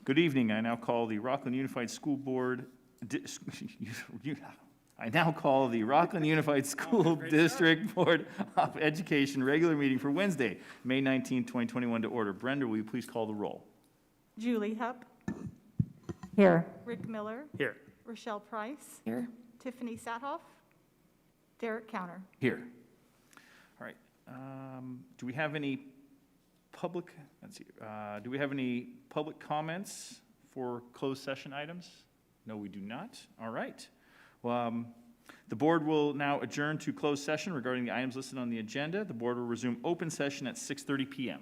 Good evening. I now call the Rocklin Unified School Board, I now call the Rocklin Unified School District Board of Education regular meeting for Wednesday, May 19, 2021 to order. Brenda, will you please call the roll? Julie Hupp. Here. Rick Miller. Here. Rochelle Price. Here. Tiffany Sathoff. Derek Counter. Here. All right. Do we have any public, let's see, do we have any public comments for closed session items? No, we do not. All right. Well, the board will now adjourn to closed session regarding the items listed on the agenda. The board will resume open session at 6:30 p.m.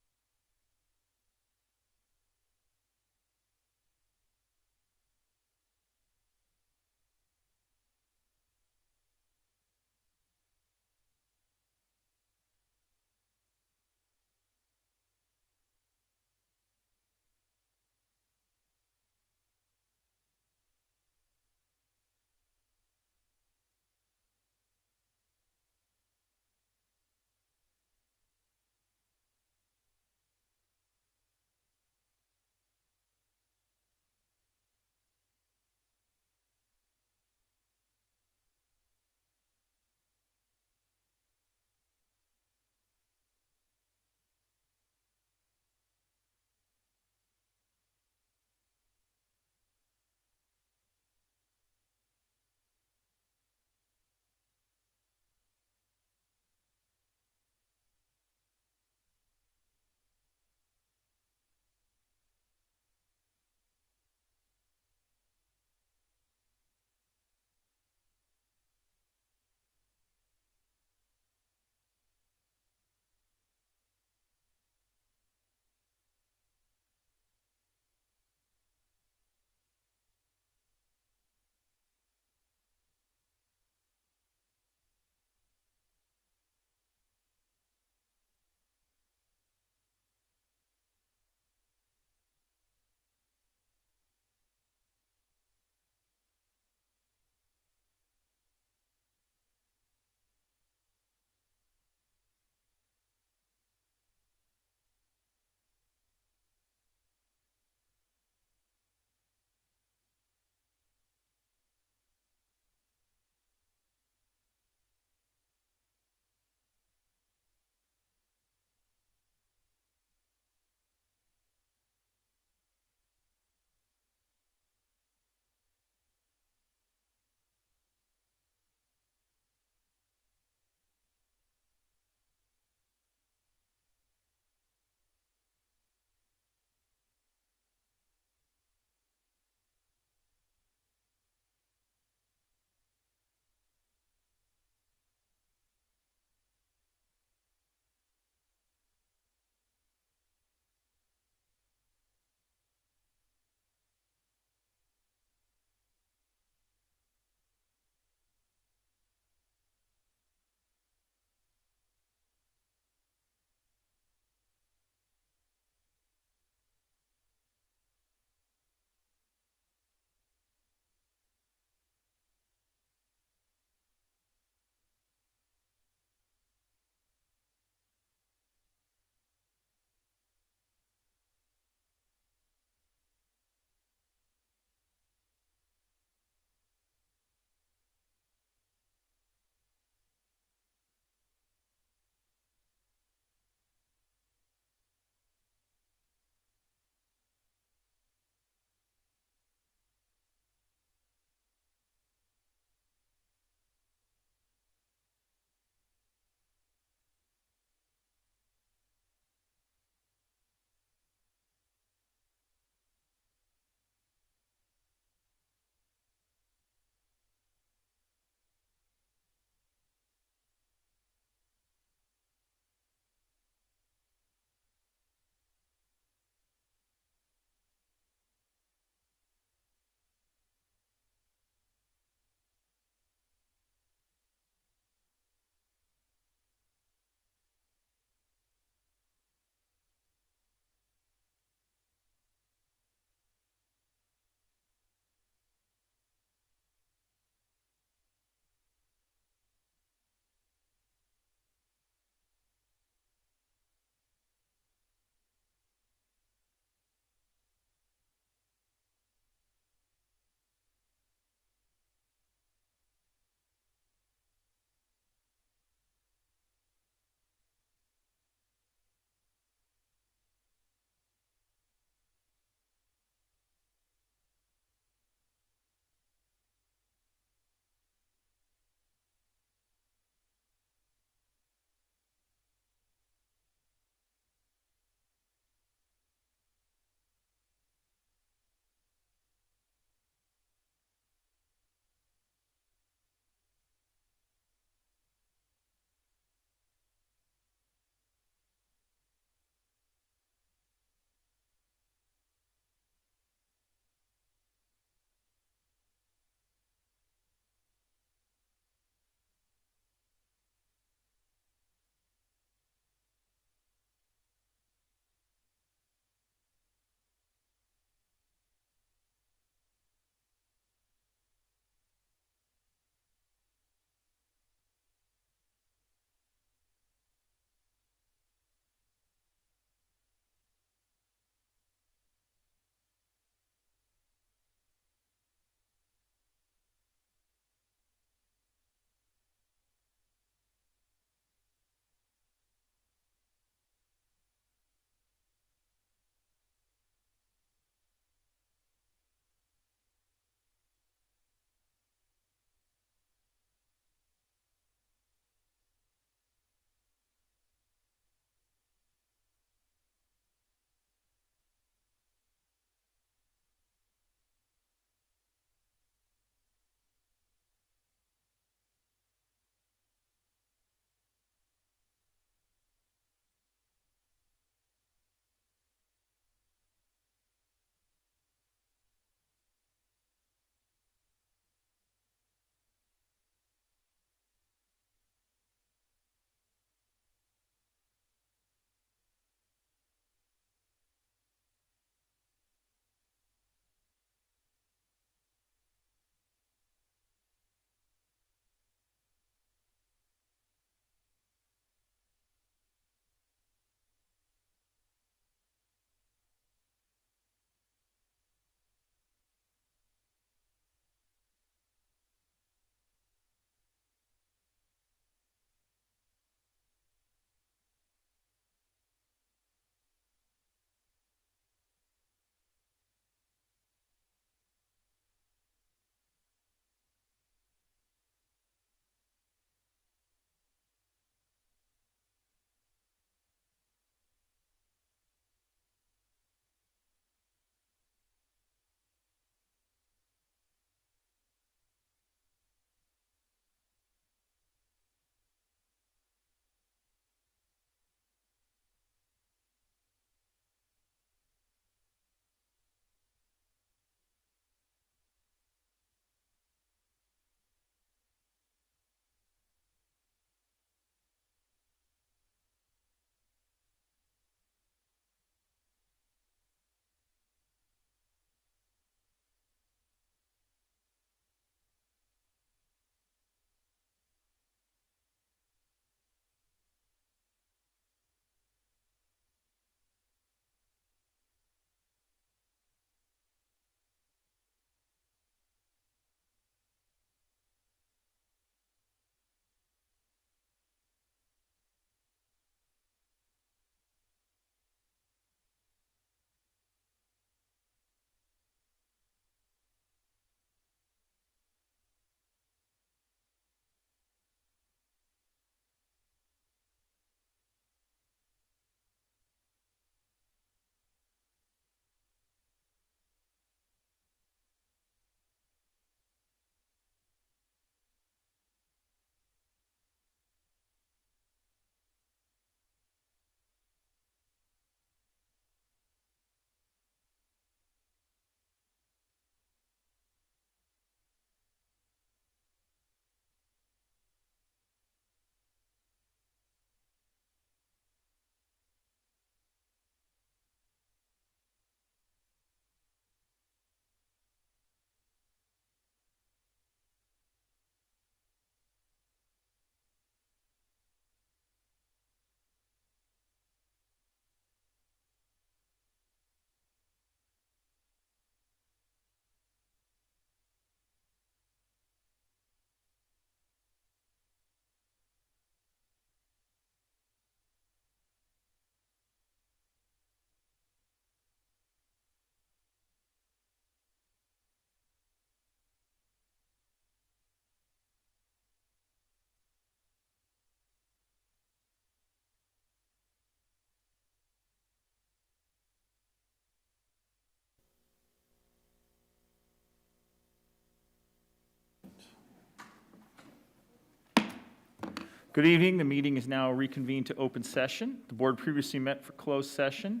Good evening. The meeting is now reconvened to open session. The board previously met for closed session.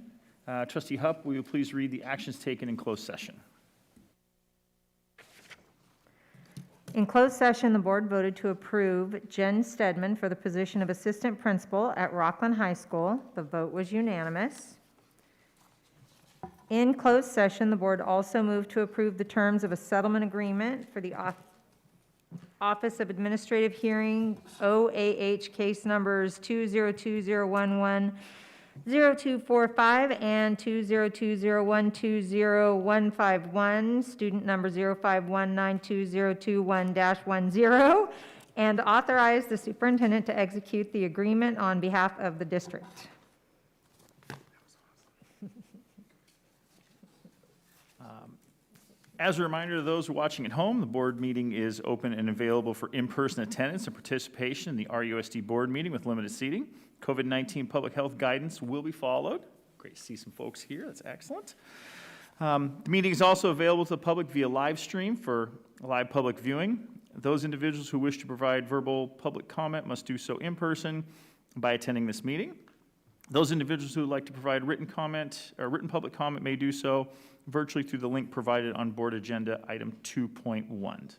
Trustee Hupp, will you please read the actions taken in closed session? In closed session, the board voted to approve Jen Stedman for the position of assistant principal at Rocklin High School. The vote was unanimous. In closed session, the board also moved to approve the terms of a settlement agreement for the Office of Administrative Hearing, OAH case numbers 2020110, 0245 and 202012051, student number 051920221-10, and authorize the superintendent to execute the agreement on behalf of the district. As a reminder to those watching at home, the board meeting is open and available for in-person attendance and participation in the RUSD board meeting with limited seating. COVID-19 public health guidance will be followed. Great to see some folks here. That's excellent. The meeting is also available to the public via live stream for live public viewing. Those individuals who wish to provide verbal public comment must do so in person by attending this meeting. Those individuals who would like to provide written comment or written public comment may do so virtually through the link provided on board agenda item 2.1.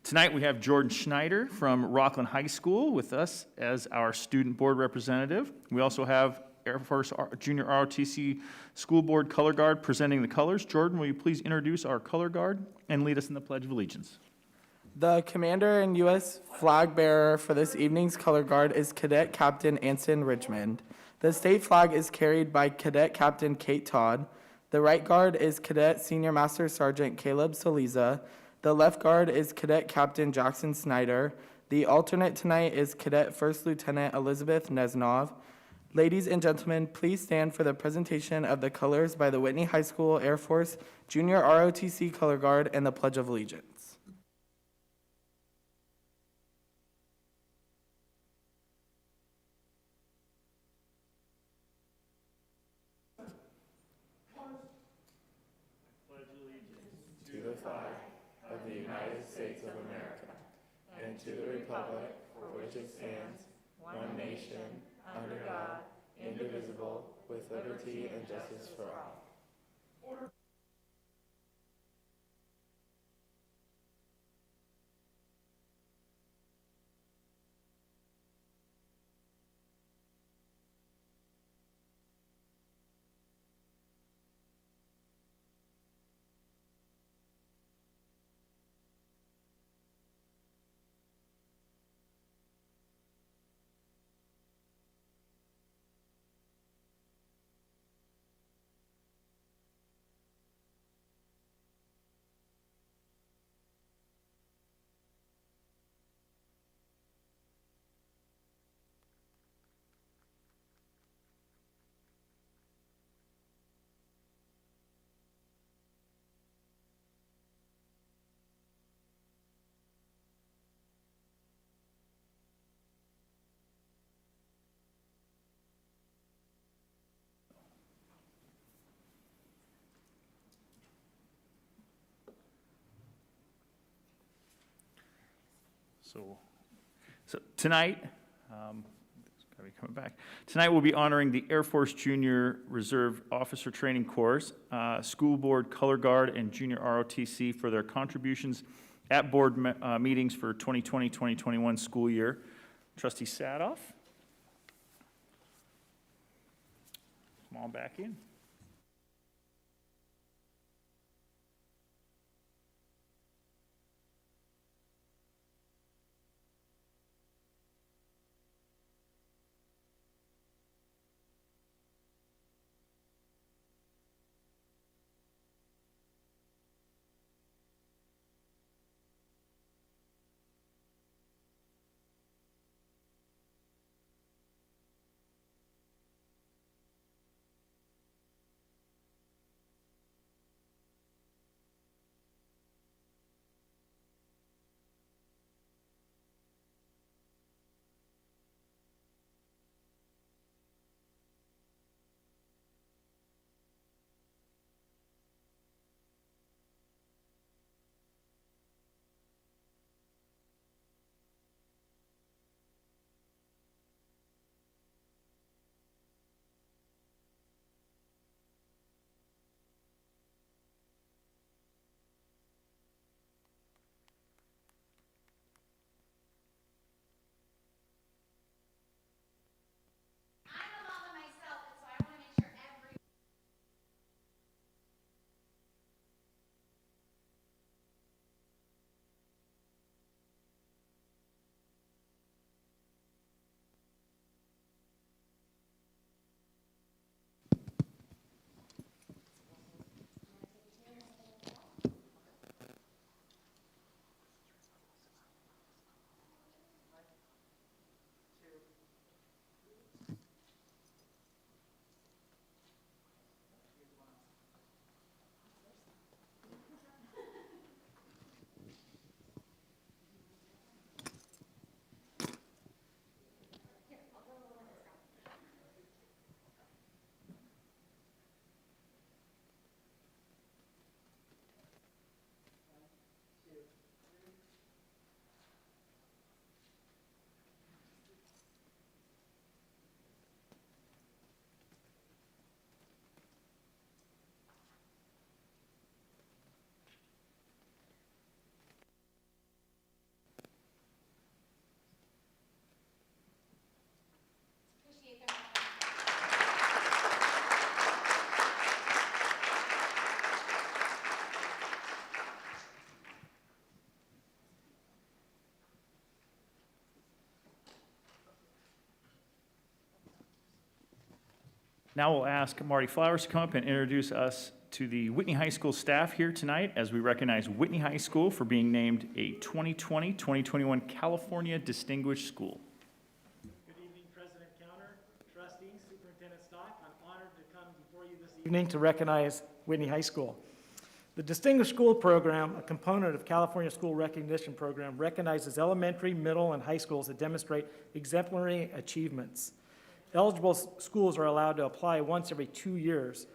Tonight we have Jordan Schneider from Rocklin High School with us as our student board representative. We also have Air Force Junior ROTC School Board Color Guard presenting the colors. Jordan, will you please introduce our color guard and lead us in the Pledge of Allegiance? The commander and U.S. flag bearer for this evening's color guard is Cadet Captain Anson Richmond. The state flag is carried by Cadet Captain Kate Todd. The right guard is Cadet Senior Master Sergeant Caleb Saliza. The left guard is Cadet Captain Jackson Snyder. The alternate tonight is Cadet First Lieutenant Elizabeth Nesnov. Ladies and gentlemen, please stand for the presentation of the colors by the Whitney High School Air Force Junior ROTC Color Guard and the Pledge of Allegiance. To the flag of the United States of America, and to the republic for which it stands, one nation, under God, indivisible, with liberty and justice for all. So tonight, gotta be coming back. Tonight we'll be honoring the Air Force Junior Reserve Officer Training Corps, School Board Color Guard, and Junior ROTC for their contributions at board meetings for 2020-2021 school year. Trustee Sadoff. Come on back in. Now we'll ask Marty Flowers to come up and introduce us to the Whitney High School staff here tonight as we recognize Whitney High School for being named a 2020-2021 California Distinguished School. Good evening, President Counter, Trustees, Superintendent Stock. I'm honored to come before you this evening to recognize Whitney High School. The Distinguished School Program, a component of California School Recognition Program, recognizes elementary, middle, and high schools that demonstrate exemplary achievements. Eligible schools are allowed to apply once every 2 years.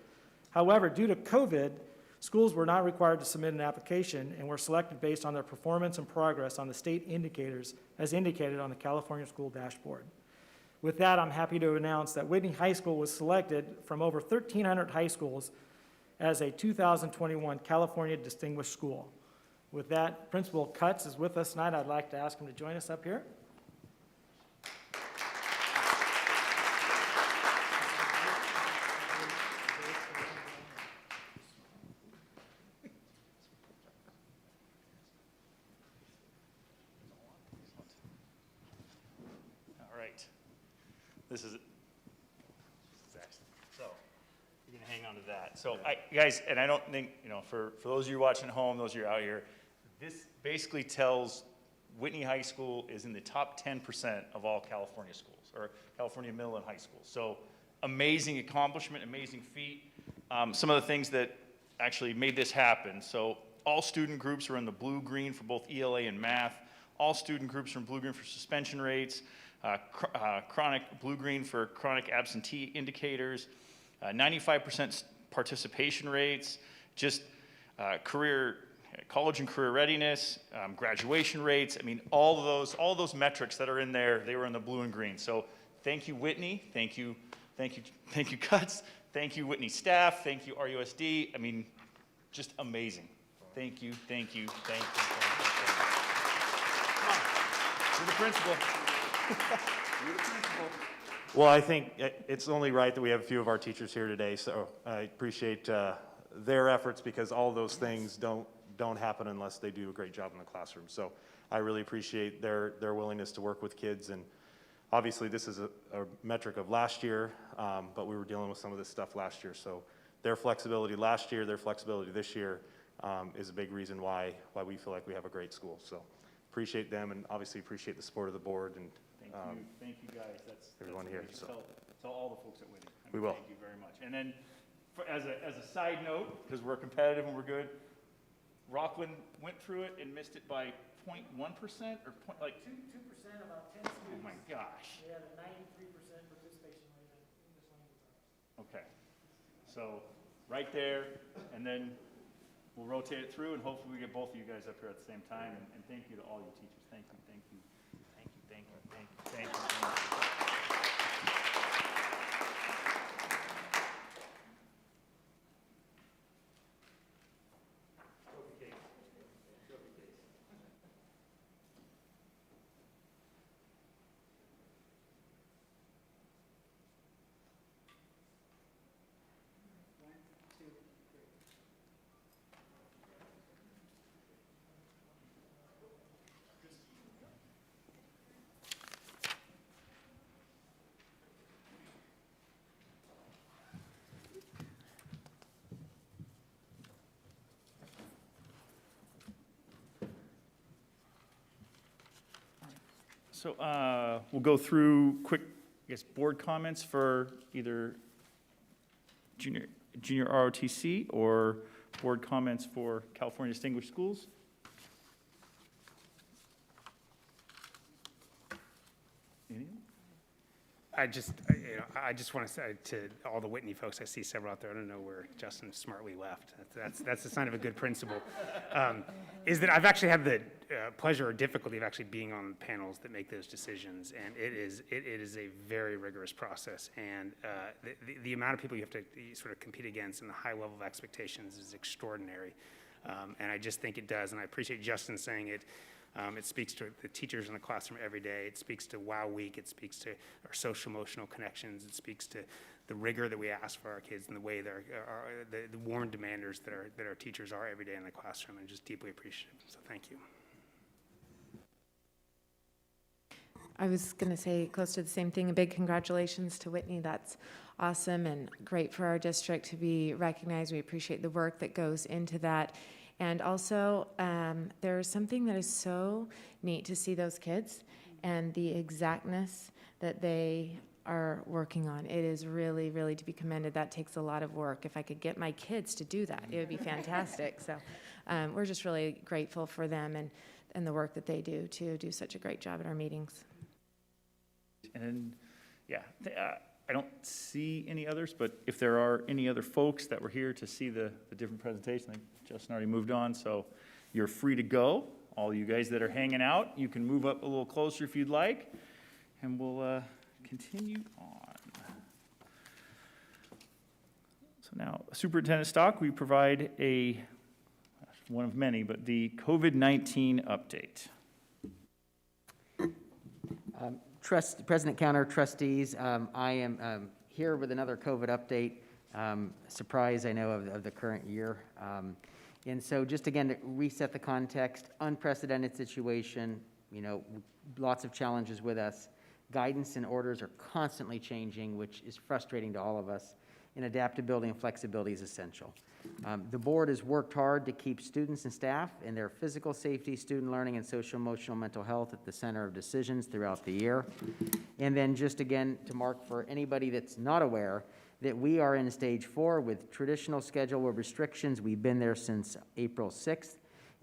However, due to COVID, schools were not required to submit an application and were selected based on their performance and progress on the state indicators as indicated on the California School Dashboard. With that, I'm happy to announce that Whitney High School was selected from over 1,300 high schools as a 2021 California Distinguished School. With that, Principal Cutts is with us tonight. I'd like to ask him to join us up here. All right. This is excellent. So you're going to hang on to that. So guys, and I don't think, for those of you watching at home, those of you out here, this basically tells Whitney High School is in the top 10% of all California schools, or California middle and high schools. So amazing accomplishment, amazing feat. Some of the things that actually made this happen. So all student groups are in the blue-green for both ELA and math. All student groups are in blue-green for suspension rates. Chronic blue-green for chronic absentee indicators. 95% participation rates. Just college and career readiness, graduation rates. I mean, all those metrics that are in there, they were in the blue and green. So thank you, Whitney. Thank you, Cutts. Thank you, Whitney staff. Thank you, RUSD. I mean, just amazing. Thank you. Come on, you're the principal. You're the principal. Well, I think it's only right that we have a few of our teachers here today, so I appreciate their efforts because all those things don't happen unless they do a great job in the classroom. So I really appreciate their willingness to work with kids, and obviously this is a metric of last year, but we were dealing with some of this stuff last year. So their flexibility last year, their flexibility this year is a big reason why we feel like we have a great school. So appreciate them, and obviously appreciate the support of the board and Thank you guys. That's everyone here, amazing. so. Tell all the folks at Whitney. We will. Thank you very much. And then, as a side note, because we're competitive and we're good, Rocklin went through it and missed it by 0.1% or 2%, about 10 students. Oh my gosh. We had a 93% participation rate in English language arts. Okay. So right there, and then we'll rotate it through, and hopefully we get both of you guys up here at the same time. And thank you to all your teachers. Thank you. So we'll go through quick, board comments for either junior ROTC or board comments for California Distinguished Schools. Anyone? I just want to say to all the Whitney folks, I see several out there, I don't know where Justin smartly left. That's a sign of a good principal. Is that I've actually had the pleasure or difficulty of actually being on panels that make those decisions, and it is a very rigorous process, and the amount of people you have to sort of compete against and the high level of expectations is extraordinary, and I just think it does, and I appreciate Justin saying it. It speaks to the teachers in the classroom every day. It speaks to Wow Week. It speaks to our social emotional connections. It speaks to the rigor that we ask for our kids and the way the warm demanders that our teachers are every day in the classroom, and just deeply appreciative. So thank you. I was going to say close to the same thing. A big congratulations to Whitney. That's awesome and great for our district to be recognized. We appreciate the work that goes into that. And also, there's something that is so neat to see those kids and the exactness that they are working on. It is really, really to be commended. That takes a lot of work. If I could get my kids to do that, it would be fantastic. So we're just really grateful for them and the work that they do to do such a great job at our meetings. And, yeah, I don't see any others, but if there are any other folks that were here to see the different presentations, I think Justin already moved on, so you're free to go. All you guys that are hanging out, you can move up a little closer if you'd like, and we'll continue on. So now, Superintendent Stock, we provide one of many, but the COVID-19 update. President Counter, trustees, I am here with another COVID update. Surprise, I know, of the current year. And so just again, to reset the context, unprecedented situation, lots of challenges with us. Guidance and orders are constantly changing, which is frustrating to all of us, and adaptability and flexibility is essential. The board has worked hard to keep students and staff and their physical safety, student learning, and social, emotional, mental health at the center of decisions throughout the year. And then just again, to mark for anybody that's not aware, that we are in stage 4 with traditional schedule with restrictions. We've been there since April 6th,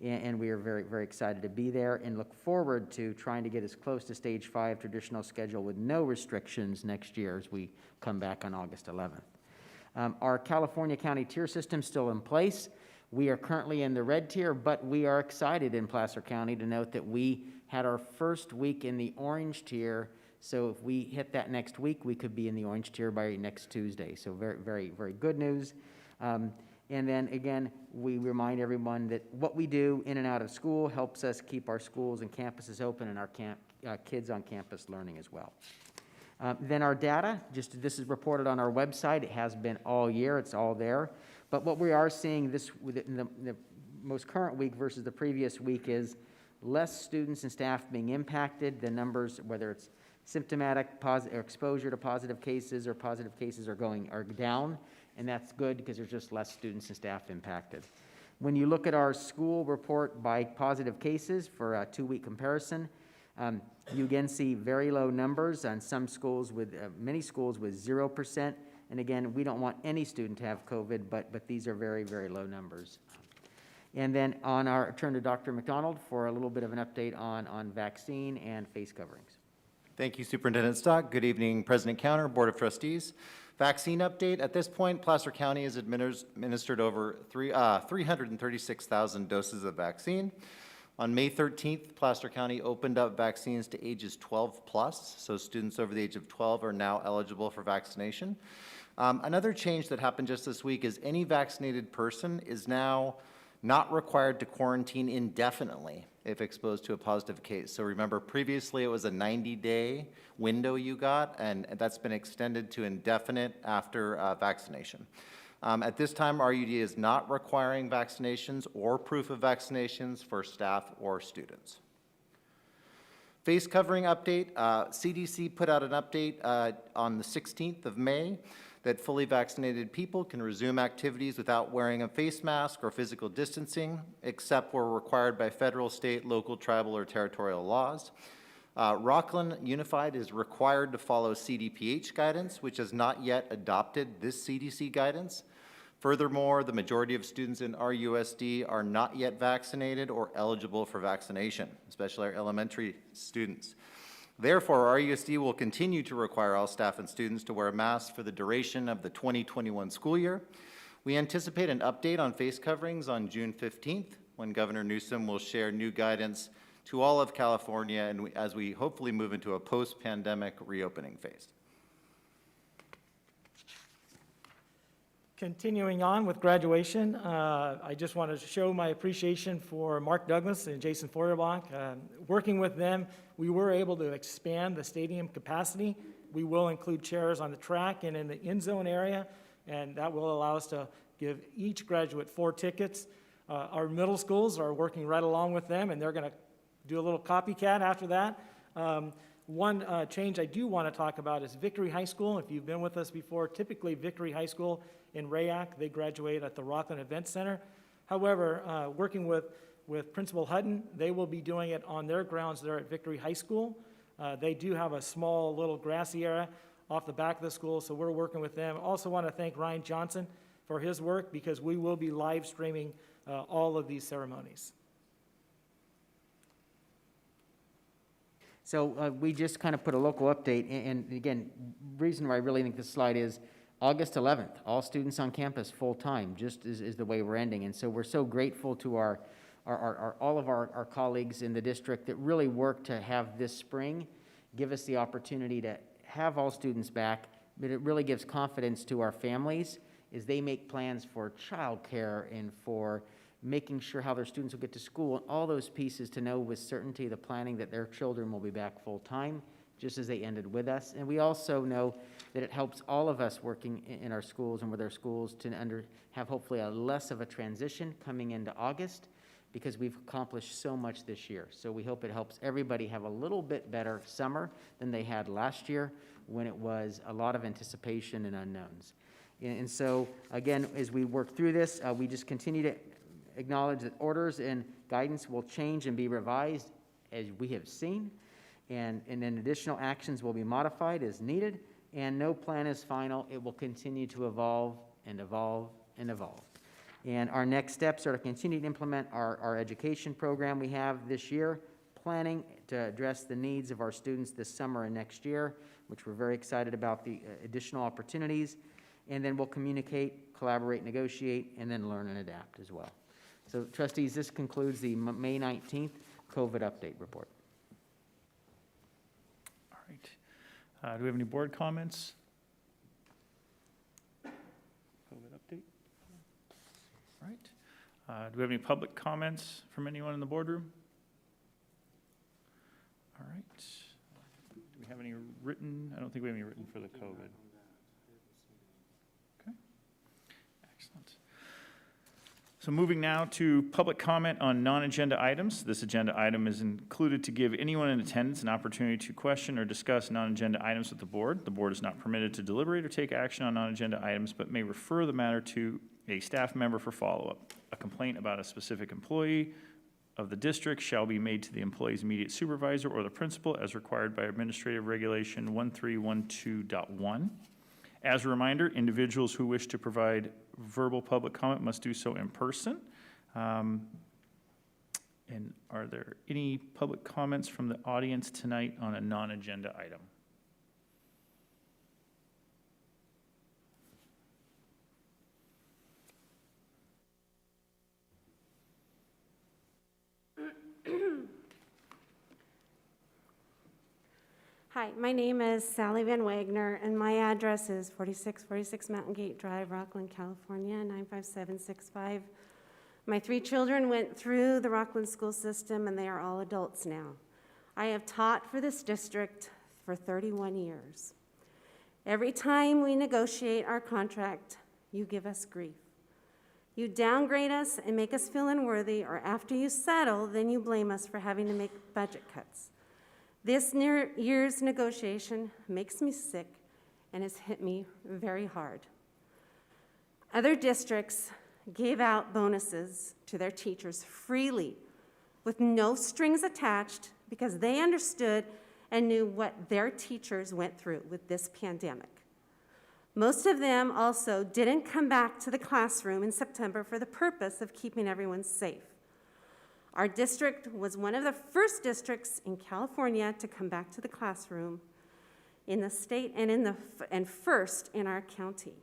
and we are very, very excited to be there and look forward to trying to get as close to stage 5 traditional schedule with no restrictions next year as we come back on August 11th. Our California County tier system is still in place. We are currently in the red tier, but we are excited in Placer County to note that we had our first week in the orange tier. So if we hit that next week, we could be in the orange tier by next Tuesday. So very, very, very good news. And then again, we remind everyone that what we do in and out of school helps us keep our schools and campuses open and our kids on campus learning as well. Then our data, this is reported on our website. It has been all year. It's all there. But what we are seeing in the most current week versus the previous week is less students and staff being impacted. The numbers, whether it's symptomatic or exposure to positive cases are down, and that's good because there's just less students and staff impacted. When you look at our school report by positive cases for a 2-week comparison, you again see very low numbers on some schools with many schools with 0%. And again, we don't want any student to have COVID, but these are very, very low numbers. And then on our turn to Dr. McDonald for a little bit of an update on vaccine and face coverings. Thank you, Superintendent Stock. Good evening, President Counter, Board of Trustees. Vaccine update. At this point, Placer County has administered over 336,000 doses of vaccine. On May 13th, Placer County opened up vaccines to ages 12 plus, so students over the age of 12 are now eligible for vaccination. Another change that happened just this week is any vaccinated person is now not required to quarantine indefinitely if exposed to a positive case. So remember, previously it was a 90-day window you got, and that's been extended to indefinite after vaccination. At this time, RUD is not requiring vaccinations or proof of vaccinations for staff or students. Face covering update. CDC put out an update on the 16th of May that fully vaccinated people can resume activities without wearing a face mask or physical distancing, except where required by federal, state, local, tribal, or territorial laws. Rocklin Unified is required to follow CDPH guidance, which has not yet adopted this CDC guidance. Furthermore, the majority of students in RUSD are not yet vaccinated or eligible for vaccination, especially our elementary students. Therefore, RUSD will continue to require all staff and students to wear masks for the duration of the 2021 school year. We anticipate an update on face coverings on June 15th, when Governor Newsom will share new guidance to all of California and as we hopefully move into a post-pandemic reopening phase. Continuing on with graduation, I just want to show my appreciation for Mark Douglas and Jason Feuerbach. Working with them, we were able to expand the stadium capacity. We will include chairs on the track and in the end zone area, and that will allow us to give each graduate 4 tickets. Our middle schools are working right along with them, and they're going to do a little copycat after that. One change I do want to talk about is Victory High School. If you've been with us before, typically Victory High School in Rayak, they graduate at the Rocklin Event Center. However, working with Principal Hutton, they will be doing it on their grounds there at Victory High School. They do have a small little grassy area off the back of the school, so we're working with them. Also want to thank Ryan Johnson for his work, because we will be live streaming all of these ceremonies. So we just kind of put a local update, and again, reason why I really think this slide is August 11th, all students on campus full-time, just is the way we're ending. And so we're so grateful to all of our colleagues in the district that really worked to have this spring give us the opportunity to have all students back, but it really gives confidence to our families as they make plans for childcare and for making sure how their students will get to school, and all those pieces to know with certainty the planning that their children will be back full-time, just as they ended with us. And we also know that it helps all of us working in our schools and with our schools to have hopefully a less of a transition coming into August, because we've accomplished so much this year. So we hope it helps everybody have a little bit better summer than they had last year, when it was a lot of anticipation and unknowns. And so, again, as we work through this, we just continue to acknowledge that orders and guidance will change and be revised as we have seen, and then additional actions will be modified as needed, and no plan is final. It will continue to evolve and evolve and evolve. And our next steps are to continue to implement our education program we have this year, planning to address the needs of our students this summer and next year, which we're very excited about the additional opportunities, and then we'll communicate, collaborate, negotiate, and then learn and adapt as well. So, trustees, this concludes the May 19th COVID update report. All right. Do we have any board comments? COVID update? All right. Do we have any public comments from anyone in the boardroom? All right. Do we have any written? I don't think we have any written for the COVID. Okay. Excellent. So moving now to public comment on non-agenda items. This agenda item is included to give anyone in attendance an opportunity to question or discuss non-agenda items with the board. The board is not permitted to deliberate or take action on non-agenda items, but may refer the matter to a staff member for follow-up. A complaint about a specific employee of the district shall be made to the employee's immediate supervisor or the principal as required by Administrative Regulation 1312.1. As a reminder, individuals who wish to provide verbal public comment must do so in person. And are there any public comments from the audience tonight on a non-agenda item? Hi, my name is Sally Van Wagner, and my address is 4646 Mountain Gate Drive, Rocklin, California, 95765. My 3 children went through the Rocklin school system, and they are all adults now. I have taught for this district for 31 years. Every time we negotiate our contract, you give us grief. You downgrade us and make us feel unworthy, or after you settle, then you blame us for having to make budget cuts. This year's negotiation makes me sick and has hit me very hard. Other districts gave out bonuses to their teachers freely with no strings attached because they understood and knew what their teachers went through with this pandemic. Most of them also didn't come back to the classroom in September for the purpose of keeping everyone safe. Our district was one of the first districts in California to come back to the classroom in the state and first in our county.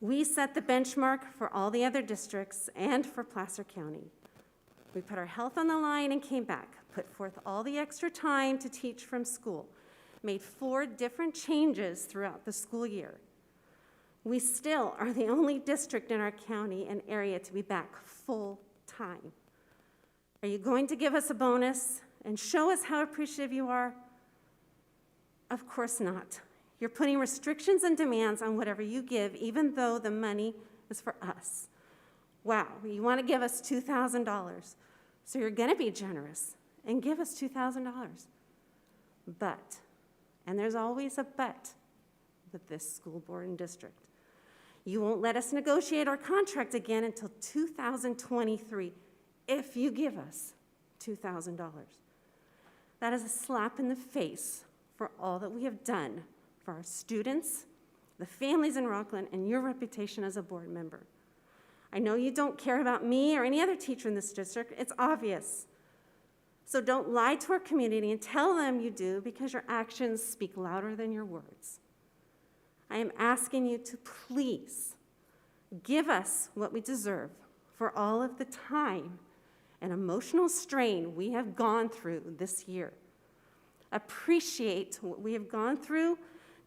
We set the benchmark for all the other districts and for Placer County. We put our health on the line and came back, put forth all the extra time to teach from school, made 4 different changes throughout the school year. We still are the only district in our county and area to be back full time. Are you going to give us a bonus and show us how appreciative you are? Of course not. You're putting restrictions and demands on whatever you give, even though the money is for us. Wow, you want to give us $2,000. So you're going to be generous and give us $2,000. But, and there's always a but with this school board and district, you won't let us negotiate our contract again until 2023 if you give us $2,000. That is a slap in the face for all that we have done for our students, the families in Rocklin, and your reputation as a board member. I know you don't care about me or any other teacher in this district. It's obvious. So don't lie to our community and tell them you do, because your actions speak louder than your words. I am asking you to please give us what we deserve for all of the time and emotional strain we have gone through this year. Appreciate what we have gone through.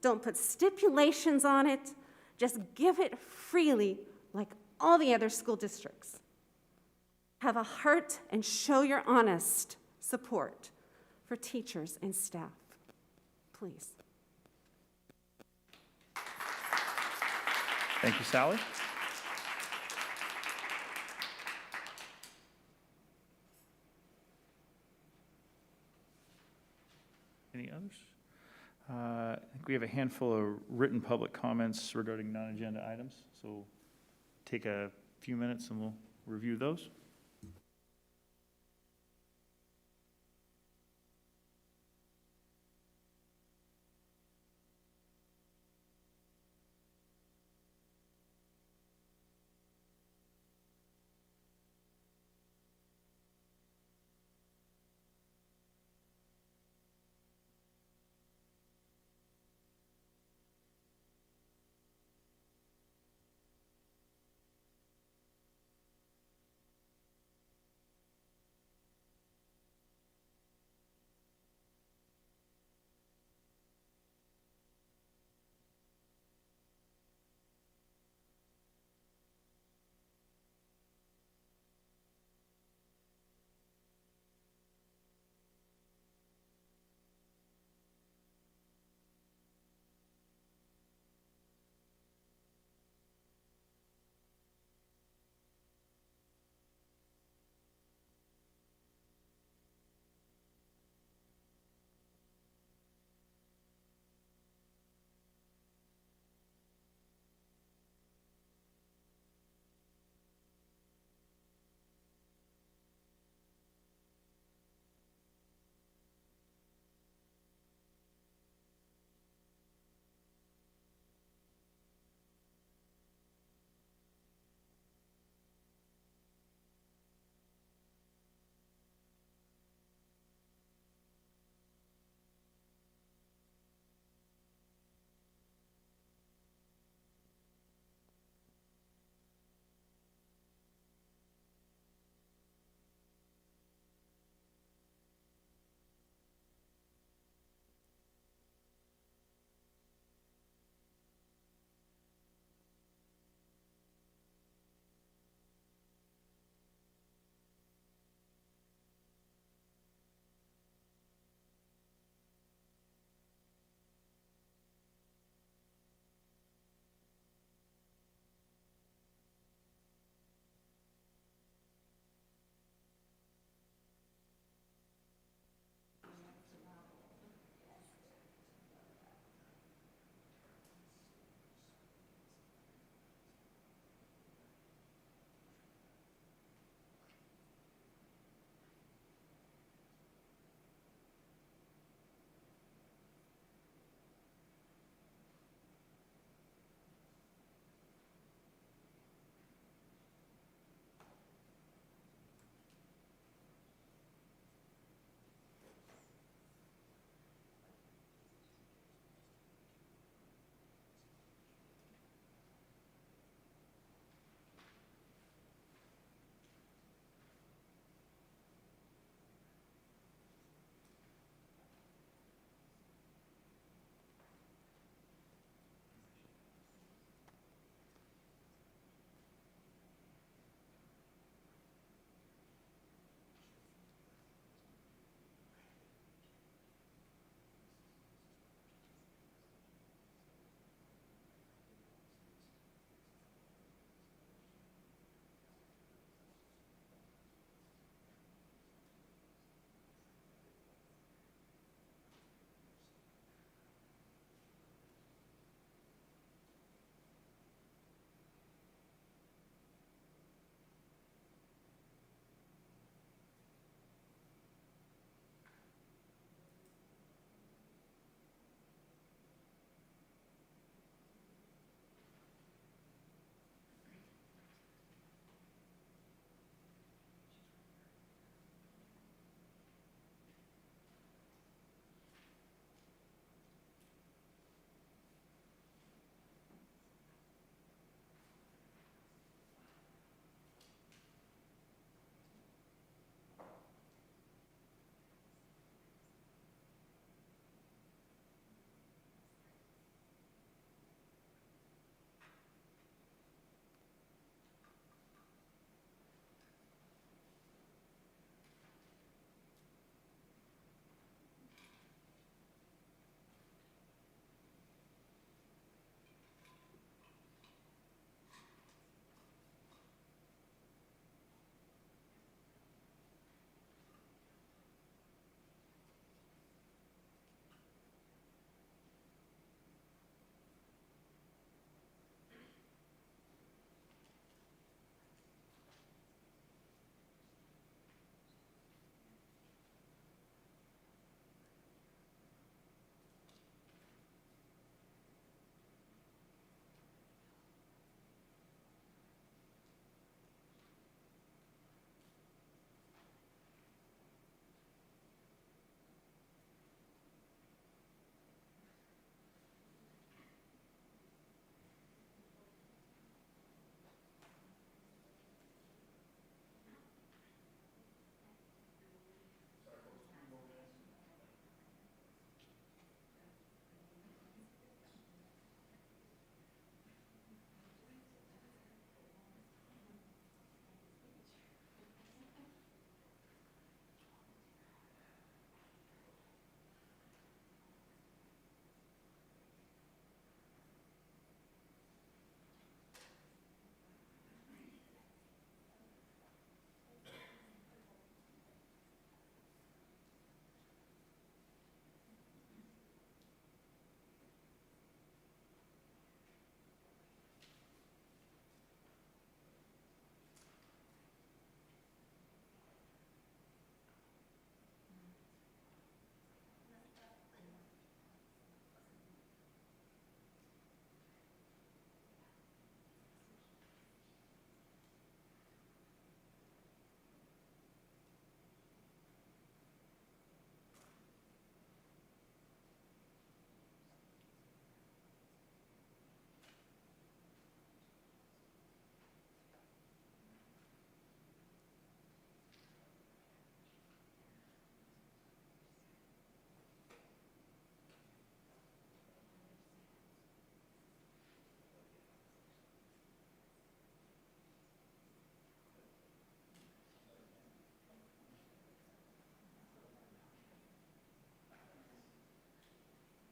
Don't put stipulations on it. Just give it freely like all the other school districts. Have a heart and show your honest support for teachers and staff. Please. Thank you, Sally. Any others? I think we have a handful of written public comments regarding non-agenda items, so take a few minutes and we'll review those.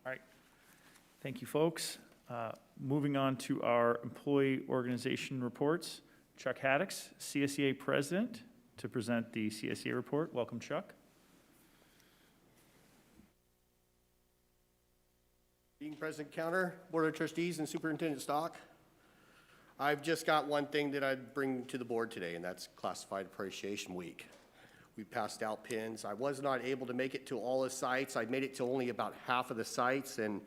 All right. Thank you, folks. Moving on to our employee organization reports. Chuck Haddix, CSEA President, to present the CSEA report. Welcome, Chuck. Being President Counter, Board of Trustees, and Superintendent Stock, I've just got one thing that I'd bring to the board today, and that's Classified Appreciation Week. We passed out pins. I was not able to make it to all the sites. I made it to only about half of the sites and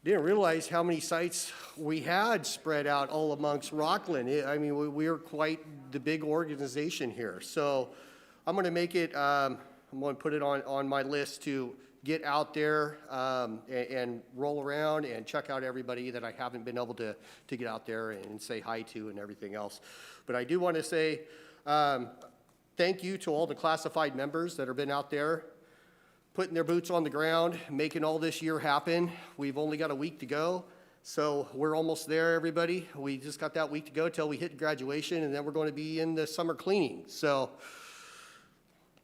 didn't realize how many sites we had spread out all amongst Rocklin. I mean, we are quite the big organization here. So I'm going to make it, I'm going to put it on my list to get out there and roll around and check out everybody that I haven't been able to get out there and say hi to and everything else. But I do want to say thank you to all the classified members that have been out there putting their boots on the ground, making all this year happen. We've only got a week to go, so we're almost there, everybody. We just got that week to go till we hit graduation, and then we're going to be in the summer cleaning. So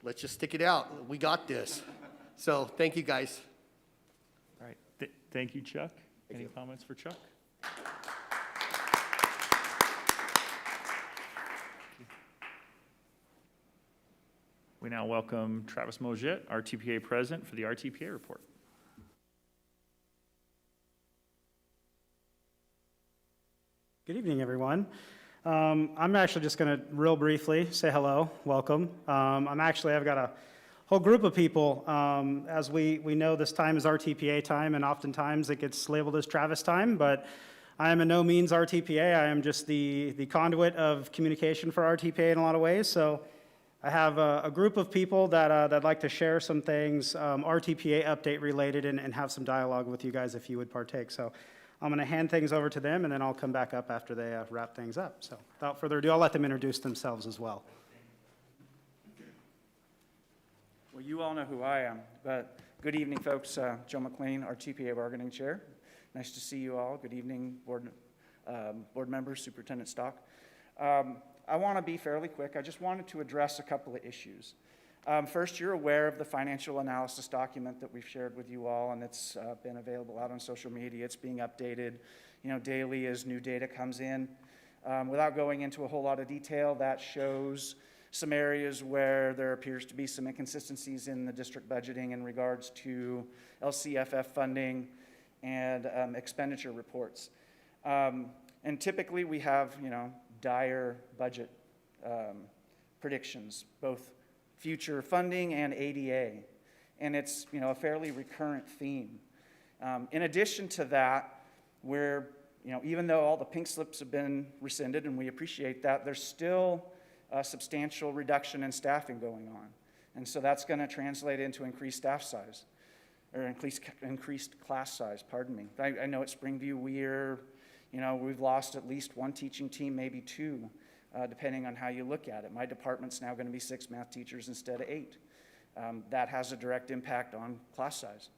let's just stick it out. We got this. So thank you, guys. All right. Thank you, Chuck. Any comments for Chuck? We now welcome Travis Moget, our TPA President, for the RTPA report. Good evening, everyone. I'm actually just going to real briefly say hello, welcome. I've got a whole group of people. As we know, this time is RTPA time, and oftentimes it gets labeled as Travis time, but I am in no means RTPA. I am just the conduit of communication for RTPA in a lot of ways. So I have a group of people that'd like to share some things, RTPA update related, and have some dialogue with you guys if you would partake. So I'm going to hand things over to them, and then I'll come back up after they wrap things up. So without further ado, I'll let them introduce themselves as well. Well, you all know who I am, but good evening, folks. Joe McLean, our TPA bargaining chair. Nice to see you all. Good evening, board members, Superintendent Stock. I want to be fairly quick. I just wanted to address a couple of issues. First, you're aware of the financial analysis document that we've shared with you all, and it's been available out on social media. It's being updated, daily as new data comes in. Without going into a whole lot of detail, that shows some areas where there appears to be some inconsistencies in the district budgeting in regards to LCFF funding and expenditure reports. And typically we have, dire budget predictions, both future funding and ADA. And it's, a fairly recurrent theme. In addition to that, we're, even though all the pink slips have been rescinded, and we appreciate that, there's still a substantial reduction in staffing going on. And so that's going to translate into increased staff size, or increased class size, pardon me. I know at Springview we've lost at least one teaching team, maybe two, depending on how you look at it. My department's now going to be 6 math teachers instead of 8. That has a direct impact on class size.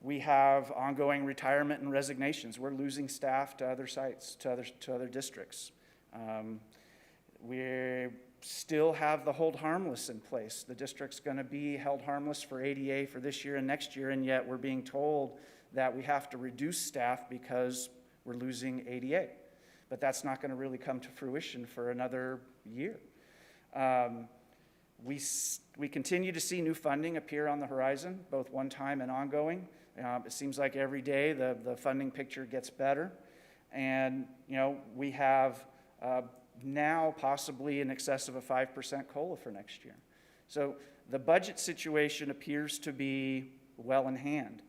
We have ongoing retirement and resignations. We're losing staff to other sites, to other districts. We still have the hold harmless in place. The district's going to be held harmless for ADA for this year and next year, and yet we're being told that we have to reduce staff because we're losing ADA. But that's not going to really come to fruition for another year. We continue to see new funding appear on the horizon, both one-time and ongoing. It seems like every day the funding picture gets better. And, we have now possibly in excess of a 5% COLA for next year. So the budget situation appears to be well in hand.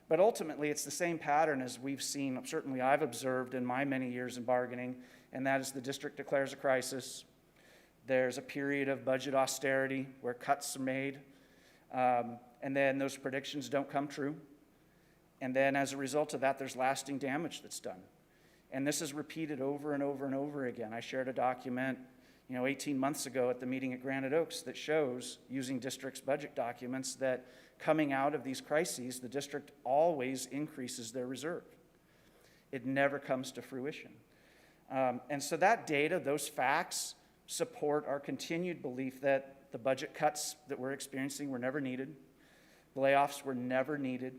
But ultimately, it's the same pattern as we've seen, certainly I've observed in my many years in bargaining, and that is the district declares a crisis. There's a period of budget austerity where cuts are made, and then those predictions don't come true. And then as a result of that, there's lasting damage that's done. And this is repeated over and over and over again. I shared a document 18 months ago at the meeting at Granite Oaks that shows, using district's budget documents, that coming out of these crises, the district always increases their reserve. It never comes to fruition. And so that data, those facts, support our continued belief that the budget cuts that we're experiencing were never needed, Layoffs were never needed.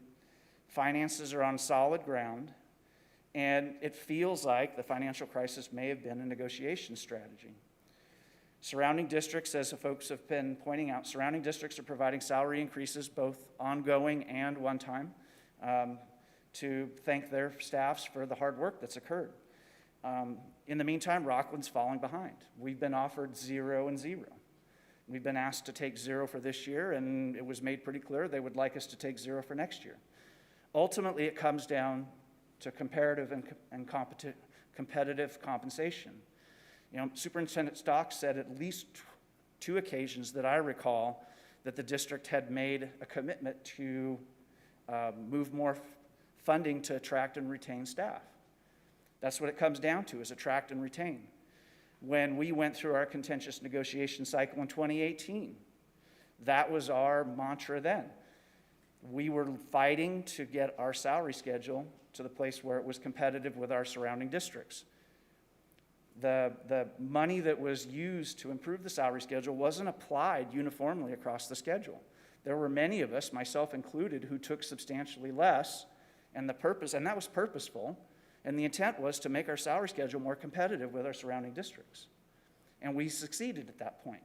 Finances are on solid ground. And it feels like the financial crisis may have been a negotiation strategy. Surrounding districts, as the folks have been pointing out, surrounding districts are providing salary increases, both ongoing and one-time, to thank their staffs for the hard work that's occurred. In the meantime, Rocklin's falling behind. We've been offered 0 and 0. We've been asked to take 0 for this year, and it was made pretty clear they would like us to take 0 for next year. Ultimately, it comes down to comparative and competitive compensation. You know, Superintendent Stock said at least 2 occasions that I recall that the district had made a commitment to move more funding to attract and retain staff. That's what it comes down to, is attract and retain. When we went through our contentious negotiation cycle in 2018, that was our mantra then. We were fighting to get our salary schedule to the place where it was competitive with our surrounding districts. The money that was used to improve the salary schedule wasn't applied uniformly across the schedule. There were many of us, myself included, who took substantially less, and that was purposeful, and the intent was to make our salary schedule more competitive with our surrounding districts. And we succeeded at that point.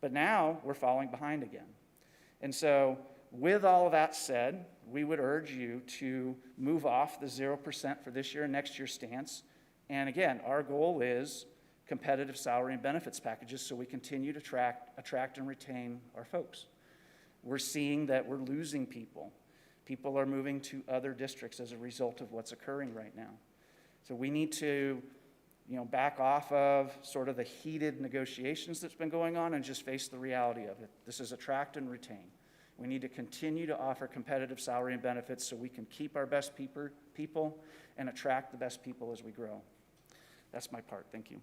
But now we're falling behind again. And so, with all of that said, we would urge you to move off the 0% for this year and next year's stance. And again, our goal is competitive salary and benefits packages so we continue to attract and retain our folks. We're seeing that we're losing people. People are moving to other districts as a result of what's occurring right now. So we need to, back off of sort of the heated negotiations that's been going on and just face the reality of it. This is attract and retain. We need to continue to offer competitive salary and benefits so we can keep our best people and attract the best people as we grow. That's my part. Thank you.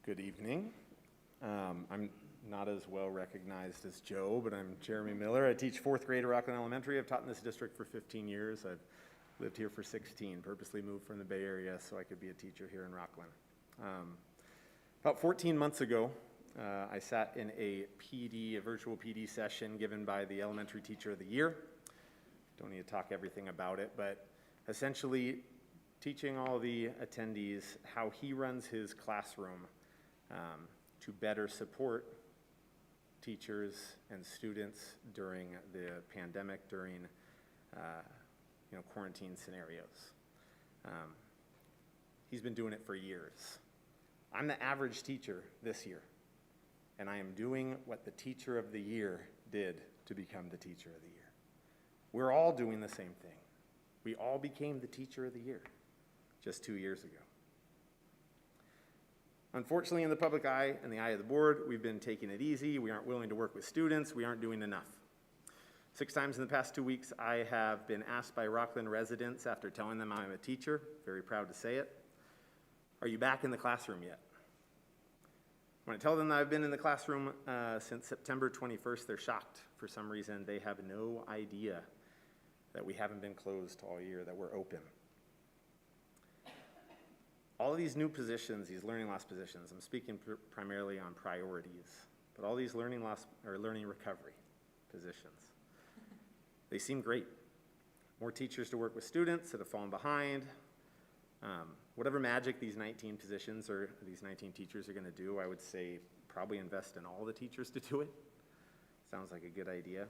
Good evening. I'm not as well recognized as Joe, but I'm Jeremy Miller. I teach 4th grade at Rocklin Elementary. I've taught in this district for 15 years. I've lived here for 16, purposely moved from the Bay Area so I could be a teacher here in Rocklin. About 14 months ago, I sat in a virtual PD session given by the Elementary Teacher of the Year. Don't need to talk everything about it, but essentially teaching all the attendees how he runs his classroom to better support teachers and students during the pandemic, during quarantine scenarios. He's been doing it for years. I'm the average teacher this year, and I am doing what the Teacher of the Year did to become the Teacher of the Year. We're all doing the same thing. We all became the Teacher of the Year just 2 years ago. Unfortunately, in the public eye and the eye of the board, we've been taking it easy. We aren't willing to work with students. We aren't doing enough. 6 times in the past 2 weeks, I have been asked by Rocklin residents after telling them I'm a teacher, very proud to say it, "Are you back in the classroom yet?" When I tell them that I've been in the classroom since September 21st, they're shocked. For some reason, they have no idea that we haven't been closed all year, that we're open. All of these new positions, these learning loss positions, I'm speaking primarily on priorities, but all these learning loss or learning recovery positions, they seem great. More teachers to work with students that have fallen behind. Whatever magic these 19 positions or these 19 teachers are going to do, I would say probably invest in all the teachers to do it. Sounds like a good idea.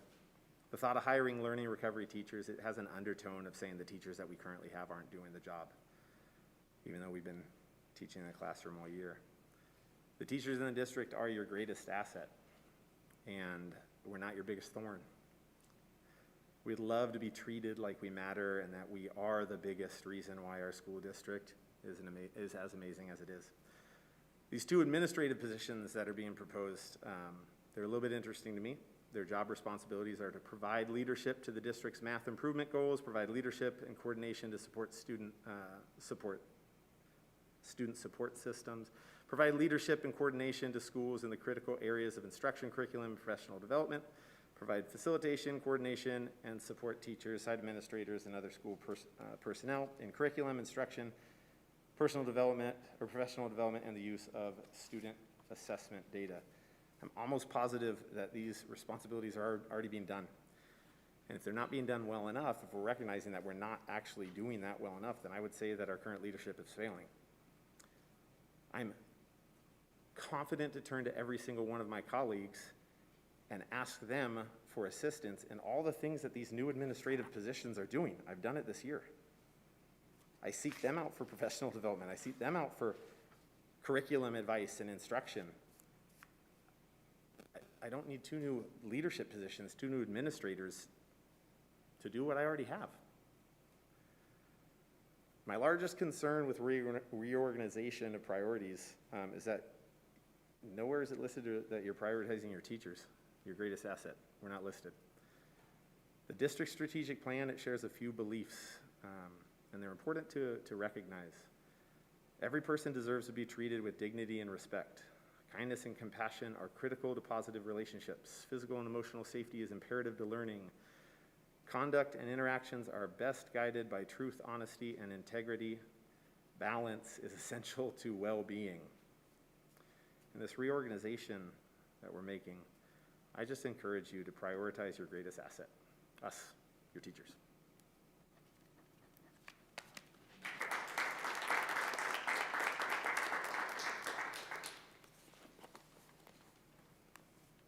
The thought of hiring learning recovery teachers, it has an undertone of saying the teachers that we currently have aren't doing the job, even though we've been teaching in the classroom all year. The teachers in the district are your greatest asset, and we're not your biggest thorn. We'd love to be treated like we matter and that we are the biggest reason why our school district is as amazing as it is. These 2 administrative positions that are being proposed, they're a little bit interesting to me. Their job responsibilities are to provide leadership to the district's math improvement goals, provide leadership and coordination to support student support systems, provide leadership and coordination to schools in the critical areas of instruction, curriculum, and professional development, provide facilitation, coordination, and support teachers, site administrators, and other school personnel in curriculum, instruction, personal development or professional development, and the use of student assessment data. I'm almost positive that these responsibilities are already being done. And if they're not being done well enough, if we're recognizing that we're not actually doing that well enough, then I would say that our current leadership is failing. I'm confident to turn to every single one of my colleagues and ask them for assistance in all the things that these new administrative positions are doing. I've done it this year. I seek them out for professional development. I seek them out for curriculum advice and instruction. I don't need 2 new leadership positions, 2 new administrators to do what I already have. My largest concern with reorganization of priorities is that nowhere is it listed that you're prioritizing your teachers, your greatest asset. We're not listed. The district strategic plan, it shares a few beliefs, and they're important to recognize. Every person deserves to be treated with dignity and respect. Kindness and compassion are critical to positive relationships. Physical and emotional safety is imperative to learning. Conduct and interactions are best guided by truth, honesty, and integrity. Balance is essential to well-being. In this reorganization that we're making, I just encourage you to prioritize your greatest asset, us, your teachers.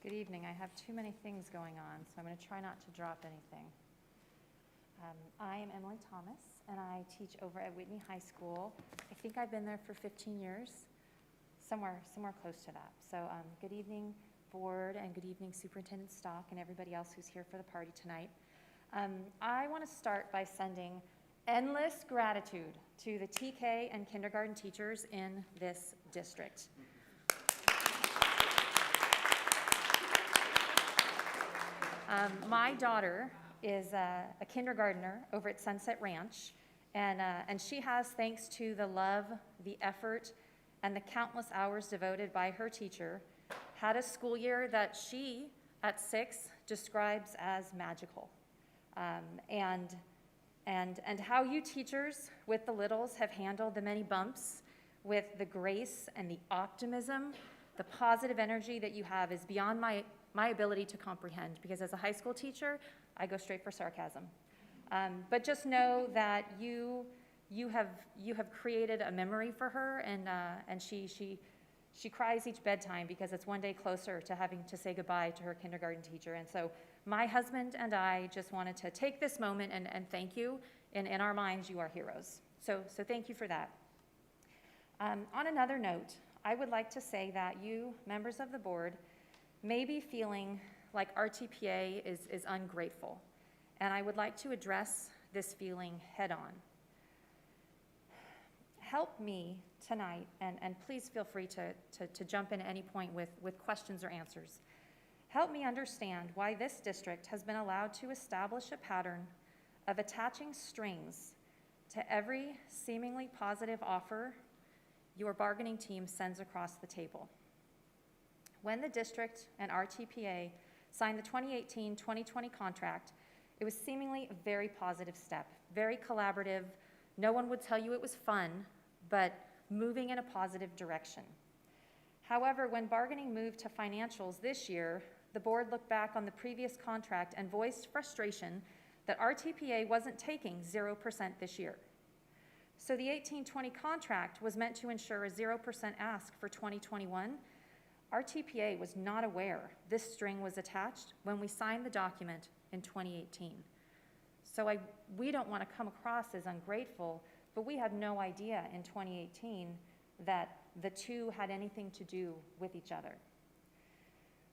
Good evening. I have too many things going on, so I'm going to try not to drop anything. I am Emily Thomas, and I teach over at Whitney High School. I think I've been there for 15 years, somewhere close to that. So good evening, board, and good evening, Superintendent Stock, and everybody else who's here for the party tonight. I want to start by sending endless gratitude to the TK and kindergarten teachers in this district. My daughter is a kindergartner over at Sunset Ranch, and she has, thanks to the love, the effort, and the countless hours devoted by her teacher, had a school year that she, at 6, describes as magical. And how you teachers with the littles have handled the many bumps with the grace and the optimism, the positive energy that you have is beyond my ability to comprehend, because as a high school teacher, I go straight for sarcasm. But just know that you have created a memory for her, and she cries each bedtime because it's one day closer to having to say goodbye to her kindergarten teacher. And so my husband and I just wanted to take this moment and thank you. In our minds, you are heroes. So thank you for that. On another note, I would like to say that you, members of the board, may be feeling like RTPA is ungrateful, and I would like to address this feeling head on. Help me tonight, and please feel free to jump in at any point with questions or answers. Help me understand why this district has been allowed to establish a pattern of attaching strings to every seemingly positive offer your bargaining team sends across the table. When the district and RTPA signed the 2018-2020 contract, it was seemingly a very positive step, very collaborative. No one would tell you it was fun, but moving in a positive direction. However, when bargaining moved to financials this year, the board looked back on the previous contract and voiced frustration that RTPA wasn't taking 0% this year. So the 18-20 contract was meant to ensure a 0% ask for 2021. RTPA was not aware this string was attached when we signed the document in 2018. So we don't want to come across as ungrateful, but we had no idea in 2018 that the two had anything to do with each other.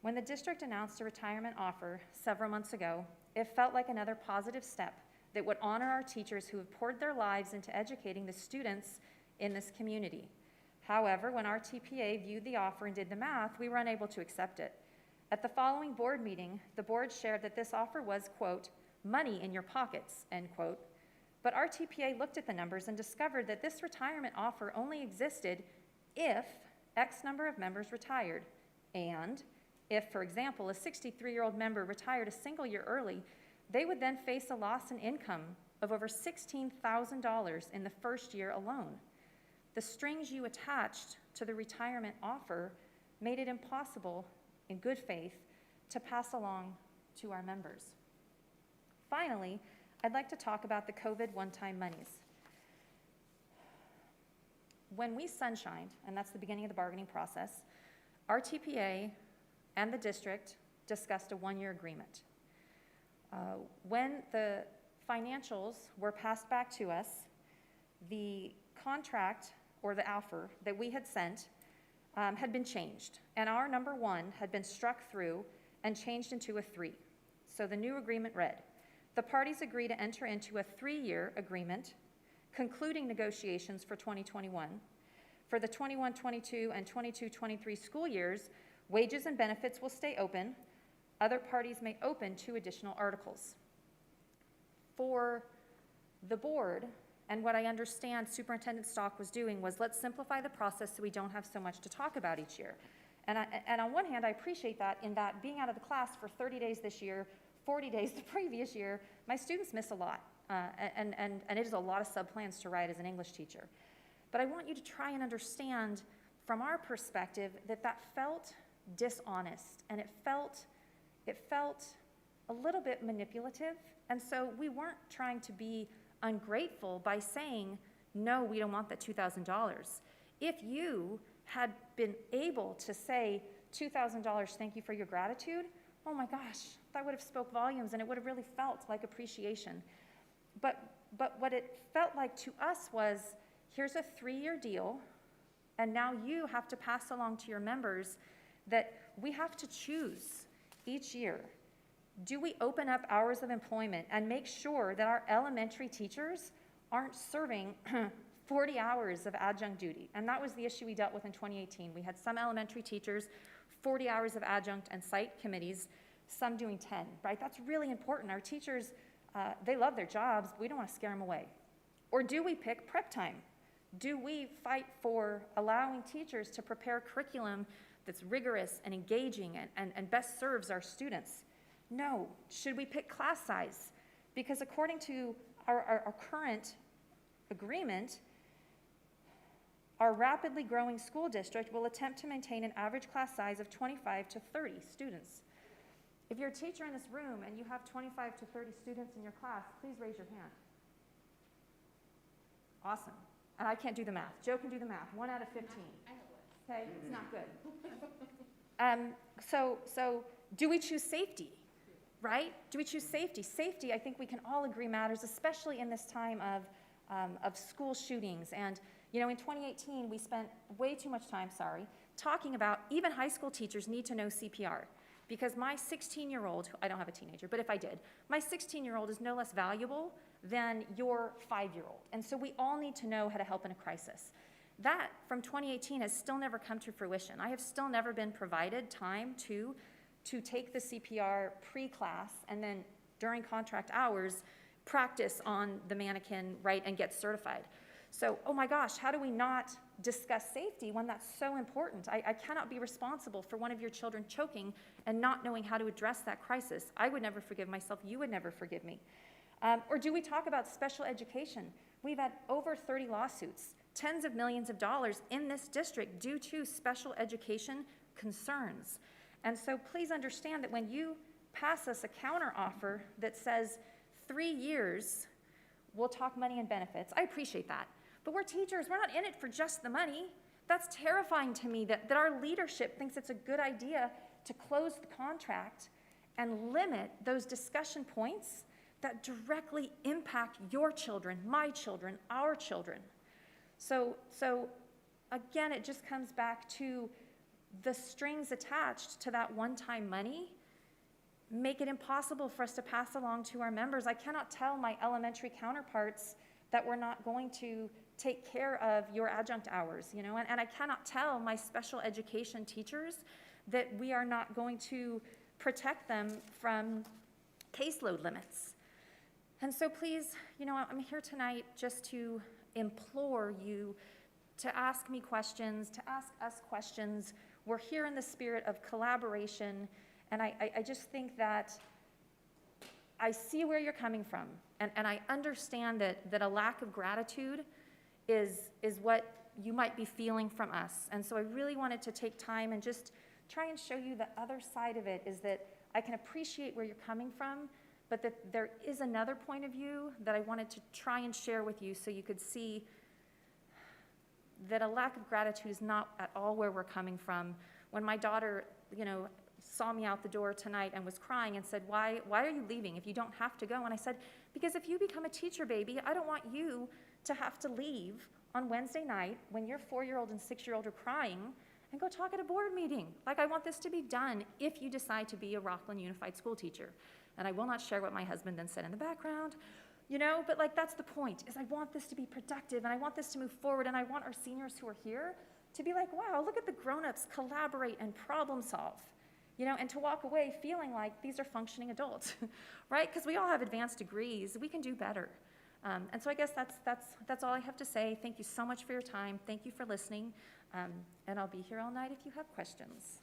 When the district announced a retirement offer several months ago, it felt like another positive step that would honor our teachers who have poured their lives into educating the students in this community. However, when RTPA viewed the offer and did the math, we were unable to accept it. At the following board meeting, the board shared that this offer was, quote, money in your pockets, end quote. But RTPA looked at the numbers and discovered that this retirement offer only existed if X number of members retired, and if, for example, a 63-year-old member retired a single year early, they would then face a loss in income of over $16,000 in the first year alone. the strings you attached to the retirement offer made it impossible, in good faith, to pass along to our members. Finally, I'd like to talk about the COVID one-time monies. When we sunshined, and that's the beginning of the bargaining process, our TPA and the district discussed a one-year agreement. When the financials were passed back to us, the contract or the offer that we had sent had been changed, and our number 1 had been struck through and changed into a 3. So the new agreement read, the parties agree to enter into a 3-year agreement concluding negotiations for 2021. For the 21-22 and 22-23 school years, wages and benefits will stay open. Other parties may open 2 additional articles. For the board, and what I understand Superintendent Stock was doing was, let's simplify the process so we don't have so much to talk about each year. And on one hand, I appreciate that, in that being out of the class for 30 days this year, 40 days the previous year, my students miss a lot. And it is a lot of sub-plans to write as an English teacher. But I want you to try and understand from our perspective that felt dishonest, and it felt a little bit manipulative. And so we weren't trying to be ungrateful by saying, no, we don't want that $2,000. If you had been able to say $2,000, thank you for your gratitude, oh my gosh, that would have spoke volumes, and it would have really felt like appreciation. But what it felt like to us was, here's a 3-year deal, and now you have to pass along to your members that we have to choose each year. Do we open up hours of employment and make sure that our elementary teachers aren't serving 40 hours of adjunct duty? And that was the issue we dealt with in 2018. We had some elementary teachers, 40 hours of adjunct and site committees, some doing 10, right? That's really important. Our teachers, they love their jobs. We don't want to scare them away. Or do we pick prep time? Do we fight for allowing teachers to prepare curriculum that's rigorous and engaging and best serves our students? No. Should we pick class size? Because according to our current agreement, our rapidly growing school district will attempt to maintain an average class size of 25 to 30 students. If you're a teacher in this room and you have 25 to 30 students in your class, please raise your hand. Awesome. And I can't do the math. Joe can do the math. 1 out of 15. Okay, it's not good. So do we choose safety, right? Do we choose safety? Safety, I think we can all agree, matters, especially in this time of school shootings. And, you know, in 2018, we spent way too much time, talking about even high school teachers need to know CPR. Because my 16-year-old, I don't have a teenager, but if I did, my 16-year-old is no less valuable than your 5-year-old. And so we all need to know how to help in a crisis. That, from 2018, has still never come to fruition. I have still never been provided time to take the CPR pre-class and then during contract hours, practice on the mannequin, right, and get certified. So, oh my gosh, how do we not discuss safety when that's so important? I cannot be responsible for one of your children choking and not knowing how to address that crisis. I would never forgive myself. You would never forgive me. Or do we talk about special education? We've had over 30 lawsuits, tens of millions of dollars in this district due to special education concerns. And so please understand that when you pass us a counteroffer that says 3 years, we'll talk money and benefits, I appreciate that. But we're teachers, we're not in it for just the money. That's terrifying to me that our leadership thinks it's a good idea to close the contract and limit those discussion points that directly impact your children, my children, our children. So again, it just comes back to the strings attached to that one-time money make it impossible for us to pass along to our members. I cannot tell my elementary counterparts that we're not going to take care of your adjunct hours, you know, and I cannot tell my special education teachers that we are not going to protect them from caseload limits. And so please, you know, I'm here tonight just to implore you to ask me questions, to ask us questions. We're here in the spirit of collaboration, and I just think that I see where you're coming from, and I understand that a lack of gratitude is what you might be feeling from us. And so I really wanted to take time and just try and show you the other side of it, is that I can appreciate where you're coming from, but that there is another point of view that I wanted to try and share with you so you could see that a lack of gratitude is not at all where we're coming from. When my daughter, saw me out the door tonight and was crying and said, why are you leaving if you don't have to go? And I said, because if you become a teacher, baby, I don't want you to have to leave on Wednesday night when your 4-year-old and 6-year-old are crying and go talk at a board meeting. Like, I want this to be done if you decide to be a Rocklin Unified School teacher. And I will not share what my husband then said in the background, but like, that's the point, is I want this to be productive and I want this to move forward, and I want our seniors who are here to be like, wow, look at the grown-ups collaborate and problem solve, and to walk away feeling like these are functioning adults, right? Because we all have advanced degrees, we can do better. And so I guess that's all I have to say. Thank you so much for your time. Thank you for listening. And I'll be here all night if you have questions.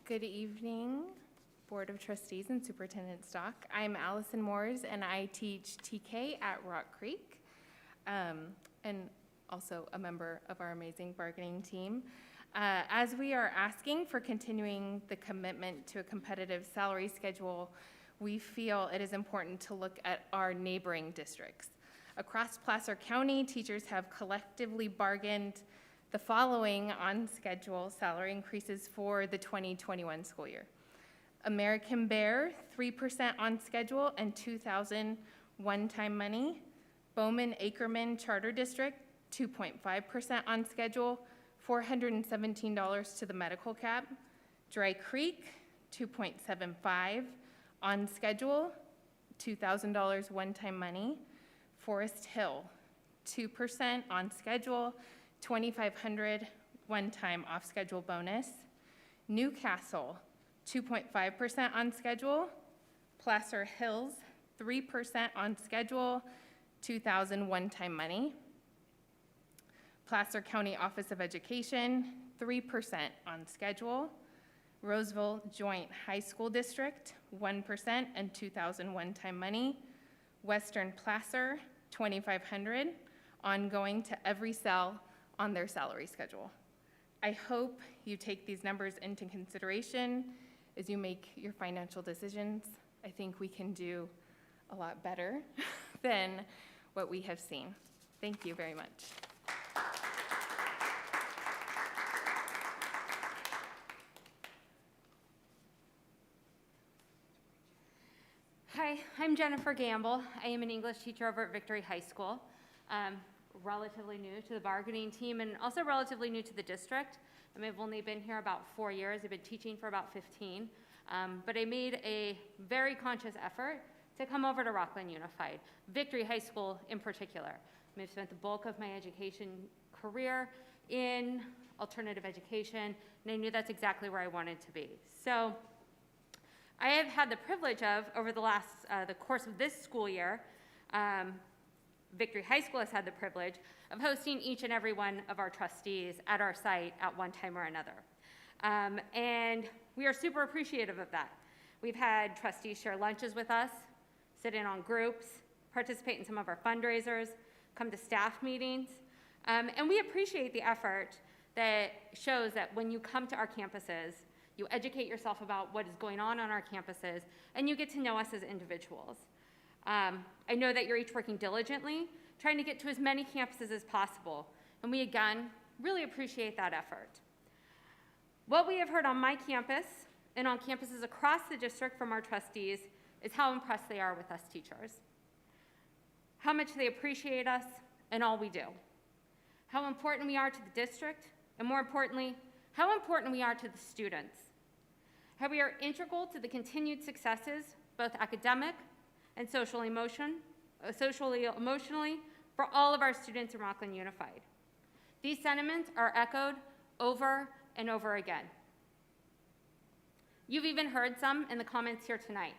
Good evening, Board of Trustees and Superintendent Stock. I'm Allison Moores, and I teach TK at Rock Creek, and also a member of our amazing bargaining team. As we are asking for continuing the commitment to a competitive salary schedule, we feel it is important to look at our neighboring districts. Across Placer County, teachers have collectively bargained the following on-schedule salary increases for the 2021 school year. American Bear, 3% on schedule and $2,000 one-time money. Bowman Ackerman Charter District, 2.5% on schedule, $417 to the medical cap. Dry Creek, 2.75 on schedule, $2,000 one-time money. Forest Hill, 2% on schedule, $2,500 one-time off-schedule bonus. Newcastle, 2.5% on schedule. Placer Hills, 3% on schedule, $2,000 one-time money. Placer County Office of Education, 3% on schedule. Roseville Joint High School District, 1% and $2,000 one-time money. Western Placer, $2,500, ongoing to every cell on their salary schedule. I hope you take these numbers into consideration as you make your financial decisions. I think we can do a lot better than what we have seen. Thank you very much. Hi, I'm Jennifer Gamble. I am an English teacher over at Victory High School. Relatively new to the bargaining team and also relatively new to the district. I've only been here about 4 years. I've been teaching for about 15. But I made a very conscious effort to come over to Rocklin Unified, Victory High School in particular. I've spent the bulk of my education career in alternative education, and I knew that's exactly where I wanted to be. So I have had the privilege of, over the course of this school year, Victory High School has had the privilege of hosting each and every one of our trustees at our site at one time or another. And we are super appreciative of that. We've had trustees share lunches with us, sit in on groups, participate in some of our fundraisers, come to staff meetings, and we appreciate the effort that shows that when you come to our campuses, you educate yourself about what is going on our campuses, and you get to know us as individuals. I know that you're each working diligently, trying to get to as many campuses as possible, and we, again, really appreciate that effort. What we have heard on my campus and on campuses across the district from our trustees is how impressed they are with us teachers, how much they appreciate us and all we do, how important we are to the district, and more importantly, how important we are to the students, how we are integral to the continued successes, both academic and socially emotionally, for all of our students in Rocklin Unified. These sentiments are echoed over and over again. You've even heard some in the comments here tonight,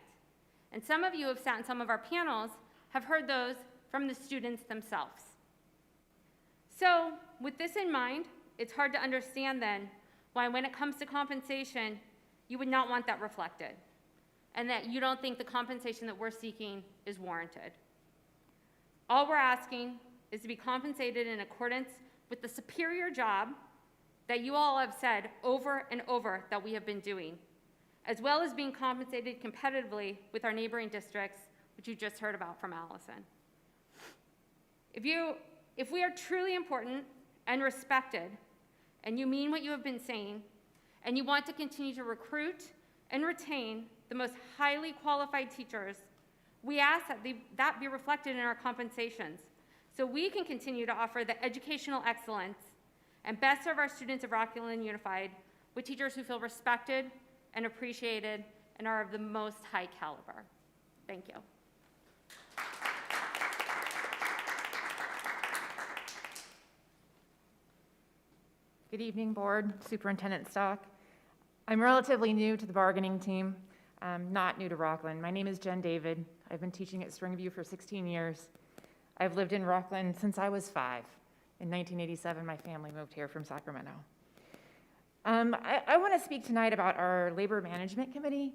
and some of you who have sat in some of our panels have heard those from the students themselves. So, with this in mind, it's hard to understand then why when it comes to compensation, you would not want that reflected, and that you don't think the compensation that we're seeking is warranted. All we're asking is to be compensated in accordance with the superior job that you all have said over and over that we have been doing, as well as being compensated competitively with our neighboring districts, which you just heard about from Allison. If we are truly important and respected, and you mean what you have been saying, and you want to continue to recruit and retain the most highly qualified teachers, we ask that that be reflected in our compensations, so we can continue to offer the educational excellence and best serve our students of Rocklin Unified with teachers who feel respected and appreciated and are of the most high caliber. Thank you. Good evening, Board, Superintendent Stock. I'm relatively new to the bargaining team. I'm not new to Rocklin. My name is Jen David. I've been teaching at Stringview for 16 years. I've lived in Rocklin since I was 5. In 1987, my family moved here from Sacramento. I want to speak tonight about our Labor Management Committee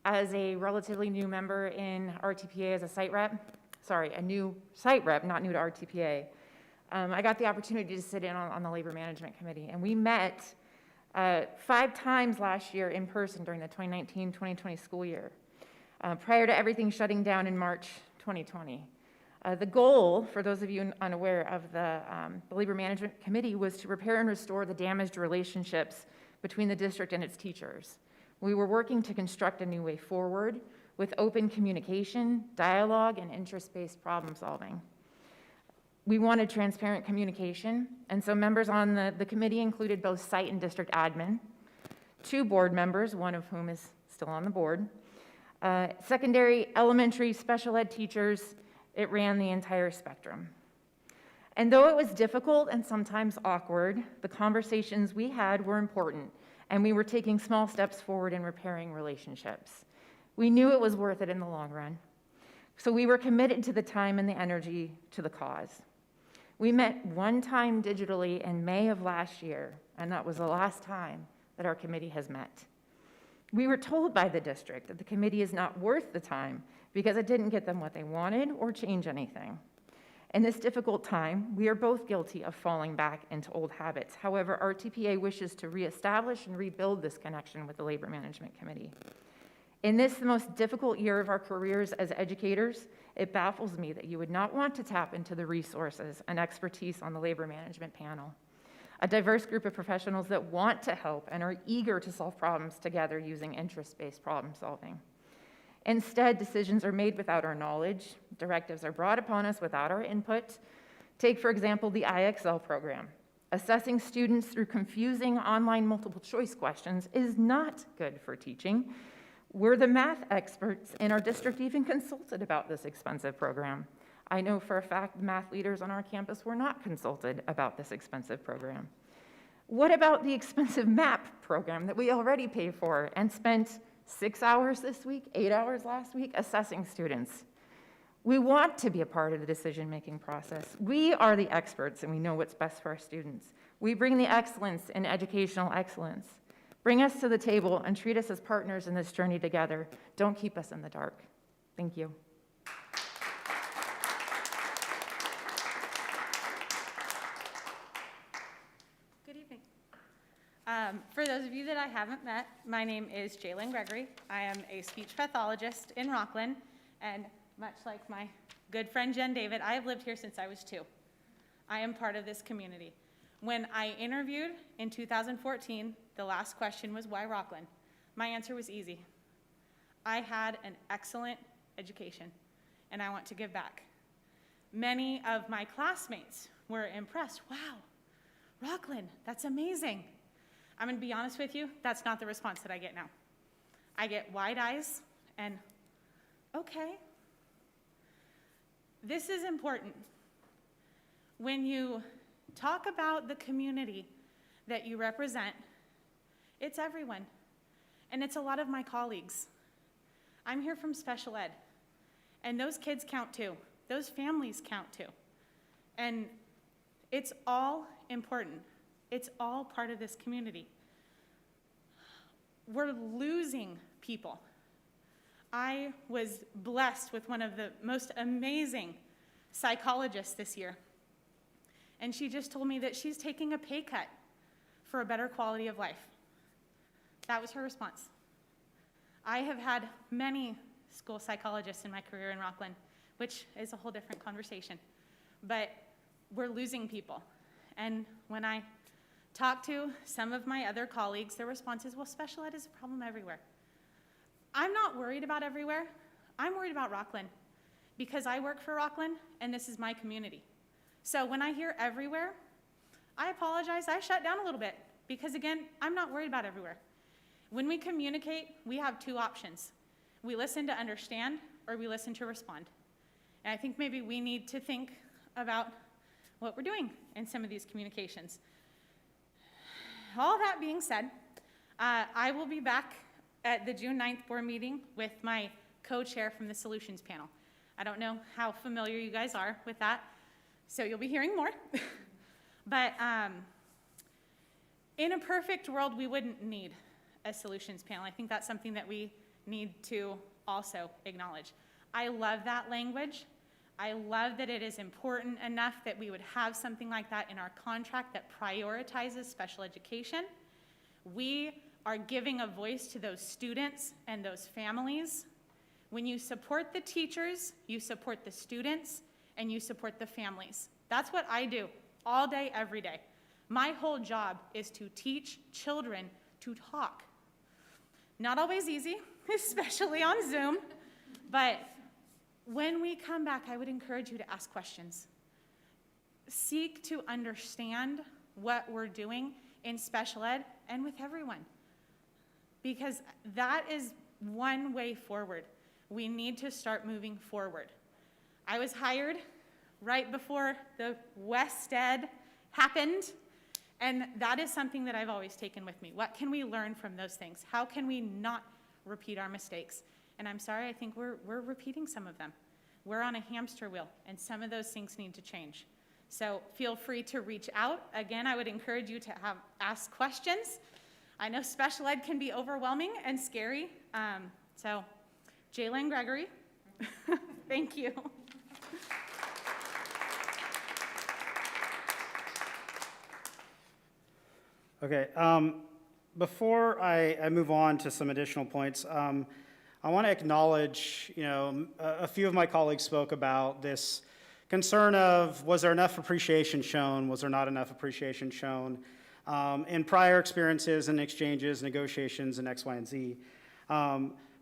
as a relatively new member in RTPA as a site rep. Sorry, a new site rep, not new to RTPA. I got the opportunity to sit in on the Labor Management Committee, and we met 5 times last year in person during the 2019-2020 school year, prior to everything shutting down in March 2020. The goal, for those of you unaware of the Labor Management Committee, was to repair and restore the damaged relationships between the district and its teachers. We were working to construct a new way forward with open communication, dialogue, and interest-based problem solving. We wanted transparent communication, and so members on the committee included both site and district admin, 2 board members, one of whom is still on the board, secondary, elementary, special ed teachers. It ran the entire spectrum. And though it was difficult and sometimes awkward, the conversations we had were important, and we were taking small steps forward in repairing relationships. We knew it was worth it in the long run, so we were committed to the time and the energy to the cause. We met one time digitally in May of last year, and that was the last time that our committee has met. We were told by the district that the committee is not worth the time because it didn't get them what they wanted or change anything. In this difficult time, we are both guilty of falling back into old habits. However, RTPA wishes to reestablish and rebuild this connection with the Labor Management Committee. In this, the most difficult year of our careers as educators, it baffles me that you would not want to tap into the resources and expertise on the Labor Management panel. A diverse group of professionals that want to help and are eager to solve problems together using interest-based problem solving. Instead, decisions are made without our knowledge, directives are brought upon us without our input. Take, for example, the IXL program. Assessing students through confusing online multiple choice questions is not good for teaching. We're the math experts, and our district even consulted about this expensive program. I know for a fact the math leaders on our campus were not consulted about this expensive program. What about the expensive MAP program that we already pay for and spent 6 hours this week, 8 hours last week, assessing students? We want to be a part of the decision-making process. We are the experts, and we know what's best for our students. We bring the excellence in educational excellence. Bring us to the table and treat us as partners in this journey together. Don't keep us in the dark. Thank you. Good evening. For those of you that I haven't met, my name is Jalen Gregory. I am a speech pathologist in Rocklin, and much like my good friend Jen David, I have lived here since I was 2. I am part of this community. When I interviewed in 2014, the last question was, why Rocklin? My answer was easy. I had an excellent education, and I want to give back. Many of my classmates were impressed. Wow, Rocklin, that's amazing. I'm gonna be honest with you, that's not the response that I get now. I get wide eyes and, okay. This is important. When you talk about the community that you represent, it's everyone, and it's a lot of my colleagues. I'm here from special ed, and those kids count too. Those families count too. And it's all important. It's all part of this community. we're losing people. I was blessed with one of the most amazing psychologists this year. And she just told me that she's taking a pay cut for a better quality of life. That was her response. I have had many school psychologists in my career in Rocklin, which is a whole different conversation. But we're losing people. And when I talk to some of my other colleagues, their response is, well, special ed is a problem everywhere. I'm not worried about everywhere. I'm worried about Rocklin because I work for Rocklin and this is my community. So when I hear everywhere, I apologize, I shut down a little bit because again, I'm not worried about everywhere. When we communicate, we have two options. We listen to understand or we listen to respond. And I think maybe we need to think about what we're doing in some of these communications. All that being said, I will be back at the June 9th board meeting with my co-chair from the solutions panel. I don't know how familiar you guys are with that, so you'll be hearing more. But in a perfect world, we wouldn't need a solutions panel. I think that's something that we need to also acknowledge. I love that language. I love that it is important enough that we would have something like that in our contract that prioritizes special education. We are giving a voice to those students and those families. When you support the teachers, you support the students, and you support the families. That's what I do all day, every day. My whole job is to teach children to talk. Not always easy, especially on Zoom, but when we come back, I would encourage you to ask questions. Seek to understand what we're doing in special ed and with everyone, because that is one way forward. We need to start moving forward. I was hired right before the West Ed happened, and that is something that I've always taken with me. What can we learn from those things? How can we not repeat our mistakes? And I'm sorry, I think we're repeating some of them. We're on a hamster wheel, and some of those things need to change. So feel free to reach out. Again, I would encourage you to ask questions. I know special ed can be overwhelming and scary. So Jalen Gregory, thank you. Okay, before I move on to some additional points, I want to acknowledge, a few of my colleagues spoke about this concern of, was there enough appreciation shown? Was there not enough appreciation shown in prior experiences and exchanges, negotiations, and X, Y, and Z?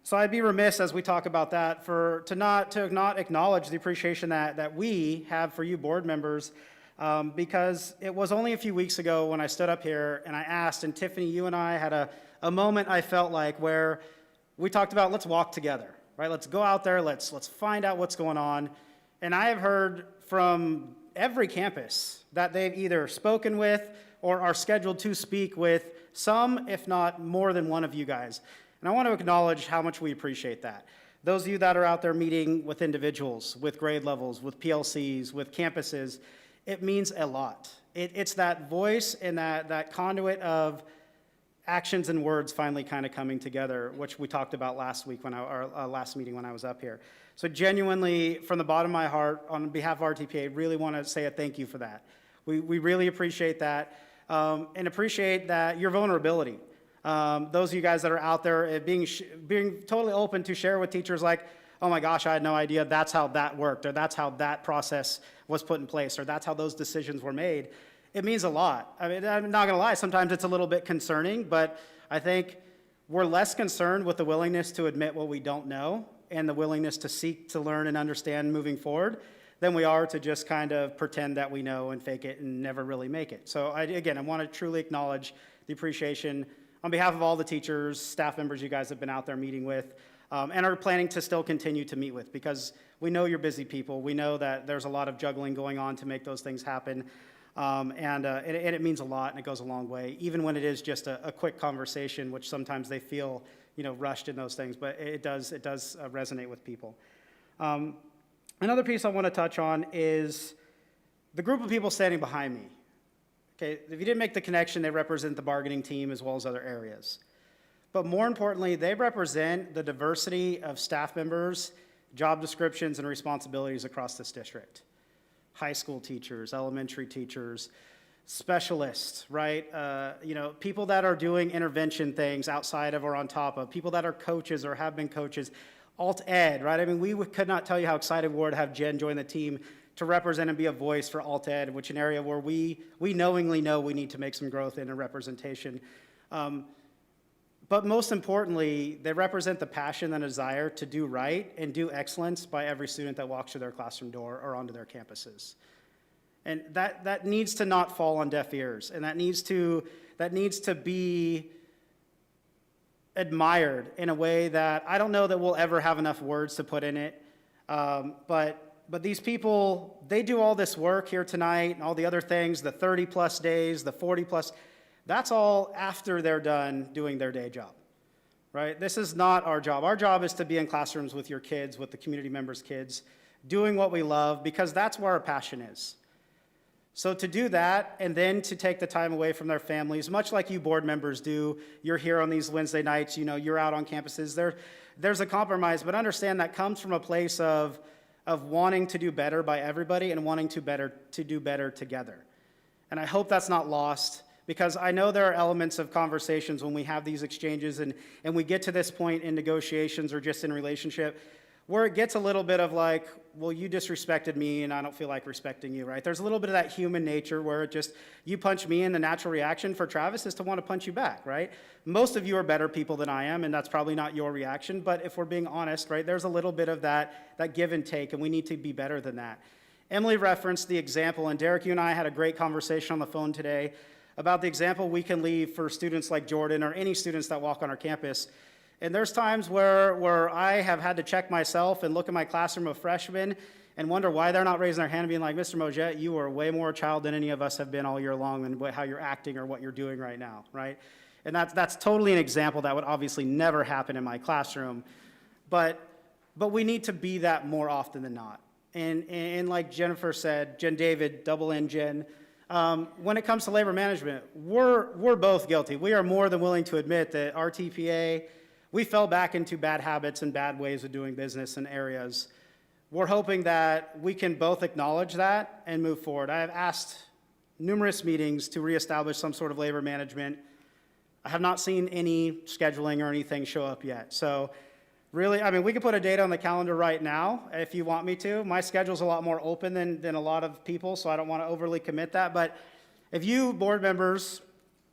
So I'd be remiss as we talk about that to not acknowledge the appreciation that we have for you board members, because it was only a few weeks ago when I stood up here and I asked, and Tiffany, you and I had a moment I felt like where we talked about, let's walk together, right? Let's go out there, let's find out what's going on. And I have heard from every campus that they've either spoken with or are scheduled to speak with some, if not more than one of you guys. And I want to acknowledge how much we appreciate that. Those of you that are out there meeting with individuals, with grade levels, with PLCs, with campuses, it means a lot. It's that voice and that conduit of actions and words finally kind of coming together, which we talked about last week our last meeting when I was up here. So genuinely, from the bottom of my heart, on behalf of RTPA, really want to say a thank you for that. We really appreciate that, and appreciate that your vulnerability. Those of you guys that are out there being totally open to share with teachers like, oh my gosh, I had no idea that's how that worked, or that's how that process was put in place, or that's how those decisions were made. It means a lot. I mean, I'm not gonna lie, sometimes it's a little bit concerning, but I think we're less concerned with the willingness to admit what we don't know and the willingness to seek to learn and understand moving forward than we are to just kind of pretend that we know and fake it and never really make it. So again, I want to truly acknowledge the appreciation on behalf of all the teachers, staff members you guys have been out there meeting with, and are planning to still continue to meet with, because we know you're busy people. We know that there's a lot of juggling going on to make those things happen. And it means a lot, and it goes a long way, even when it is just a quick conversation, which sometimes they feel, rushed in those things, but it does resonate with people. Another piece I want to touch on is the group of people standing behind me. Okay, if you didn't make the connection, they represent the bargaining team as well as other areas. but more importantly, they represent the diversity of staff members, job descriptions, and responsibilities across this district. High school teachers, elementary teachers, specialists, right? People that are doing intervention things outside of or on top of, people that are coaches or have been coaches, alt ed, right? I mean, we could not tell you how excited we were to have Jen join the team to represent and be a voice for alt ed, which is an area where we knowingly know we need to make some growth in and representation. But most importantly, they represent the passion and desire to do right and do excellence by every student that walks through their classroom door or onto their campuses. And that needs to not fall on deaf ears, and that needs to be admired in a way that I don't know that we'll ever have enough words to put in it. But these people, they do all this work here tonight and all the other things, the 30-plus days, the 40-plus, that's all after they're done doing their day job, right? This is not our job. Our job is to be in classrooms with your kids, with the community members' kids, doing what we love, because that's where our passion is. So to do that, and then to take the time away from their families, much like you board members do, you're here on these Wednesday nights, you're out on campuses, there's a compromise, but understand that comes from a place of wanting to do better by everybody and wanting to do better together. And I hope that's not lost, because I know there are elements of conversations when we have these exchanges and we get to this point in negotiations or just in relationship where it gets a little bit of like, well, you disrespected me and I don't feel like respecting you, right? There's a little bit of that human nature where it just, you punch me and the natural reaction for Travis is to want to punch you back, right? Most of you are better people than I am, and that's probably not your reaction, but if we're being honest, right, there's a little bit of that give and take, and we need to be better than that. Emily referenced the example, and Derek, you and I had a great conversation on the phone today about the example we can leave for students like Jordan or any students that walk on our campus. And there's times where I have had to check myself and look at my classroom of freshmen and wonder why they're not raising their hand and being like, Mr. Mojet, you are way more a child than any of us have been all year long and how you're acting or what you're doing right now, right? And that's totally an example that would obviously never happen in my classroom. But we need to be that more often than not. And like Jennifer said, Jen David, double N Jen, when it comes to labor management, we're both guilty. We are more than willing to admit that our TPA, we fell back into bad habits and bad ways of doing business in areas. We're hoping that we can both acknowledge that and move forward. I have asked numerous meetings to reestablish some sort of labor management. I have not seen any scheduling or anything show up yet. So really, I mean, we can put a date on the calendar right now if you want me to. My schedule's a lot more open than a lot of people, so I don't want to overly commit that. But if you board members,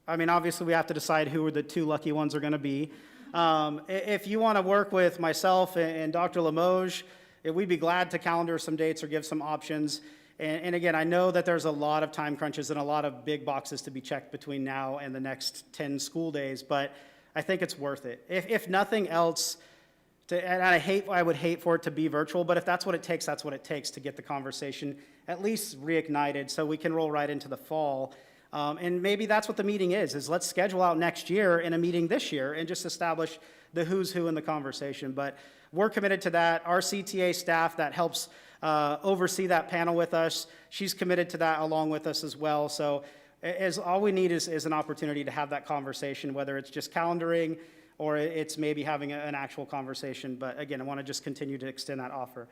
I mean, obviously we have to decide who the two lucky ones are going to be. If you want to work with myself and Dr. Limoges, we'd be glad to calendar some dates or give some options. And again, I know that there's a lot of time crunches and a lot of big boxes to be checked between now and the next 10 school days, but I think it's worth it. If nothing else, and I would hate for it to be virtual, but if that's what it takes, that's what it takes to get the conversation at least reignited so we can roll right into the fall. And maybe that's what the meeting is let's schedule out next year in a meeting this year and just establish the who's who in the conversation. But we're committed to that. Our CTA staff that helps oversee that panel with us, she's committed to that along with us as well. So all we need is an opportunity to have that conversation, whether it's just calendaring or it's maybe having an actual conversation. But again, I want to just continue to extend that offer.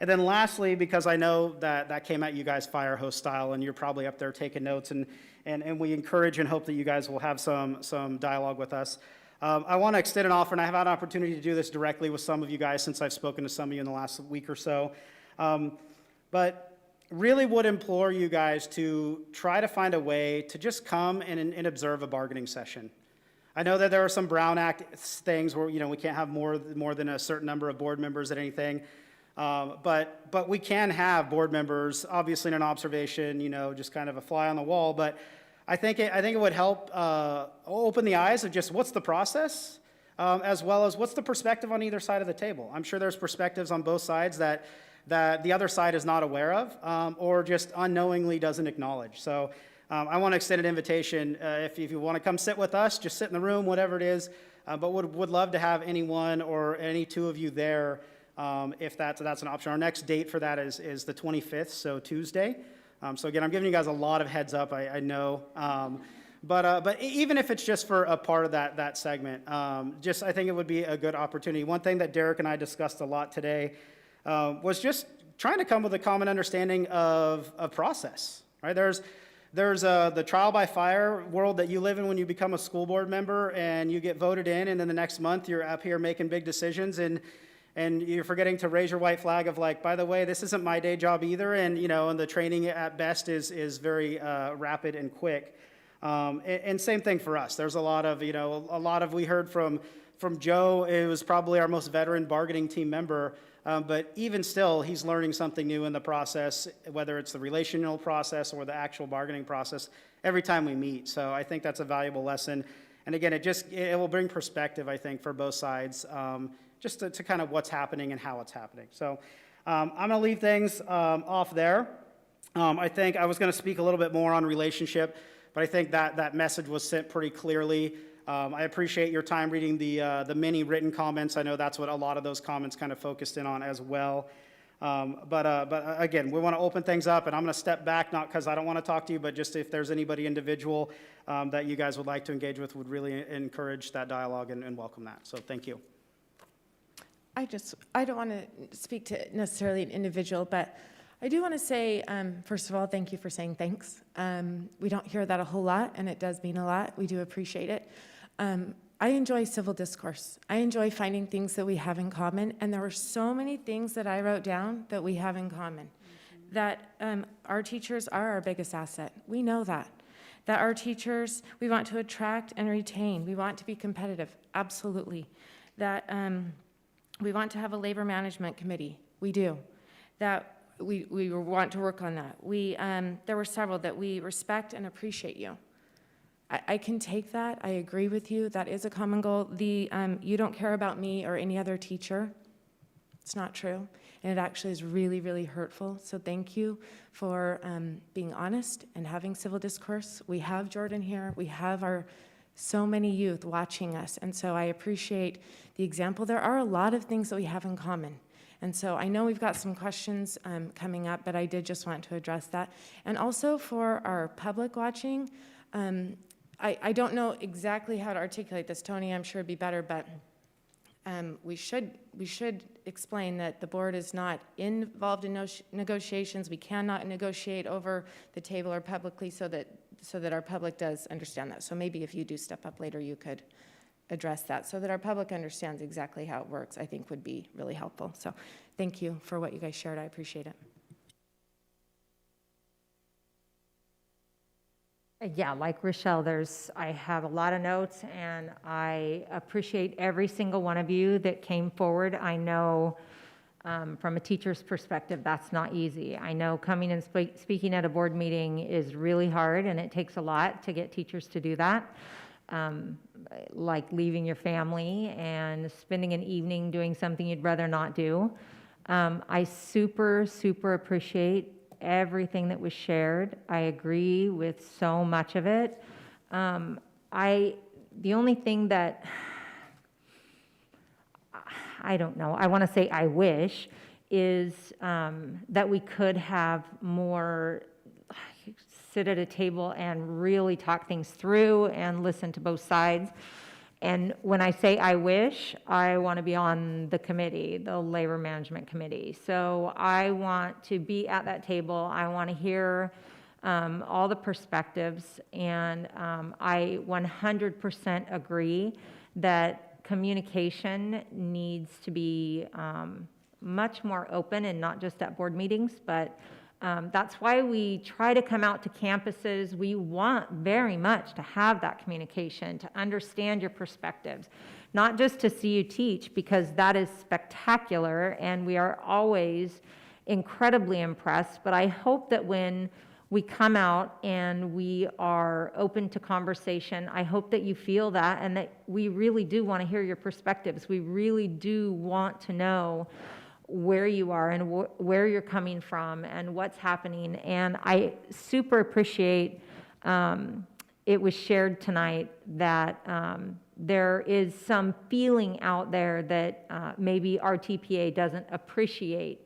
And then lastly, because I know that came at you guys fire hose style, and you're probably up there taking notes, and we encourage and hope that you guys will have some dialogue with us. I want to extend an offer, and I have had an opportunity to do this directly with some of you guys since I've spoken to some of you in the last week or so. But really would implore you guys to try to find a way to just come and observe a bargaining session. I know that there are some Brown Act things where we can't have more than a certain number of board members at anything. But we can have board members, obviously in an observation, just kind of a fly on the wall. But I think it would help open the eyes of just what's the process, as well as what's the perspective on either side of the table. I'm sure there's perspectives on both sides that the other side is not aware of, or just unknowingly doesn't acknowledge. So I want to extend an invitation. If you want to come sit with us, just sit in the room, whatever it is. But would love to have anyone or any two of you there. If that's an option. Our next date for that is the 25th, so Tuesday. So again, I'm giving you guys a lot of heads up, I know. But even if it's just for a part of that segment, just I think it would be a good opportunity. One thing that Derek and I discussed a lot today was just trying to come with a common understanding of process, right? There's the trial by fire world that you live in when you become a school board member and you get voted in, and then the next month you're up here making big decisions, and you're forgetting to raise your white flag of like, by the way, this isn't my day job either, and and the training at best is very rapid and quick. And same thing for us. There's a lot of we heard from Joe. It was probably our most veteran bargaining team member. But even still, he's learning something new in the process, whether it's the relational process or the actual bargaining process, every time we meet. So I think that's a valuable lesson. And again, it will bring perspective, I think, for both sides, just to kind of what's happening and how it's happening. So I'm going to leave things off there. I think I was going to speak a little bit more on relationship, but I think that message was sent pretty clearly. I appreciate your time reading the many written comments. I know that's what a lot of those comments kind of focused in on as well. But again, we want to open things up, and I'm going to step back, not because I don't want to talk to you, but just if there's anybody individual that you guys would like to engage with, would really encourage that dialogue and welcome that. So thank you. I don't want to speak to necessarily an individual, but I do want to say, first of all, thank you for saying thanks. We don't hear that a whole lot, and it does mean a lot. We do appreciate it. I enjoy civil discourse. I enjoy finding things that we have in common, and there were so many things that I wrote down that we have in common. That our teachers are our biggest asset. We know that. That our teachers, we want to attract and retain. We want to be competitive, absolutely. That we want to have a labor management committee. We do. That we want to work on that. There were several that we respect and appreciate you. I can take that. I agree with you. That is a common goal. You don't care about me or any other teacher. It's not true. And it actually is really, really hurtful. So thank you for being honest and having civil discourse. We have Jordan here. We have so many youth watching us. And so I appreciate the example. There are a lot of things that we have in common. And so I know we've got some questions coming up, but I did just want to address that. And also for our public watching, I don't know exactly how to articulate this. Tony, I'm sure it'd be better, but we should explain that the board is not involved in negotiations. We cannot negotiate over the table or publicly so that our public does understand that. So maybe if you do step up later, you could address that so that our public understands exactly how it works, I think would be really helpful. So thank you for what you guys shared. I appreciate it. Yeah, like Rochelle, I have a lot of notes, and I appreciate every single one of you that came forward. I know from a teacher's perspective, that's not easy. I know coming and speaking at a board meeting is really hard, and it takes a lot to get teachers to do that. Like leaving your family and spending an evening doing something you'd rather not do. I super, super appreciate everything that was shared. I agree with so much of it. The only thing that, I don't know, I want to say I wish, is that we could have more sit at a table and really talk things through and listen to both sides. And when I say I wish, I want to be on the committee, the labor management committee. So I want to be at that table. I want to hear all the perspectives. And I 100% agree that communication needs to be much more open, and not just at board meetings, but that's why we try to come out to campuses. We want very much to have that communication, to understand your perspectives, not just to see you teach, because that is spectacular, and we are always incredibly impressed. But I hope that when we come out and we are open to conversation, I hope that you feel that, and that we really do want to hear your perspectives. We really do want to know where you are and where you're coming from and what's happening. And I super appreciate it was shared tonight that there is some feeling out there that maybe our TPA doesn't appreciate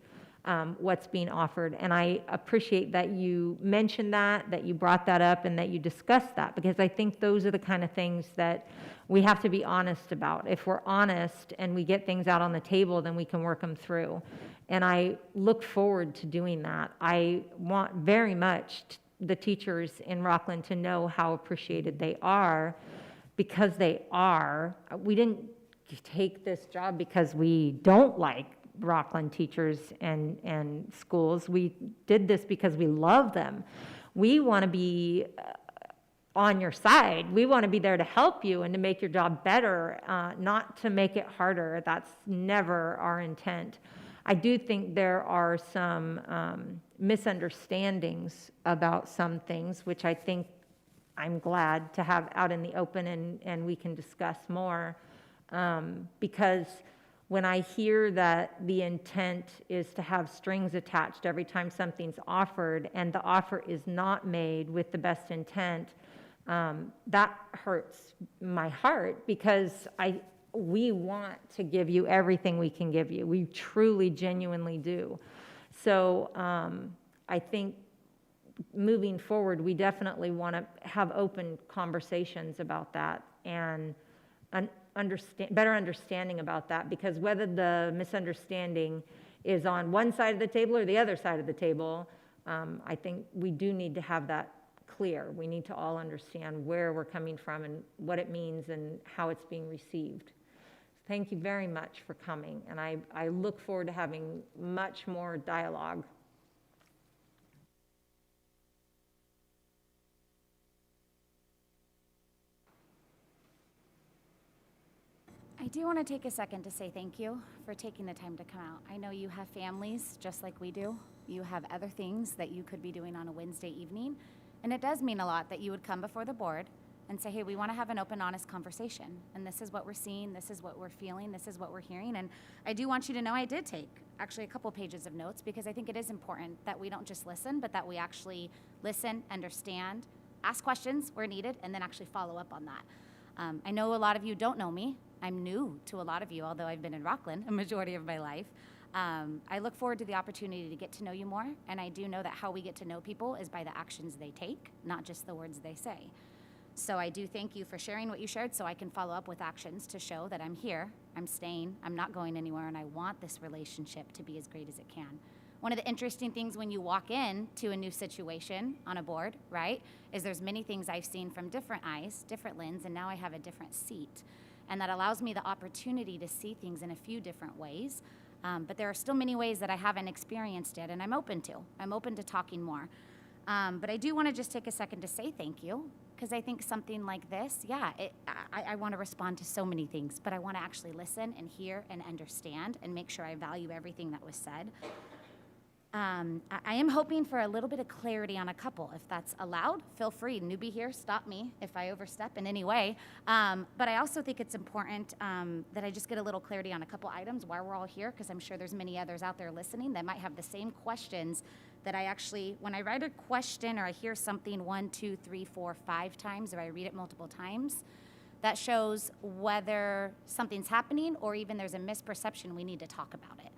what's being offered. And I appreciate that you mentioned that you brought that up, and that you discussed that, because I think those are the kind of things that we have to be honest about. If we're honest and we get things out on the table, then we can work them through. And I look forward to doing that. I want very much the teachers in Rocklin to know how appreciated they are, because they are. We didn't take this job because we don't like Rocklin teachers and schools. We did this because we love them. We want to be on your side. We want to be there to help you and to make your job better, not to make it harder. That's never our intent. I do think there are some misunderstandings about some things, which I think I'm glad to have out in the open, and we can discuss more. Because when I hear that the intent is to have strings attached every time something's offered, and the offer is not made with the best intent, that hurts my heart, because we want to give you everything we can give you. We truly, genuinely do. So I think moving forward, we definitely want to have open conversations about that, and better understanding about that, because whether the misunderstanding is on one side of the table or the other side of the table, I think we do need to have that clear. We need to all understand where we're coming from and what it means and how it's being received. Thank you very much for coming, and I look forward to having much more dialogue. I do want to take a second to say thank you for taking the time to come out. I know you have families just like we do. You have other things that you could be doing on a Wednesday evening, and it does mean a lot that you would come before the board and say, hey, we want to have an open, honest conversation, and this is what we're seeing, this is what we're feeling, this is what we're hearing. And I do want you to know I did take actually a couple pages of notes, because I think it is important that we don't just listen, but that we actually listen, understand, ask questions where needed, and then actually follow up on that. I know a lot of you don't know me. I'm new to a lot of you, although I've been in Rocklin a majority of my life. I look forward to the opportunity to get to know you more, and I do know that how we get to know people is by the actions they take, not just the words they say. So I do thank you for sharing what you shared, so I can follow up with actions to show that I'm here, I'm staying, I'm not going anywhere, and I want this relationship to be as great as it can. One of the interesting things when you walk in to a new situation on a board, right, is there's many things I've seen from different eyes, different lens, and now I have a different seat. And that allows me the opportunity to see things in a few different ways. But there are still many ways that I haven't experienced it, and I'm open to. I'm open to talking more. But I do want to just take a second to say thank you, because I think something like this, I want to respond to so many things, but I want to actually listen and hear and understand and make sure I value everything that was said. I am hoping for a little bit of clarity on a couple. If that's allowed, feel free. Newbie here, stop me if I overstep in any way. But I also think it's important that I just get a little clarity on a couple items while we're all here, because I'm sure there's many others out there listening that might have the same questions that I actually, when I write a question or I hear something 1, 2, 3, 4, 5 times, or I read it multiple times, that shows whether something's happening or even there's a misperception, we need to talk about it.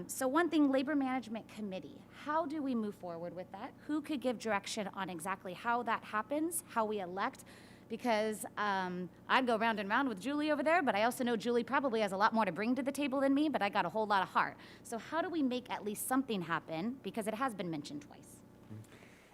So one thing, Labor Management Committee, how do we move forward with that? Who could give direction on exactly how that happens, how we elect? Because I'd go round and round with Julie over there, but I also know Julie probably has a lot more to bring to the table than me, but I got a whole lot of heart. So how do we make at least something happen? Because it has been mentioned twice.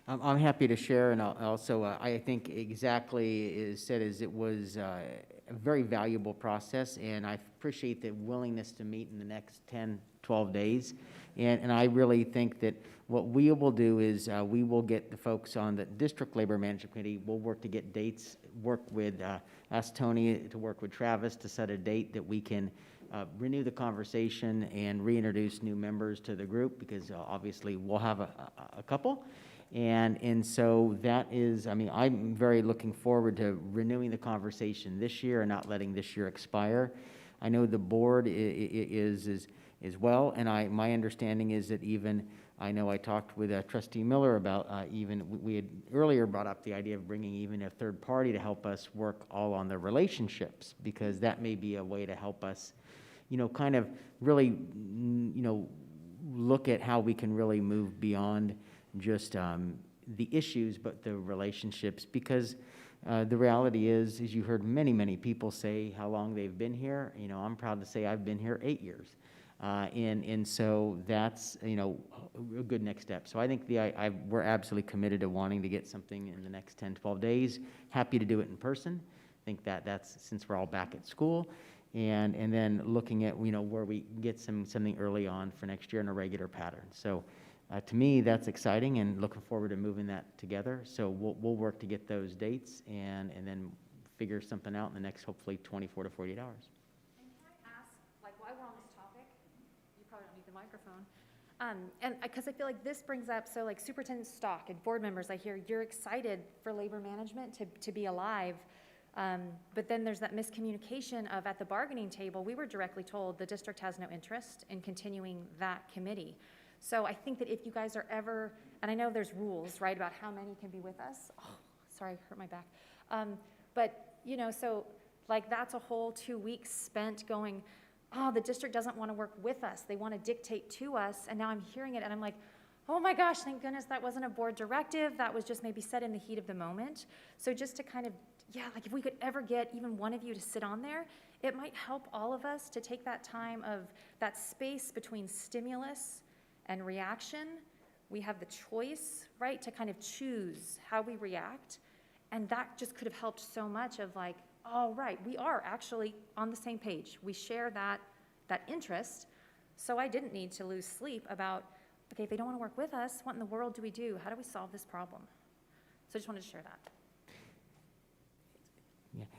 I'm happy to share, and also I think exactly is said as it was a very valuable process, and I appreciate the willingness to meet in the next 10, 12 days. And I really think that what we will do is we will get the folks on the District Labor Management Committee. We'll work to get dates, ask Tony to work with Travis to set a date that we can renew the conversation and reintroduce new members to the group, because obviously we'll have a couple. And so that is, I mean, I'm very looking forward to renewing the conversation this year and not letting this year expire. I know the board is as well, and my understanding is that even, I know I talked with Trustee Miller about we had earlier brought up the idea of bringing even a third party to help us work all on the relationships, because that may be a way to help us, kind of really, look at how we can really move beyond just the issues, but the relationships, because the reality is, as you heard many people say how long they've been here, I'm proud to say I've been here 8 years. And so that's, a good next step. So I think we're absolutely committed to wanting to get something in the next 10, 12 days. Happy to do it in person. I think that's since we're all back at school. And then looking at, where we get something early on for next year in a regular pattern. So to me, that's exciting and looking forward to moving that together. So we'll work to get those dates and then figure something out in the next, hopefully, 24 to 48 hours. And can I ask, like, while we're on this topic, you probably don't need the microphone, and because I feel like this brings up, so like Superintendent Stock and board members, I hear you're excited for labor management to be alive, but then there's that miscommunication of at the bargaining table, we were directly told the district has no interest in continuing that committee. So I think that if you guys are ever, and I know there's rules, right, about how many can be with us. Oh, sorry, hurt my back. But, so like that's a whole 2 weeks spent going, oh, the district doesn't want to work with us. They want to dictate to us. And now I'm hearing it and I'm like, oh my gosh, thank goodness that wasn't a board directive. That was just maybe said in the heat of the moment. So just to kind of, like if we could ever get even one of you to sit on there, it might help all of us to take that time of that space between stimulus and reaction. We have the choice, right, to kind of choose how we react. And that just could have helped so much of like, oh, right, we are actually on the same page. We share that interest. So I didn't need to lose sleep about, okay, if they don't want to work with us, what in the world do we do? How do we solve this problem? So I just wanted to share that.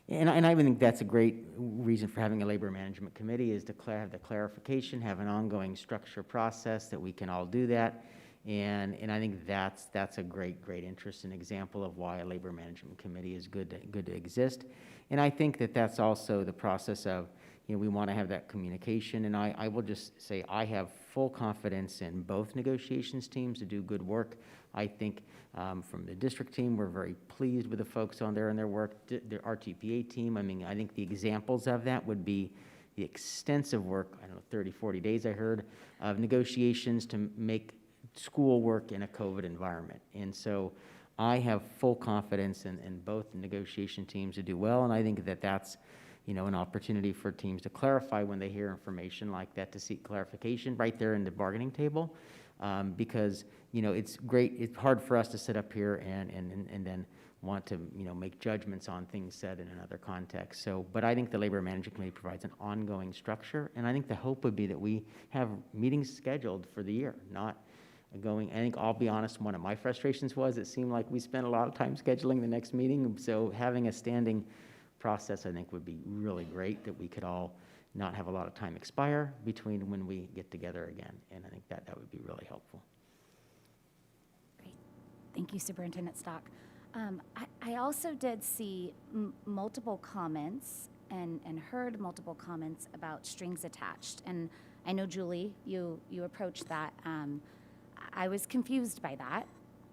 Yeah, and I think that's a great reason for having a labor management committee is to have the clarification, have an ongoing structure process that we can all do that. And I think that's a great interest and example of why a labor management committee is good to exist. And I think that's also the process of, we want to have that communication. And I will just say I have full confidence in both negotiations teams to do good work. I think from the district team, we're very pleased with the folks on there and their work. The RTPA team, I think the examples of that would be the extensive work, 30, 40 days I heard, of negotiations to make school work in a COVID environment. And so I have full confidence in both the negotiation teams to do well, and I think that's an opportunity for teams to clarify when they hear information like that, to seek clarification right there in the bargaining table, because it's great. It's hard for us to sit up here and then want to make judgments on things said in another context. So, but I think the Labor Management Committee provides an ongoing structure, and I think the hope would be that we have meetings scheduled for the year, not going. I think I'll be honest, one of my frustrations was it seemed like we spent a lot of time scheduling the next meeting. So having a standing process, I think, would be really great, that we could all not have a lot of time expire between when we get together again. And I think that would be really helpful. Great. Thank you, Superintendent Stock. I also did see multiple comments and heard multiple comments about strings attached. And I know, Julie, you approached that. I was confused by that.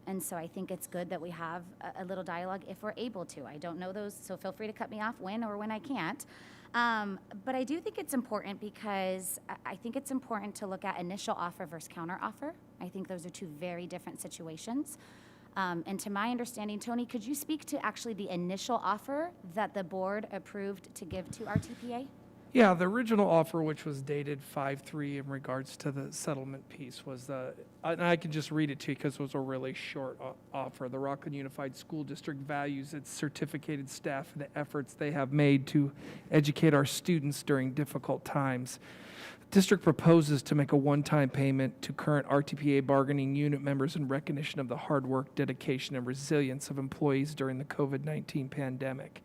And so I think it's good that we have a little dialogue if we're able to. I don't know those, so feel free to cut me off when I can't. But I do think it's important because I think it's important to look at initial offer versus counter offer. I think those are two very different situations. And to my understanding, Tony, could you speak to actually the initial offer that the board approved to give to RTPA? Yeah, the original offer, which was dated 5/3 in regards to the settlement piece, was and I can just read it to you because it was a really short offer. The Rocklin Unified School District values its certificated staff and the efforts they have made to educate our students during difficult times. The district proposes to make a one-time payment to current RTPA bargaining unit members in recognition of the hard work, dedication, and resilience of employees during the COVID-19 pandemic.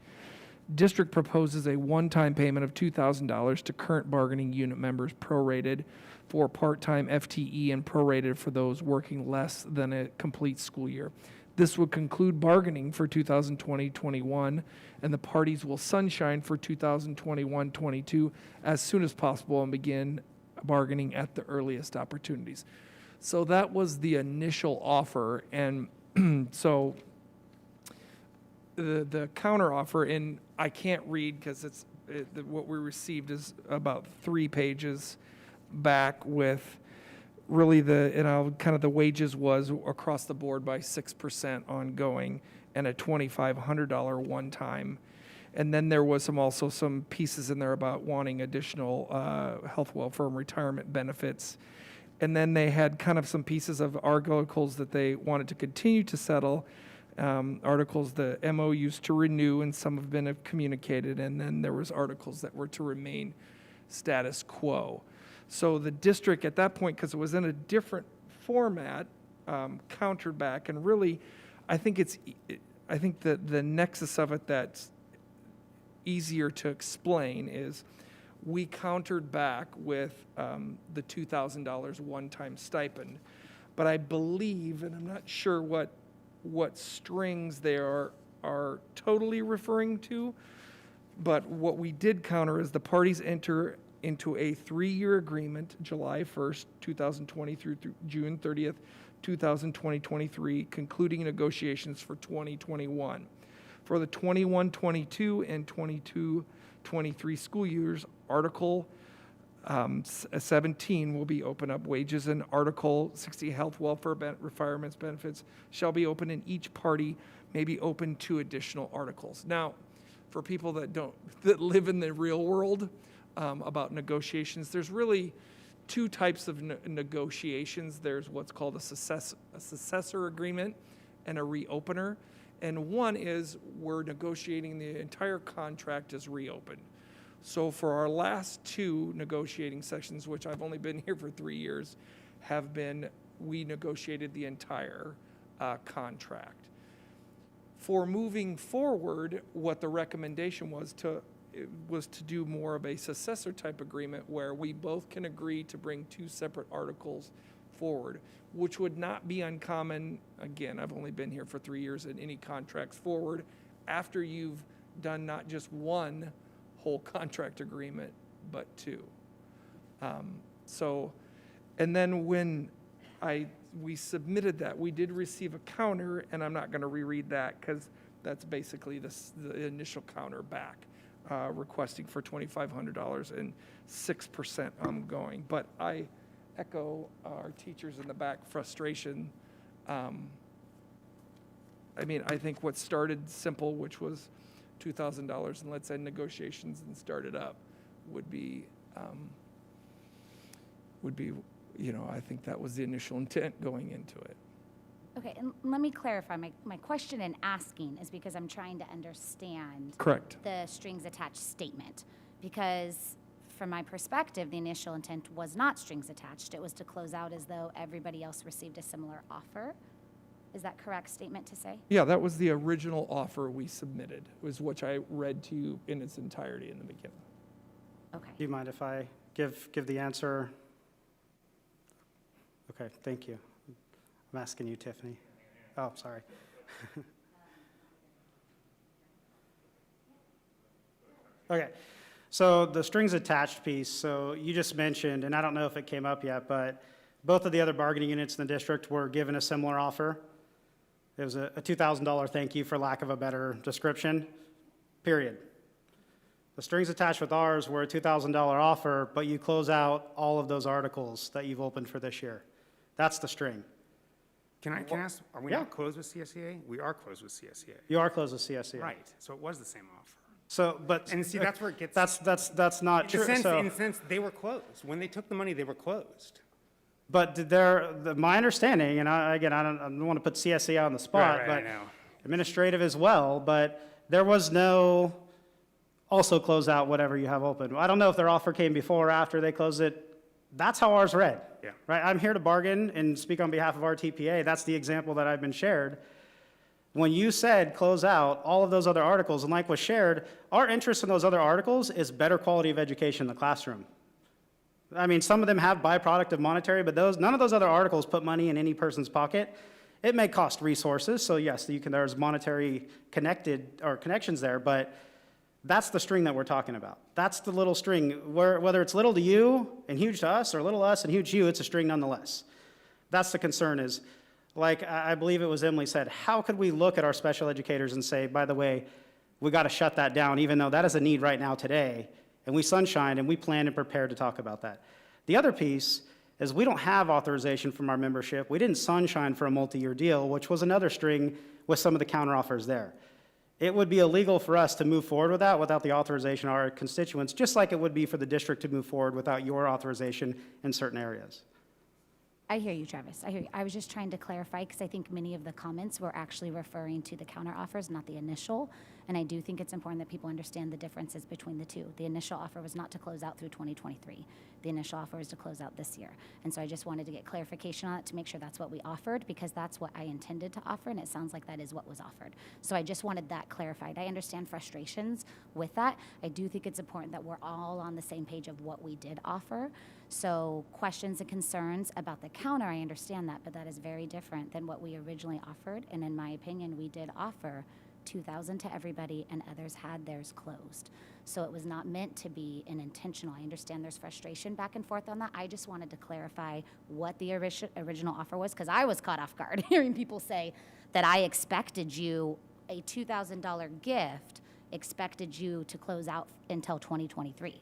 District proposes a one-time payment of $2,000 to current bargaining unit members prorated for part-time FTE and prorated for those working less than a complete school year. This would conclude bargaining for 2020-21, and the parties will sunshine for 2021-22 as soon as possible and begin bargaining at the earliest opportunities. So that was the initial offer, and so the counter offer, and I can't read because what we received is about 3 pages back with really kind of the wages was across the board by 6% ongoing and a $2,500 one-time. And then there was also some pieces in there about wanting additional health, welfare, and retirement benefits. And then they had kind of some pieces of articles that they wanted to continue to settle, articles the MOUs to renew, and some have been communicated. And then there was articles that were to remain status quo. So the district at that point, because it was in a different format, countered back. And really, I think that the nexus of it that's easier to explain is we countered back with the $2,000 one-time stipend. But I believe, and I'm not sure what strings they are totally referring to, but what we did counter is the parties enter into a 3-year agreement, July 1st, 2020 through June 30th, 2023, concluding negotiations for 2021. For the 21-22 and 22-23 school years, Article 17 will be open up wages, and Article 60 health, welfare, retirement benefits shall be open, and each party may be open to additional articles. Now, for people that live in the real world about negotiations, there's really two types of negotiations. There's what's called a successor agreement and a reopener. And one is we're negotiating the entire contract as reopened. So for our last 2 negotiating sessions, which I've only been here for 3 years, we negotiated the entire contract. For moving forward, what the recommendation was to do more of a successor type agreement where we both can agree to bring 2 separate articles forward, which would not be uncommon. Again, I've only been here for 3 years in any contracts forward after you've done not just one whole contract agreement, but 2. And then when we submitted that, we did receive a counter, and I'm not going to reread that because that's basically the initial counter back, requesting for $2,500 and 6% ongoing. But I echo our teachers in the back frustration. I think what started simple, which was $2,000, and let's end negotiations and start it up, would be, I think that was the initial intent going into it. Okay, and let me clarify. My question in asking is because I'm trying to understand Correct. the strings attached statement. Because from my perspective, the initial intent was not strings attached. It was to close out as though everybody else received a similar offer. Is that correct statement to say? Yeah, that was the original offer we submitted, was which I read to you in its entirety in the beginning. Okay. Do you mind if I give the answer? Okay, thank you. I'm asking you, Tiffany. Oh, sorry. Okay, so the strings attached piece, so you just mentioned, and I don't know if it came up yet, but both of the other bargaining units in the district were given a similar offer. It was a $2,000 thank you, for lack of a better description, period. The strings attached with ours were a $2,000 offer, but you close out all of those articles that you've opened for this year. That's the string. Can I ask, are we not closed with CSEA? We are closed with CSEA. You are closed with CSEA. Right, so it was the same offer. So, but. And see, that's where it gets. That's not true. In a sense, they were closed. When they took the money, they were closed. But my understanding, and I don't want to put CSEA on the spot, Right, but I know. administrative as well, but there was no also close out whatever you have open. I don't know if their offer came before or after they closed it. That's how ours read. Yeah. Right? I'm here to bargain and speak on behalf of our TPA. That's the example that I've been shared. When you said close out all of those other articles, and like was shared, our interest in those other articles is better quality of education in the classroom. I mean, some of them have byproduct of monetary, but none of those other articles put money in any person's pocket. It may cost resources, so yes, there's monetary connections there, but that's the string that we're talking about. That's the little string, whether it's little to you and huge to us, or little to us and huge to you, it's a string nonetheless. That's the concern is, like I believe it was Emily said, how could we look at our special educators and say, by the way, we got to shut that down, even though that is a need right now today, and we sunshined and we planned and prepared to talk about that. The other piece is we don't have authorization from our membership. We didn't sunshine for a multi-year deal, which was another string with some of the counteroffers there. It would be illegal for us to move forward with that without the authorization of our constituents, just like it would be for the district to move forward without your authorization in certain areas. I hear you, Travis. I hear you. I was just trying to clarify because I think many of the comments were actually referring to the counteroffers, not the initial. And I do think it's important that people understand the differences between the two. The initial offer was not to close out through 2023. The initial offer was to close out this year. And so I just wanted to get clarification on it to make sure that's what we offered, because that's what I intended to offer, and it sounds like that is what was offered. So I just wanted that clarified. I understand frustrations with that. I do think it's important that we're all on the same page of what we did offer. So questions and concerns about the counter, I understand that, but that is very different than what we originally offered. And in my opinion, we did offer $2,000 to everybody, and others had theirs closed. So it was not meant to be an intentional. I understand there's frustration back and forth on that. I just wanted to clarify what the original offer was, because I was caught off guard hearing people say that I expected you a $2,000 gift, expected you to close out until 2023.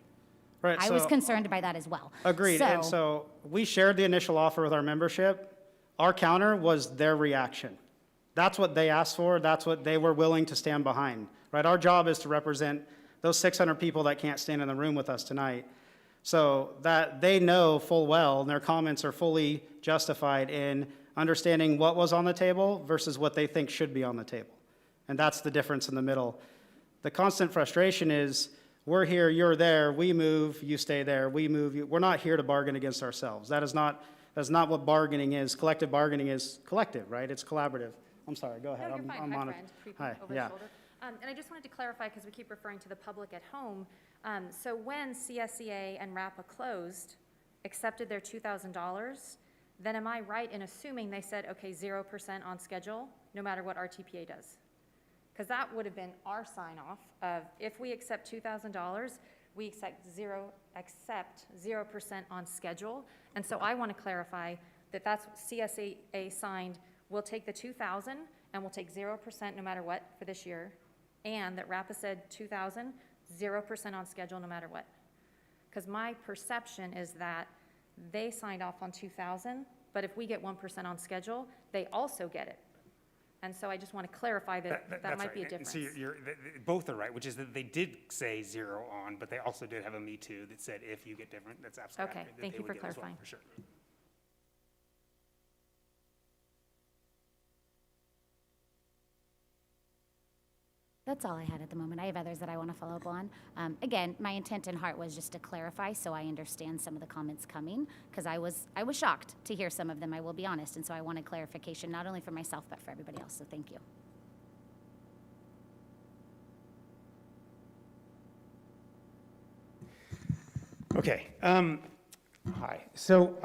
Right, I was concerned by that as well. Agreed. And so we shared the initial offer with our membership. Our counter was their reaction. That's what they asked for. That's what they were willing to stand behind. Right? Our job is to represent those 600 people that can't stand in the room with us tonight. So that they know full well, and their comments are fully justified in understanding what was on the table versus what they think should be on the table. And that's the difference in the middle. The constant frustration is, we're here, you're there, we move, you stay there, we move, we're not here to bargain against ourselves. That is not what bargaining is. Collective bargaining is collective, right? It's collaborative. I'm sorry, go ahead. No, you're fine. I'm Hi, on it. friend. Creeping Hi, over yeah. the shoulder. And I just wanted to clarify, because we keep referring to the public at home. So when CSEA and RAPA closed, accepted their $2,000, then am I right in assuming they said, okay, 0% on schedule, no matter what RTPA does? Because that would have been our sign-off of, if we accept $2,000, we accept 0% on schedule. And so I want to clarify that that's what CSEA signed. We'll take the $2,000 and we'll take 0% no matter what for this year. And that RAPA said $2,000, 0% on schedule no matter what. Because my perception is that they signed off on $2,000, but if we get 1% on schedule, they also get it. And so I just want to clarify that That's might right. be a And difference. so both are right, which is that they did say 0 on, but they also did have a Me Too that said if you get different, that's absolutely Okay, accurate, that thank they you would for get as well, clarifying. for sure. That's all I had at the moment. I have others that I want to follow up on. Again, my intent and heart was just to clarify so I understand some of the comments coming, because I was shocked to hear some of them, I will be honest. And so I wanted clarification, not only for myself, but for everybody else. So thank you. Okay. Hi. So,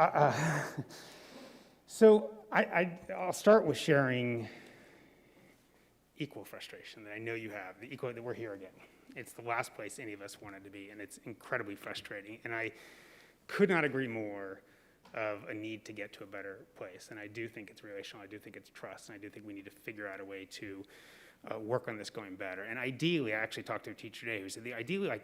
I'll start with sharing equal frustration that I know you have, the equal that we're here again. It's the last place any of us wanted to be, and it's incredibly frustrating. And I could not agree more of a need to get to a better place. And I do think it's relational. I do think it's trust. And I do think we need to figure out a way to work on this going better. And ideally, I actually talked to a teacher today who said, ideally, like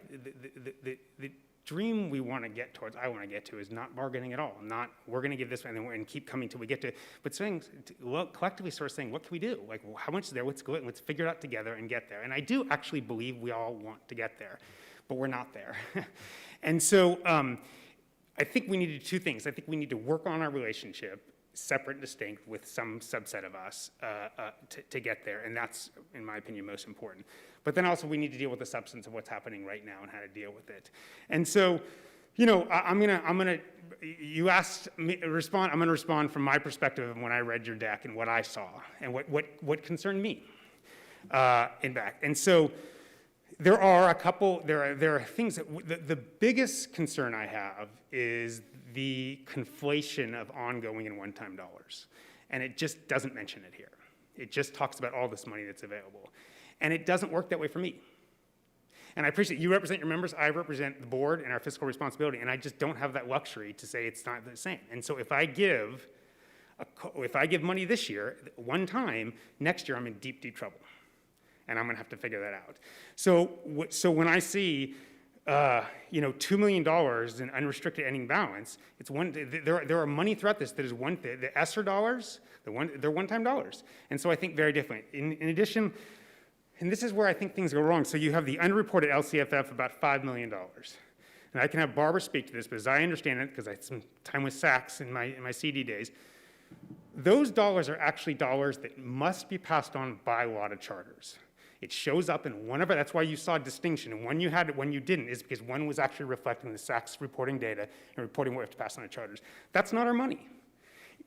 the dream we want to get towards, I want to get to, is not bargaining at all. Not, we're going to give this and keep coming till we get to it. But saying, well, collectively sort of saying, what can we do? Like, how much is there? Let's go, let's figure it out together and get there. And I do actually believe we all want to get there, but we're not there. And so I think we need to do two things. I think we need to work on our relationship, separate and distinct, with some subset of us to get there. And that's, in my opinion, most important. But then also we need to deal with the substance of what's happening right now and how to deal with it. And so, you know, you asked me to respond, I'm gonna respond from my perspective of when I read your deck and what I saw and what concerned me in back. And so there are things that, the biggest concern I have is the conflation of ongoing and one-time dollars. And it just doesn't mention it here. It just talks about all this money that's available. And it doesn't work that way for me. And I appreciate you represent your members, I represent the board and our fiscal responsibility, and I just don't have that luxury to say it's not the same. And so if I give money this year, one time, next year I'm in deep, deep trouble. And I'm gonna have to figure that out. So when I see $2 million in unrestricted ending balance. It's there are money throughout this that is the ESSER dollars, they're one-time dollars. And so I think very different. In addition, and this is where I think things go wrong. So you have the unreported LCFF, about $5 million. And I can have Barbara speak to this, but as I understand it, because I had some time with Saks in my CD days, those dollars are actually dollars that must be passed on by law to charters. It shows up in one of it. That's why you saw a distinction. And when you had it, when you didn't, is because one was actually reflecting the Saks reporting data and reporting what we have to pass on to charters. That's not our money.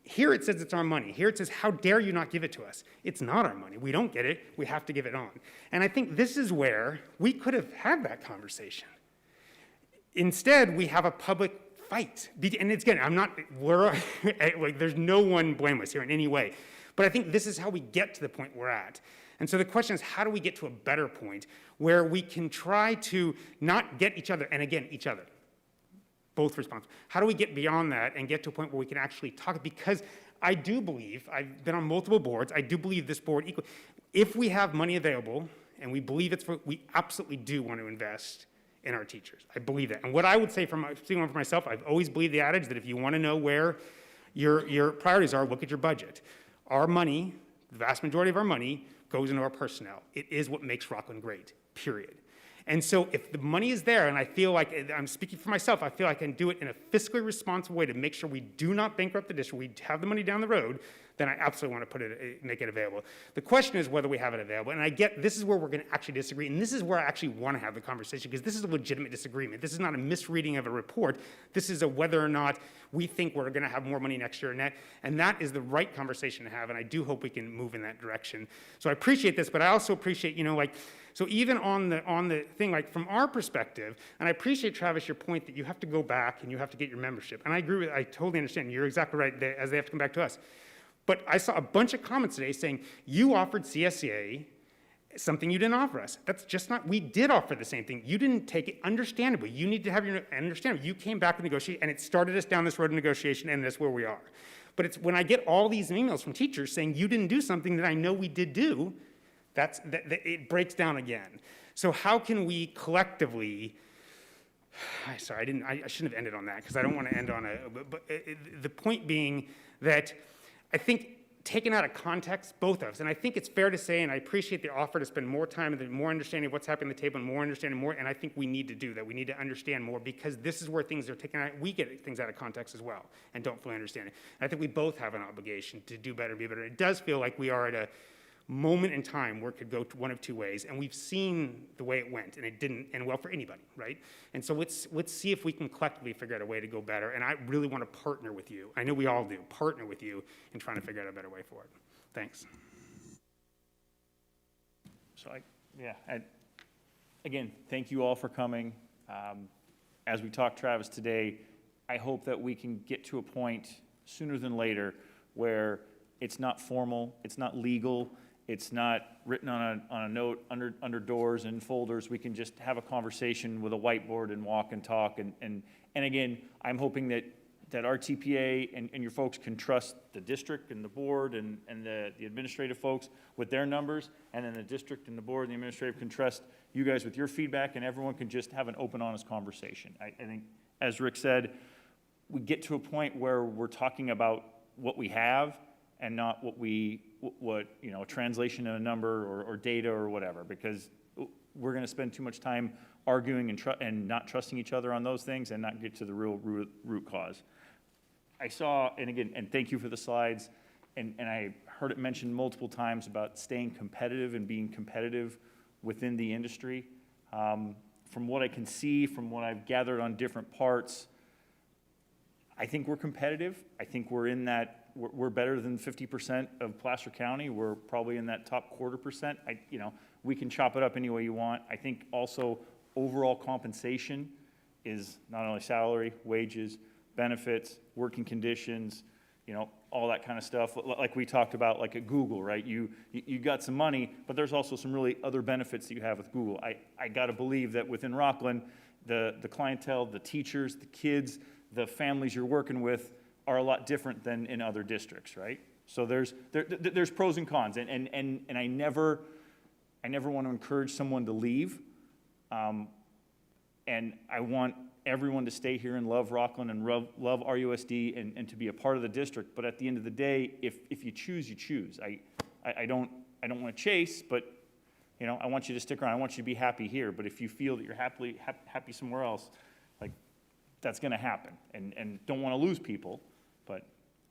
Here it says it's our money. Here it says, how dare you not give it to us? It's not our money. We don't get it. We have to give it on. And I think this is where we could have had that conversation. Instead, we have a public fight. And it's, again, there's no one blameless here in any way. But I think this is how we get to the point we're at. And so the question is, how do we get to a better point where we can try to not get each other, and again, each other, both responsible. How do we get beyond that and get to a point where we can actually talk? Because I do believe, I've been on multiple boards, I do believe this board, if we have money available, and we believe we absolutely do want to invest in our teachers. I believe that. And what I would say, speaking for myself, I've always believed the adage that if you want to know where your priorities are, look at your budget. Our money, the vast majority of our money, goes into our personnel. It is what makes Rocklin great, period. And so if the money is there, and I feel like, I'm speaking for myself, I feel I can do it in a fiscally responsible way to make sure we do not bankrupt the district, we have the money down the road, then I absolutely want to make it available. The question is whether we have it available. And I get this is where we're going to actually disagree, and this is where I actually want to have the conversation, because this is a legitimate disagreement. This is not a misreading of a report. This is a whether or not we think we're going to have more money next year, and that is the right conversation to have, and I do hope we can move in that direction. So I appreciate this, but I also appreciate, so even on the thing, from our perspective, and I appreciate, Travis, your point that you have to go back and you have to get your membership. And I agree with, I totally understand. You're exactly right, as they have to come back to us. But I saw a bunch of comments today saying, you offered CSEA something you didn't offer us. That's just not, we did offer the same thing. You didn't take it, understandably. You need to have your, understandable. You came back and negotiated, and it started us down this road of negotiation, and that's where we are. But it's when I get all these emails from teachers saying, you didn't do something that I know we did do, it breaks down again. So how can we collectively, I shouldn't have ended on that, because I don't want to end on the point being that I think taken out of context, both of us, and I think it's fair to say, and I appreciate the offer to spend more time and more understanding of what's happening at the table and more understanding more, and I think we need to do that. We need to understand more, because this is where things are taken out. We get things out of context as well and don't fully understand it. And I think we both have an obligation to do better and be better. It does feel like we are at a moment in time where it could go one of two ways, and we've seen the way it went, and it didn't end well for anybody, right? And so let's see if we can collectively figure out a way to go better, and I really want to partner with you. I know we all do, partner with you in trying to figure out a better way forward. Thanks. So again, thank you all for coming. As we talked, Travis, today, I hope that we can get to a point sooner than later where it's not formal, it's not legal, it's not written on a note under doors and folders. We can just have a conversation with a whiteboard and walk and talk. And again, I'm hoping that our TPA and your folks can trust the district and the board and the administrative folks with their numbers, and then the district and the board and the administrative can trust you guys with your feedback, and everyone can just have an open, honest conversation. I think, as Rick said, we get to a point where we're talking about what we have and not what a translation of a number or data or whatever, because we're going to spend too much time arguing and not trusting each other on those things and not get to the real root cause. I saw, and again, and thank you for the slides, and I heard it mentioned multiple times about staying competitive and being competitive within the industry. From what I can see, from what I've gathered on different parts, I think we're competitive. I think we're in that, we're better than 50% of Placer County. We're probably in that top 1/4%. We can chop it up any way you want. I think also overall compensation is not only salary, wages, benefits, working conditions, all that kind of stuff. Like we talked about, like at Google, right? You got some money, but there's also some really other benefits that you have with Google. I got to believe that within Rocklin, the clientele, the teachers, the kids, the families you're working with are a lot different than in other districts, right? So there's pros and cons, and I never want to encourage someone to leave. and I want everyone to stay here and love Rocklin and love RUSD and to be a part of the district. But at the end of the day, if you choose, you choose. I don't want to chase, but you know, I want you to stick around. I want you to be happy here. But if you feel that you're happy somewhere else, like that's going to happen. And don't want to lose people. But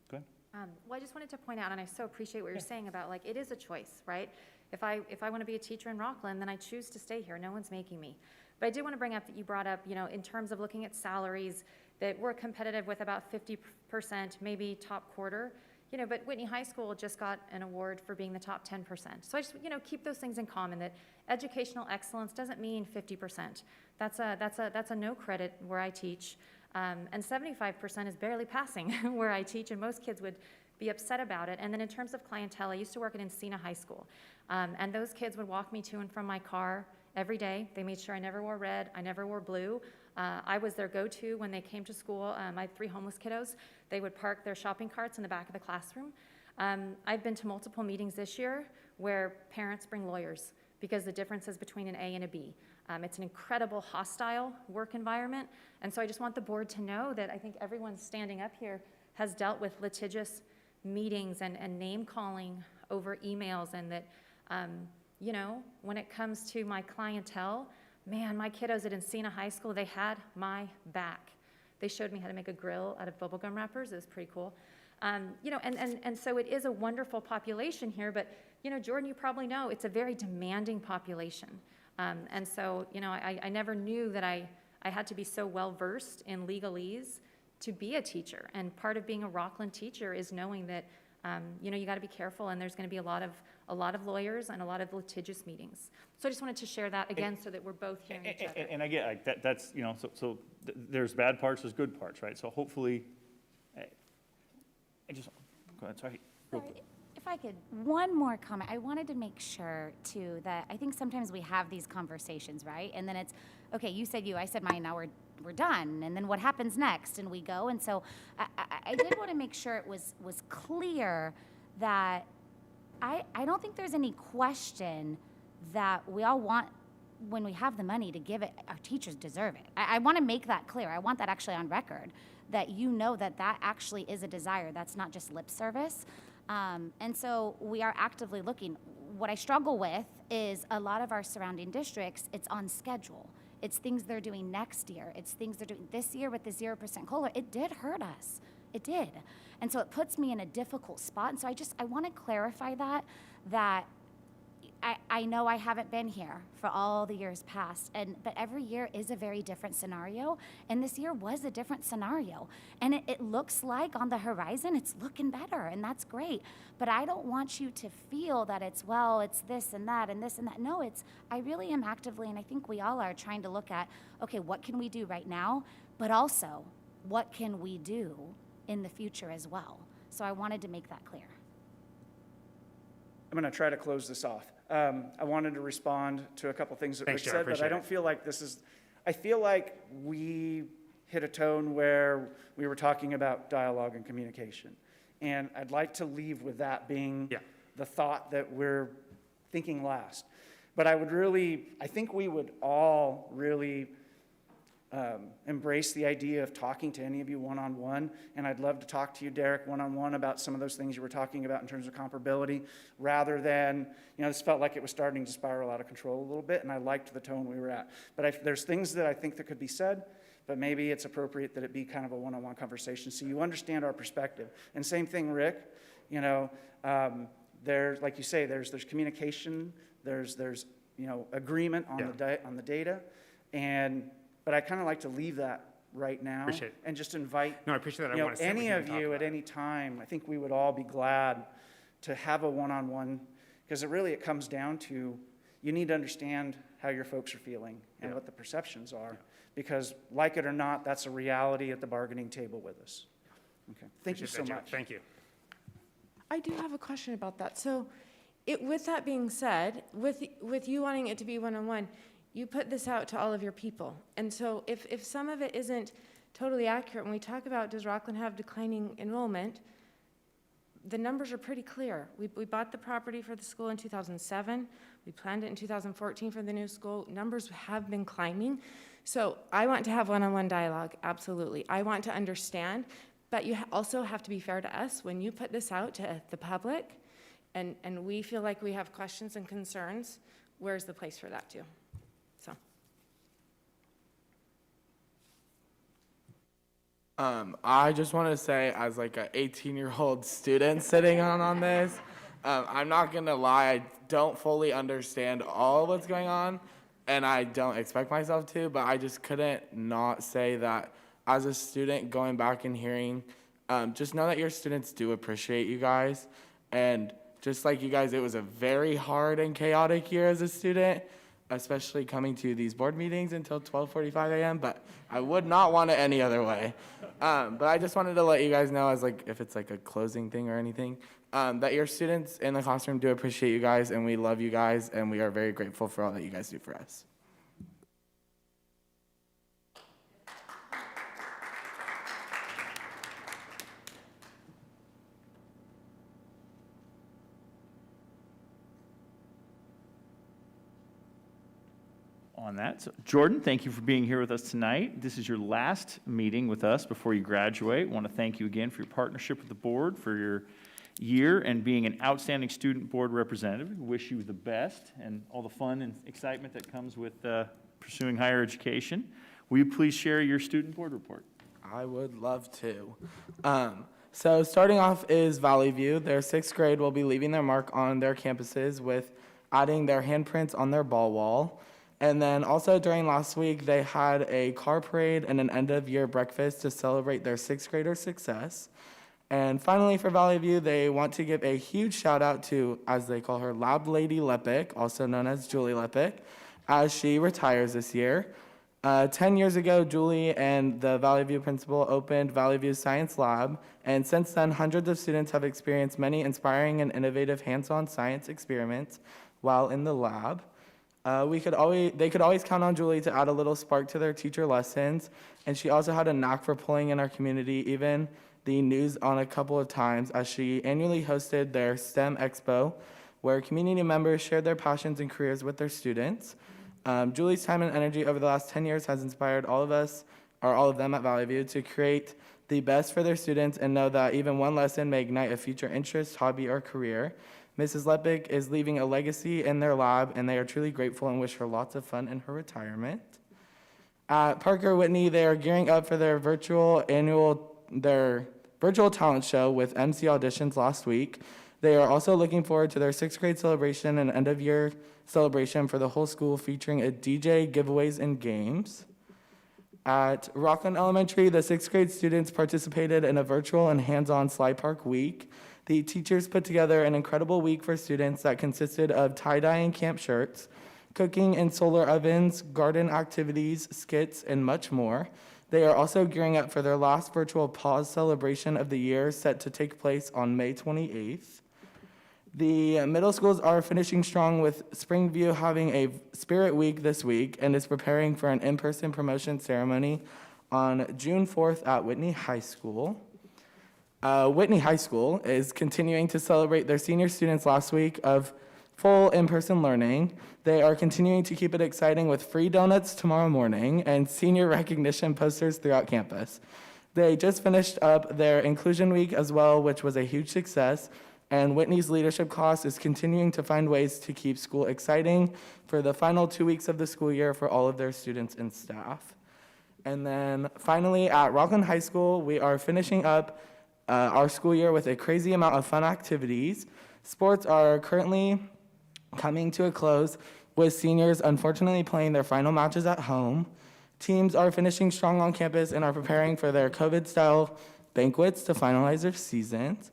go ahead. Well, I just wanted to point out, and I so appreciate what you're saying about, like, it is a choice, right? If I want to be a teacher in Rocklin, then I choose to stay here. No one's making me. But I did want to bring up that you brought up, you know, in terms of looking at salaries, that we're competitive with about 50%, maybe top quarter. You know, but Whitney High School just got an award for being the top 10%. So I just, you know, keep those things in common, that educational excellence doesn't mean 50%. That's a no credit where I teach. And 75% is barely passing where I teach, and most kids would be upset about it. And then in terms of clientele, I used to work at Encina High School. And those kids would walk me to and from my car every day. They made sure I never wore red, I never wore blue. I was their go-to when they came to school. I had 3 homeless kiddos. They would park their shopping carts in the back of the classroom. I've been to multiple meetings this year where parents bring lawyers because the difference is between an A and a B. It's an incredible hostile work environment. And so I just want the board to know that I think everyone standing up here has dealt with litigious meetings and name calling over emails, and that, you know, when it comes to my clientele, man, my kiddos at Encina High School, they had my back. They showed me how to make a grill out of bubblegum wrappers. It was pretty cool. You know, and so it is a wonderful population here, but, you know, Jordan, you probably know, it's a very demanding population. And so, you know, I never knew that I had to be so well-versed in legalese to be a teacher. And part of being a Rocklin teacher is knowing that, you know, you got to be careful, and there's going to be a lot of lawyers and a lot of litigious meetings. So I just wanted to share that again, so that we're both hearing each other. And I get like that's, you know, so there's bad parts, there's good parts, right? So hopefully, I just, go ahead, sorry. Real quick. If I could, one more comment. I wanted to make sure, too, that I think sometimes we have these conversations, right? And then it's, okay, you said you, I said mine, now we're done. And then what happens next? And we go. And so I did want to make sure it was clear that I don't think there's any question that we all want, when we have the money to give it, our teachers deserve it. I want to make that clear. I want that actually on record, that you know that that actually is a desire. That's not just lip service. And so we are actively looking. What I struggle with is a lot of our surrounding districts, it's on schedule. It's things they're doing next year. It's things they're doing this year with the 0% COLA. It did hurt us. It did. And so it puts me in a difficult spot. And so I want to clarify that I know I haven't been here for all the years past, but every year is a very different scenario, and this year was a different scenario. And it looks like on the horizon it's looking better, and that's great. But I don't want you to feel that it's this and that and this and that. No, I really am actively, and I think we all are, trying to look at, okay, what can we do right now, but also what can we do in the future as well. So I wanted to make that clear. I'm going to try to close this off. I wanted to respond to a couple things that Rick said, but I don't feel like I feel like we hit a tone where we were talking about dialogue and communication. And I'd like to leave with that being the thought that we're thinking last. But I think we would all really embrace the idea of talking to any of you one-on-one, and I'd love to talk to you, Derek, one-on-one about some of those things you were talking about in terms of comparability, rather than, you know, this felt like it was starting to spiral out of control a little bit, and I liked the tone we were at. But there's things that I think that could be said, but maybe it's appropriate that it be kind of a one-on-one conversation so you understand our perspective. And same thing, Rick, you know, there's, like you say, there's communication, there's you know, agreement on the data, but I kind of like to leave that right now. Appreciate it. And just invite, No, I appreciate that. you know, any of you at any time. I think we would all be glad to have a one-on-one, because it comes down to, you need to understand how your folks are feeling and what the perceptions are, because like it or not, that's a reality at the bargaining table with us. Okay, thank you so much. Thank you. I do have a question about that. So with that being said, with you wanting it to be one-on-one, you put this out to all of your people. And so if some of it isn't totally accurate, when we talk about does Rocklin have declining enrollment, the numbers are pretty clear. We bought the property for the school in 2007. We planned it in 2014 for the new school. Numbers have been climbing. So I want to have one-on-one dialogue, absolutely. I want to understand, but you also have to be fair to us. When you put this out to the public and we feel like we have questions and concerns, where's the place for that too? So. I just want to say, as like an 18-year-old student sitting on this, I'm not gonna lie, I don't fully understand all what's going on, and I don't expect myself to, but I just couldn't not say that as a student going back and hearing, just know that your students do appreciate you guys, and just like you guys, it was a very hard and chaotic year as a student, especially coming to these board meetings until 12:45 a.m., but I would not want it any other way. But I just wanted to let you guys know, as like, if it's like a closing thing or anything, that your students in the classroom do appreciate you guys, and we love you guys, and we are very grateful for all that you guys do for us. On that, so Jordan, thank you for being here with us tonight. This is your last meeting with us before you graduate. I want to thank you again for your partnership with the board, for your year, and being an outstanding student board representative. We wish you the best and all the fun and excitement that comes with pursuing higher education. Will you please share your student board report? I would love to. So starting off is Valley View. Their 6th grade will be leaving their mark on their campuses with adding their handprints on their ball wall. And then also during last week, they had a car parade and an end-of-year breakfast to celebrate their 6th grader success. And finally, for Valley View, they want to give a huge shout out to, as they call her, Lab Lady Lepic, also known as Julie Lepic, as she retires this year. 10 years ago, Julie and the Valley View principal opened Valley View Science Lab, and since then, hundreds of students have experienced many inspiring and innovative hands-on science experiments while in the lab. They could always count on Julie to add a little spark to their teacher lessons, and she also had a knack for pulling in our community, even the news on a couple of times, as she annually hosted their STEM Expo, where community members shared their passions and careers with their students. Julie's time and energy over the last 10 years has inspired all of them at Valley View to create the best for their students and know that even one lesson may ignite a future interest, hobby, or career. Mrs. Lepic is leaving a legacy in their lab, and they are truly grateful and wish her lots of fun in her retirement. At Parker Whitney, they are gearing up for their virtual talent show with MC auditions last week. They are also looking forward to their 6th grade celebration and end-of-year celebration for the whole school, featuring a DJ, giveaways, and games. At Rocklin Elementary, the 6th grade students participated in a virtual and hands-on slide park week. The teachers put together an incredible week for students that consisted of tie-dyeing camp shirts, cooking in solar ovens, garden activities, skits, and much more. They are also gearing up for their last virtual pause celebration of the year, set to take place on May 28th. The middle schools are finishing strong, with Springview having a Spirit Week this week and is preparing for an in-person promotion ceremony on June 4th at Whitney High School. Whitney High School is continuing to celebrate their senior students last week of full in-person learning. They are continuing to keep it exciting with free donuts tomorrow morning and senior recognition posters throughout campus. They just finished up their inclusion week as well, which was a huge success, and Whitney's leadership class is continuing to find ways to keep school exciting for the final 2 weeks of the school year for all of their students and staff. And then finally, at Rocklin High School, we are finishing up our school year with a crazy amount of fun activities. Sports are currently coming to a close, with seniors unfortunately playing their final matches at home. Teams are finishing strong on campus and are preparing for their COVID-style banquets to finalize their seasons.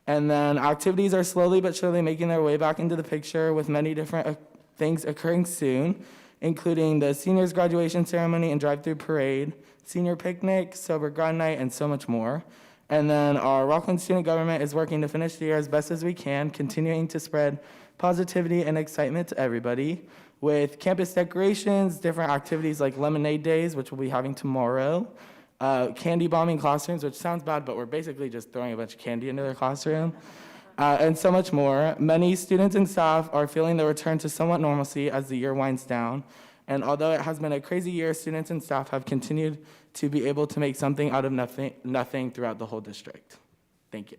And then activities are slowly but surely making their way back into the picture, with many different things occurring soon, including the seniors' graduation ceremony and drive-through parade, senior picnic, sober grind night, and so much more. And then our Rocklin student government is working to finish the year as best as we can, continuing to spread positivity and excitement to everybody, with campus decorations, different activities like lemonade days, which we'll be having tomorrow, candy bombing classrooms, which sounds bad, but we're basically just throwing a bunch of candy into their classroom, and so much more. Many students and staff are feeling the return to somewhat normalcy as the year winds down. And although it has been a crazy year, students and staff have continued to be able to make something out of nothing throughout the whole district. Thank you.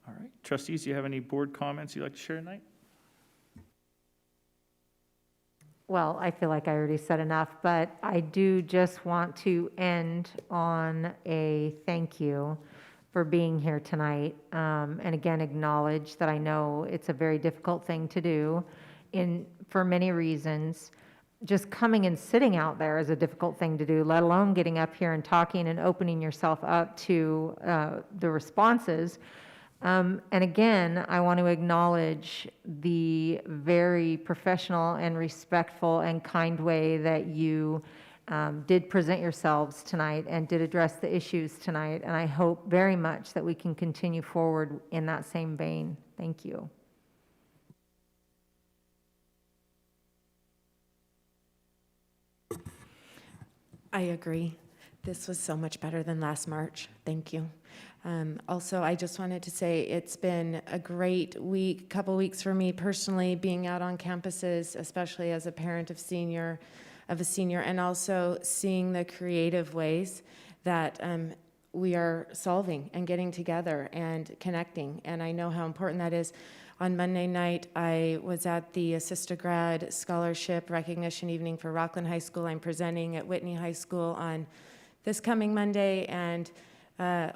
All right. Trustees, do you have any board comments you'd like to share tonight? Well, I feel like I already said enough, but I do just want to end on a thank you for being here tonight. And again, acknowledge that I know it's a very difficult thing to do for many reasons. Just coming and sitting out there is a difficult thing to do, let alone getting up here and talking and opening yourself up to the responses. And again, I want to acknowledge the very professional and respectful and kind way that you did present yourselves tonight and did address the issues tonight. And I hope very much that we can continue forward in that same vein. Thank you. I agree. This was so much better than last March. Thank you. Also, I just wanted to say it's been a great couple weeks for me personally, being out on campuses, especially as a parent of a senior, and also seeing the creative ways that we are solving and getting together and connecting. And I know how important that is. On Monday night, I was at the Assist-A-Grad Scholarship Recognition Evening for Rocklin High School. I'm presenting at Whitney High School on this coming Monday, and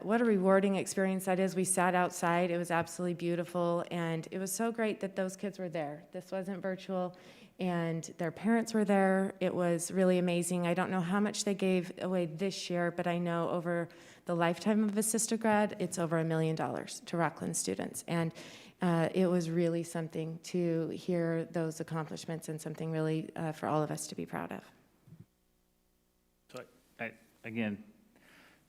what a rewarding experience that is. We sat outside. It was absolutely beautiful, and it was so great that those kids were there. This wasn't virtual, and their parents were there. It was really amazing. I don't know how much they gave away this year, but I know over the lifetime of Assist-A-Grad, it's over $1 million to Rocklin students, and it was really something to hear those accomplishments and something really for all of us to be proud of. So, again,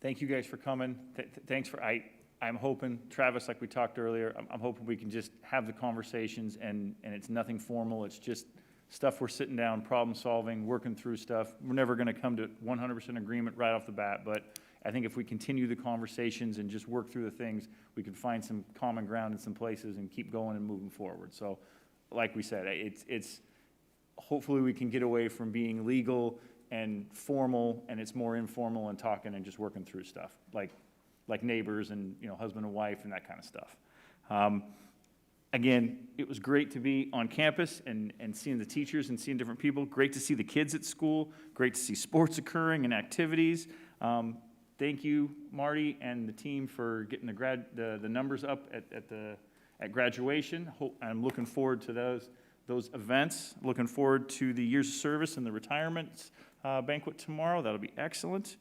thank you guys for coming. Thanks for, I'm hoping, Travis, like we talked earlier, I'm hoping we can just have the conversations and it's nothing formal. It's just stuff we're sitting down, problem solving, working through stuff. We're never going to come to 100% agreement right off the bat, but I think if we continue the conversations and just work through the things, we can find some common ground in some places and keep going and moving forward. So, like we said, it's hopefully we can get away from being legal and formal, and it's more informal and talking and just working through stuff, like neighbors and, husband and wife and that kind of stuff. Again, it was great to be on campus and seeing the teachers and seeing different people. Great to see the kids at school. Great to see sports occurring and activities. Thank you, Marty and the team, for getting the numbers up at graduation. I'm looking forward to those events. Looking forward to the years of service and the retirement banquet tomorrow. That'll be excellent.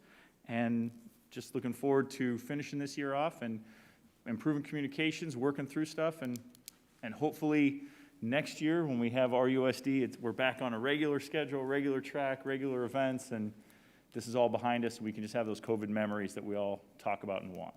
And just looking forward to finishing this year off and improving communications, working through stuff, and hopefully next year when we have RUSD, we're back on a regular schedule, regular track, regular events, and this is all behind us. We can just have those COVID memories that we all talk about and want.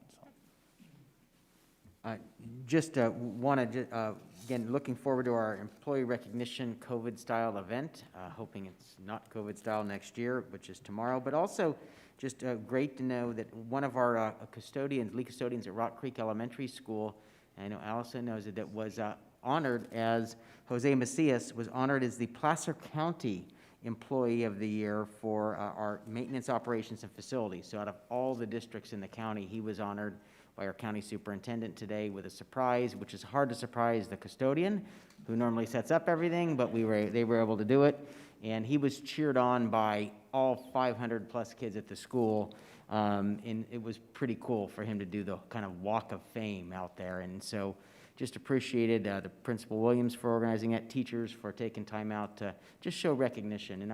So. Just want to, again, looking forward to our employee recognition COVID-style event, hoping it's not COVID-style next year, which is tomorrow, but also just great to know that one of our lead custodians at Rock Creek Elementary School, I know Allison knows it, that was honored as, Jose Macias was honored as the Placer County Employee of the Year for our maintenance operations and facilities. So out of all the districts in the county, he was honored by our county superintendent today with a surprise, which is hard to surprise the custodian, who normally sets up everything, but they were able to do it. And he was cheered on by all 500 plus kids at the school. And it was pretty cool for him to do the kind of walk of fame out there. And so just appreciated the Principal Williams for organizing it, teachers for taking time out to just show recognition.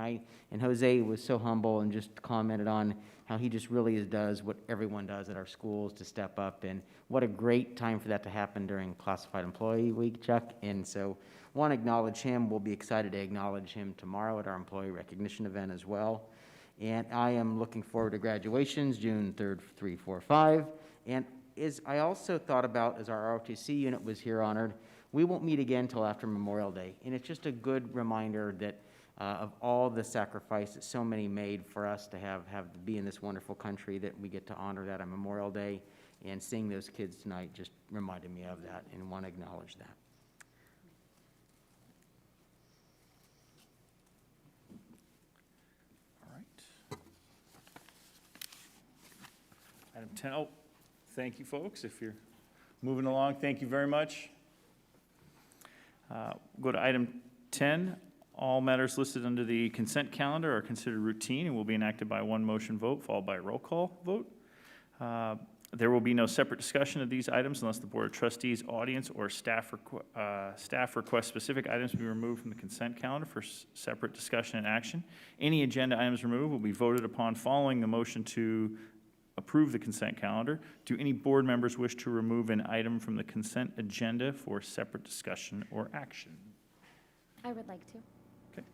And Jose was so humble and just commented on how he just really does what everyone does at our schools to step up. And what a great time for that to happen during Classified Employee Week, Chuck. And so want to acknowledge him. We'll be excited to acknowledge him tomorrow at our employee recognition event as well. And I am looking forward to graduations, June 3rd, 3, 4, 5. And I also thought about, as our ROTC unit was here honored, we won't meet again until after Memorial Day. And it's just a good reminder that of all the sacrifice that so many made for us to be in this wonderful country, that we get to honor that on Memorial Day. And seeing those kids tonight just reminded me of that, and want to acknowledge that. All right. Item 10, oh, thank you, folks. If you're moving along, thank you very much. Go to item 10. All matters listed under the consent calendar are considered routine and will be enacted by one motion vote, followed by a roll call vote. There will be no separate discussion of these items unless the Board of Trustees, audience, or staff request specific items be removed from the consent calendar for separate discussion and action. Any agenda items removed will be voted upon following the motion to approve the consent calendar. Do any board members wish to remove an item from the consent agenda for separate discussion or action? I would like to. Okay.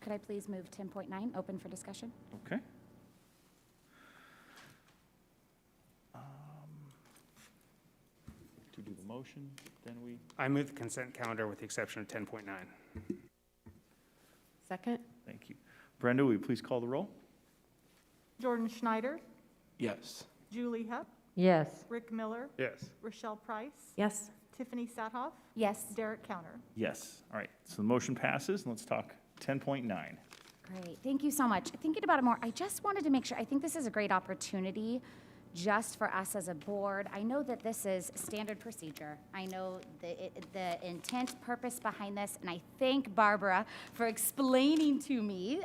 Could I please move 10.9, open for discussion? Okay. To do the motion, then we, I move the consent calendar with the exception of 10.9. Second? thank you. Brenda, will you please call the roll? Jordan Schneider, Yes. Julie Hupp, Yes. Rick Miller, Yes. Rochelle Price, Yes. Tiffany Sathoff, Yes. Derek Counter. Yes. All right, so the motion passes, and let's talk 10.9. Great, thank you so much. Thinking about it more, I just wanted to make sure, I think this is a great opportunity just for us as a board. I know that this is standard procedure. I know the intent, purpose behind this, and I thank Barbara for explaining to me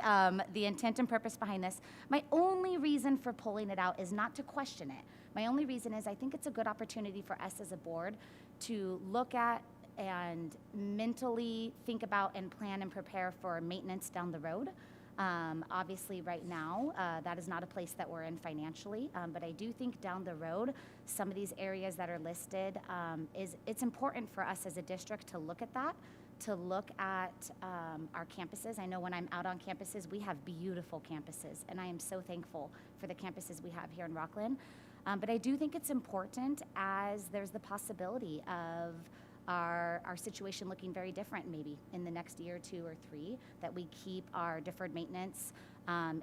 the intent and purpose behind this. My only reason for pulling it out is not to question it. My only reason is I think it's a good opportunity for us as a board to look at and mentally think about and plan and prepare for maintenance down the road. Obviously, right now, that is not a place that we're in financially, but I do think down the road, some of these areas that are listed, it's important for us as a district to look at that, to look at our campuses. I know when I'm out on campuses, we have beautiful campuses, and I am so thankful for the campuses we have here in Rocklin. But I do think it's important, as there's the possibility of our situation looking very different maybe in the next year, 2 or 3, that we keep our deferred maintenance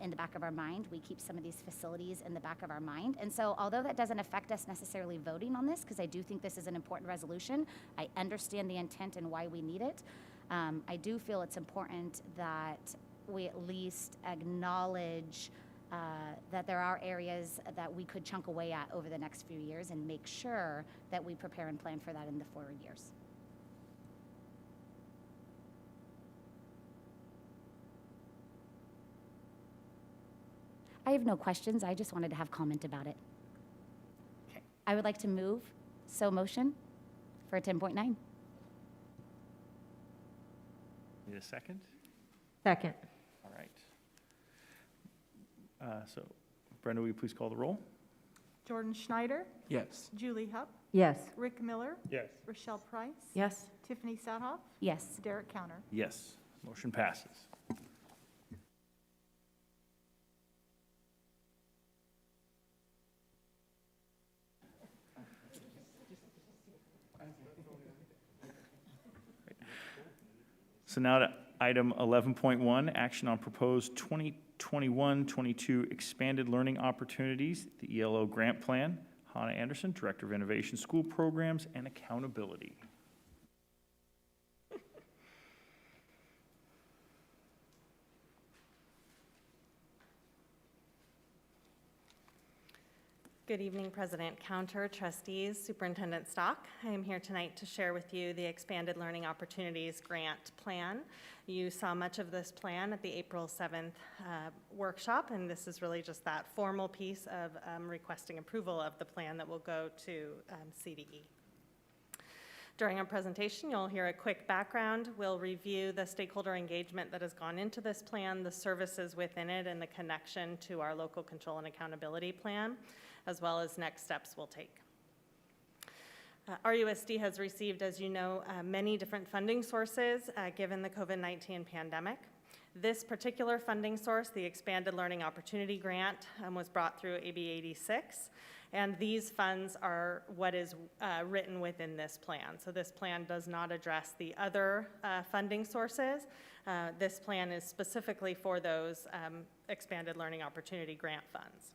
in the back of our mind. We keep some of these facilities in the back of our mind. And so although that doesn't affect us necessarily voting on this, because I do think this is an important resolution, I understand the intent and why we need it. I do feel it's important that we at least acknowledge that there are areas that we could chunk away at over the next few years and make sure that we prepare and plan for that in the forward years. I have no questions. I just wanted to have comment about it. Okay. I would like to move motion for 10.9. Need a second? Second. All right. So, Brenda, will you please call the roll? Jordan Schneider, Yes. Julie Hupp, Yes. Rick Miller, Yes. Rochelle Price, Yes. Tiffany Sathoff, Yes. Derek Counter. Yes. Motion passes. So now to item 11.1, action on proposed 2021-22 expanded learning opportunities, the ELO grant plan. Hannah Anderson, Director of Innovation, School Programs and Accountability. Good evening, President Counter, Trustees, Superintendent Stock. I am here tonight to share with you the Expanded Learning Opportunities Grant Plan. You saw much of this plan at the April 7th workshop, and this is really just that formal piece of requesting approval of the plan that will go to CDE. During our presentation, you'll hear a quick background. We'll review the stakeholder engagement that has gone into this plan, the services within it, and the connection to our local control and accountability plan, as well as next steps we'll take. RUSD has received, as you know, many different funding sources given the COVID-19 pandemic. This particular funding source, the Expanded Learning Opportunity Grant, was brought through AB 86, And these funds are what is written within this plan. So this plan does not address the other funding sources. This plan is specifically for those expanded learning opportunity grant funds.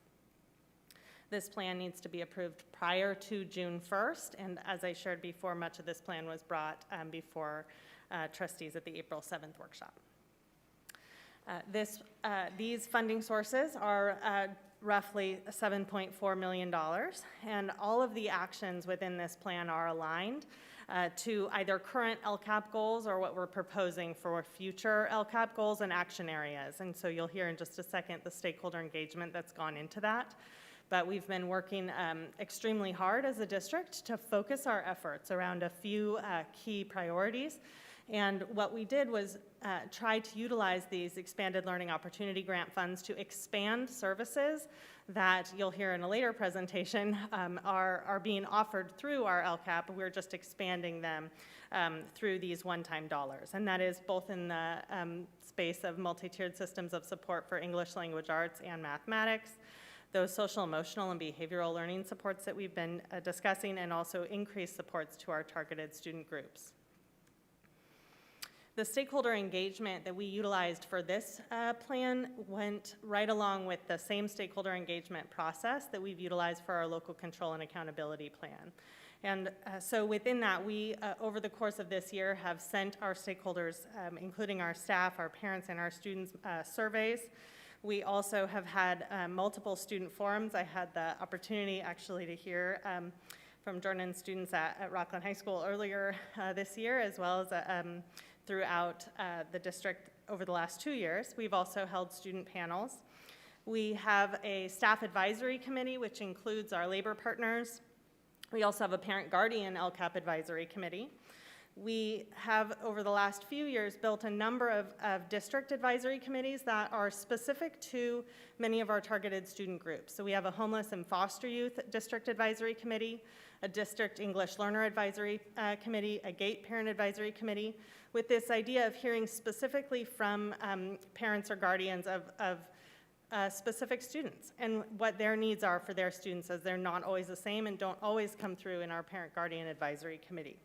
This plan needs to be approved prior to June 1st, and as I shared before, much of this plan was brought before trustees at the April 7th workshop. These funding sources are roughly $7.4 million, and all of the actions within this plan are aligned to either current LCAP goals or what we're proposing for future LCAP goals and action areas. And so you'll hear in just a second the stakeholder engagement that's gone into that. But we've been working extremely hard as a district to focus our efforts around a few key priorities. And what we did was try to utilize these expanded learning opportunity grant funds to expand services that you'll hear in a later presentation are being offered through our LCAP. We're just expanding them through these one-time dollars. And that is both in the space of multi-tiered systems of support for English language arts and mathematics, those social, emotional, and behavioral learning supports that we've been discussing, and also increased supports to our targeted student groups. The stakeholder engagement that we utilized for this plan went right along with the same stakeholder engagement process that we've utilized for our local control and accountability plan. And so within that, we, over the course of this year, have sent our stakeholders, including our staff, our parents, and our students, surveys. We also have had multiple student forums. I had the opportunity actually to hear from Jordan students at Rocklin High School earlier this year, as well as throughout the district over the last 2 years. We've also held student panels. We have a staff advisory committee, which includes our labor partners. We also have a parent guardian LCAP advisory committee. We have, over the last few years, built a number of district advisory committees that are specific to many of our targeted student groups. So we have a homeless and foster youth district advisory committee, a district English learner advisory committee, a GATE parent advisory committee, with this idea of hearing specifically from parents or guardians of specific students and what their needs are for their students, as they're not always the same and don't always come through in our parent guardian advisory committee.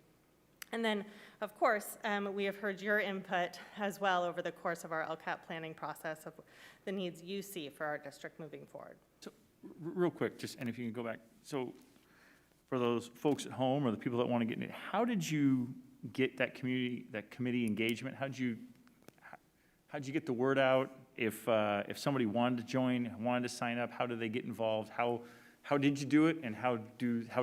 And then, of course, we have heard your input as well over the course of our LCAP planning process of the needs you see for our district moving forward. So, real quick, and if you can go back. So, for those folks at home or the people that want to get in it, how did you get that committee engagement? How'd you get the word out? If somebody wanted to join, wanted to sign up, how do they get involved? How did you do it, and how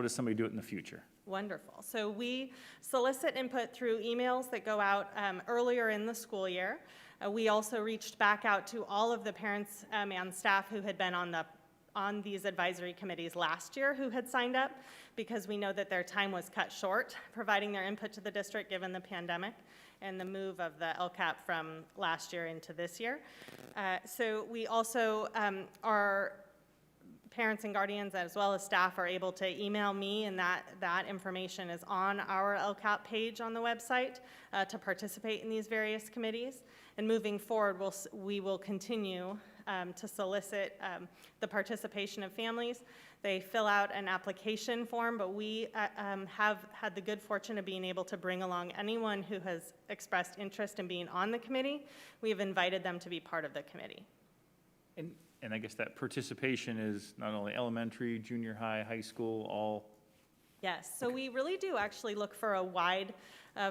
does somebody do it in the future? Wonderful. So we solicit input through emails that go out earlier in the school year. We also reached back out to all of the parents and staff who had been on these advisory committees last year who had signed up, because we know that their time was cut short providing their input to the district given the pandemic and the move of the LCAP from last year into this year. So we also are parents and guardians as well as staff are able to email me, and that information is on our LCAP page on the website to participate in these various committees. And moving forward, we will continue to solicit the participation of families. They fill out an application form, but we have had the good fortune of being able to bring along anyone who has expressed interest in being on the committee. We have invited them to be part of the committee. And I guess that participation is not only elementary, junior high, high school, all? Yes, so we really do actually look for a wide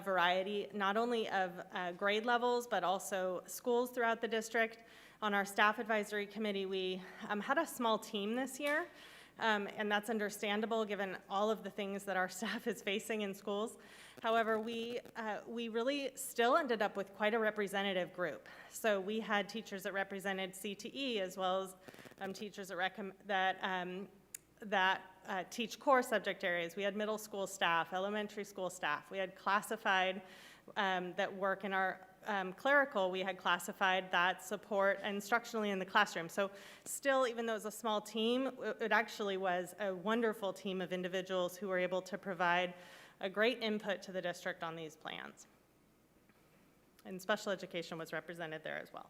variety, not only of grade levels, but also schools throughout the district. On our staff advisory committee, we had a small team this year, and that's understandable given all of the things that our staff is facing in schools. However, we really still ended up with quite a representative group. So we had teachers that represented CTE, as well as teachers that teach core subject areas. We had middle school staff, elementary school staff. We had classified that work in our clerical. We had classified that support instructionally in the classroom. So still, even though it was a small team, it actually was a wonderful team of individuals who were able to provide a great input to the district on these plans. And special education was represented there as well.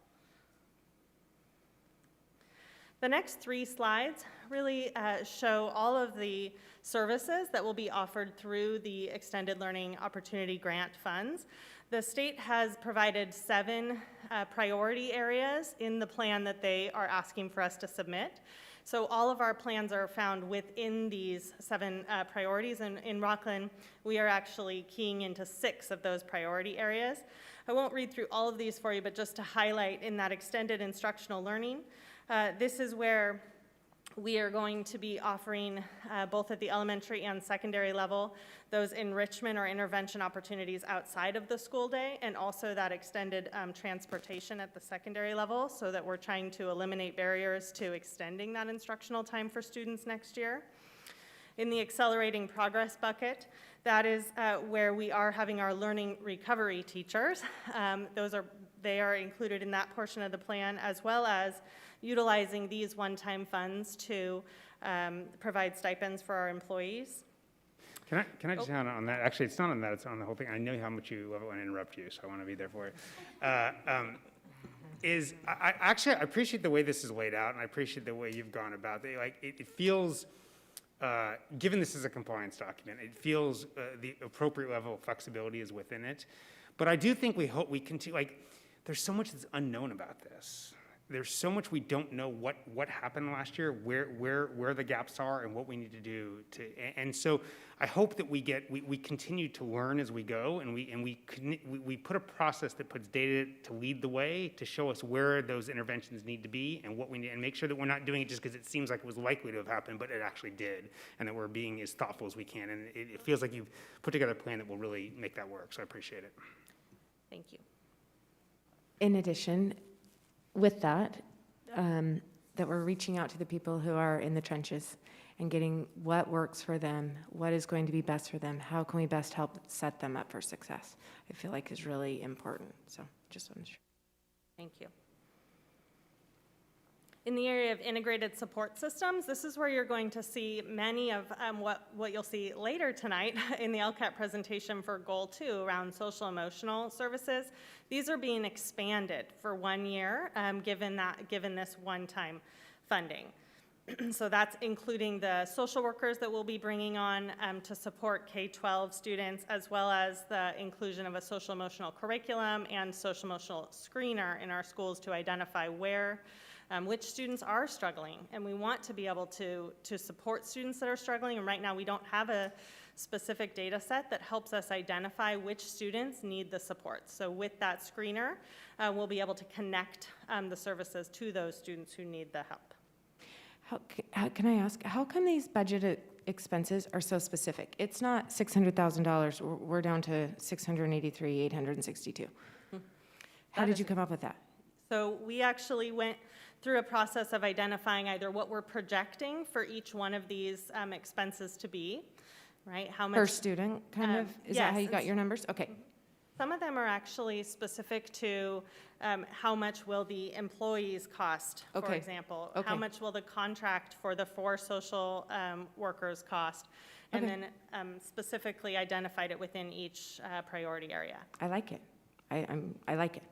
The next 3 slides really show all of the services that will be offered through the Extended Learning Opportunity Grant funds. The state has provided 7 priority areas in the plan that they are asking for us to submit. So all of our plans are found within these 7 priorities, and in Rocklin, we are actually keying into 6 of those priority areas. I won't read through all of these for you, but just to highlight in that extended instructional learning, this is where we are going to be offering, both at the elementary and secondary level, those enrichment or intervention opportunities outside of the school day, and also that extended transportation at the secondary level, so that we're trying to eliminate barriers to extending that instructional time for students next year. In the accelerating progress bucket, that is where we are having our learning recovery teachers. They are included in that portion of the plan, as well as utilizing these one-time funds to provide stipends for our employees. Can I just add on that? Actually, it's not on that, it's on the whole thing. I know how much you love it when I interrupt you, so I want to be there for it. I appreciate the way this is laid out, and I appreciate the way you've gone about it. Like, it feels, given this is a compliance document, it feels the appropriate level of flexibility is within it. But I do think we continue, like, there's so much that's unknown about this. There's so much we don't know what happened last year, where the gaps are, and what we need to do and so I hope that we continue to learn as we go, and we put a process that puts data to lead the way, to show us where those interventions need to be and what we need, and make sure that we're not doing it just because it seems like it was likely to have happened, but it actually did, and that we're being as thoughtful as we can. And it feels like you've put together a plan that will really make that work, so I appreciate it. Thank you. In addition, with that, that we're reaching out to the people who are in the trenches and getting what works for them, what is going to be best for them, how can we best help set them up for success, I feel like is really important. So just want to share. Thank you. In the area of integrated support systems, this is where you're going to see many of what you'll see later tonight in the LCAP presentation for Goal 2 around social emotional services. These are being expanded for 1 year, given this one-time funding. So that's including the social workers that we'll be bringing on to support K-12 students, as well as the inclusion of a social emotional curriculum and social emotional screener in our schools to identify which students are struggling, and we want to be able to support students that are struggling, and right now we don't have a specific data set that helps us identify which students need the support. So with that screener, we'll be able to connect the services to those students who need the help. How can I ask, how come these budgeted expenses are so specific? It's not $600,000, we're down to $683,862. How did you come up with that? So we actually went through a process of identifying either what we're projecting for each one of these expenses to be, right? How much Per student, kind of? Is that how you got your numbers? Okay. Some of them are actually specific to how much will the employees cost, for example. Okay. How much will the contract for the 4 social workers cost? And Okay. then specifically identified it within each priority area. I like it. I like it.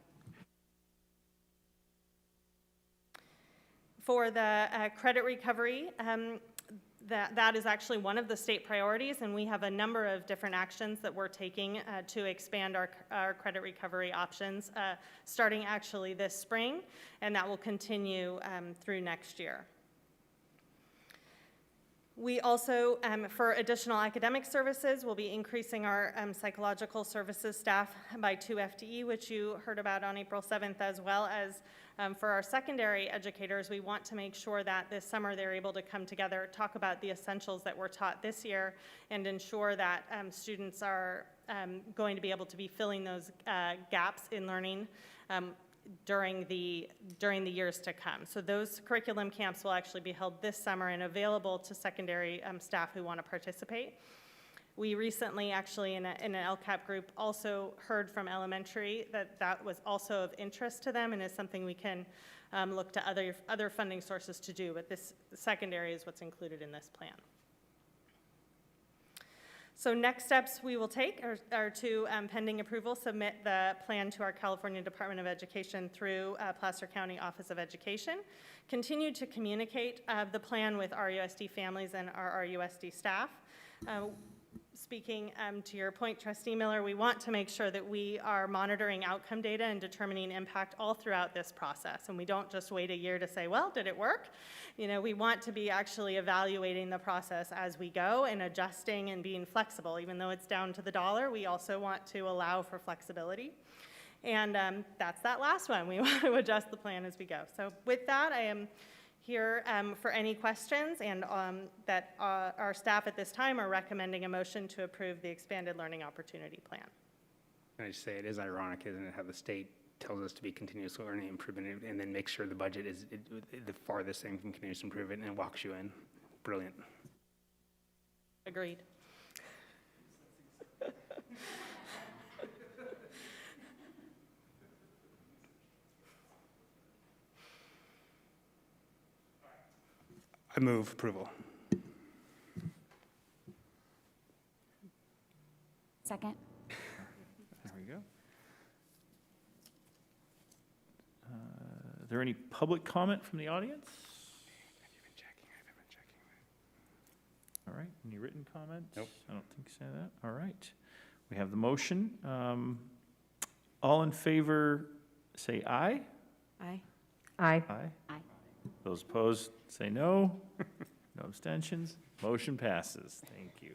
For the credit recovery, that is actually one of the state priorities, and we have a number of different actions that we're taking to expand our credit recovery options, starting actually this spring, and that will continue through next year. We also, for additional academic services, will be increasing our psychological services staff by 2 FTE, which you heard about on April 7th, as well as for our secondary educators. We want to make sure that this summer they're able to come together, talk about the essentials that were taught this year, and ensure that students are going to be able to be filling those gaps in learning during the years to come. So those curriculum camps will actually be held this summer and available to secondary staff who want to participate. We recently actually in an LCAP group also heard from elementary that was also of interest to them and is something we can look to other funding sources to do, but this secondary is what's included in this plan. So next steps we will take are to, pending approval, submit the plan to our California Department of Education through Placer County Office of Education, continue to communicate the plan with RUSD families and our RUSD staff. Speaking to your point, Trustee Miller, we want to make sure that we are monitoring outcome data and determining impact all throughout this process. And we don't just wait a year to say, well, did it work? You know, we want to be actually evaluating the process as we go and adjusting and being flexible. Even though it's down to the dollar, we also want to allow for flexibility. And that's that last one. We want to adjust the plan as we go. So with that, I am here for any questions, and that our staff at this time are recommending a motion to approve the expanded learning opportunity plan. Can I just say, it is ironic, isn't it, how the state tells us to be continuous learning improvement and then makes sure the budget is the farthest thing from continuous improvement and walks you in. Brilliant. Agreed. I move approval. Second. There we go. Is there any public comment from the audience? All right, any written comments? Nope. I don't think so. That. All right. We have the motion. All in favor, say aye. Aye. Aye. Aye. Aye. Those opposed, say no. No abstentions. Motion passes. Thank you.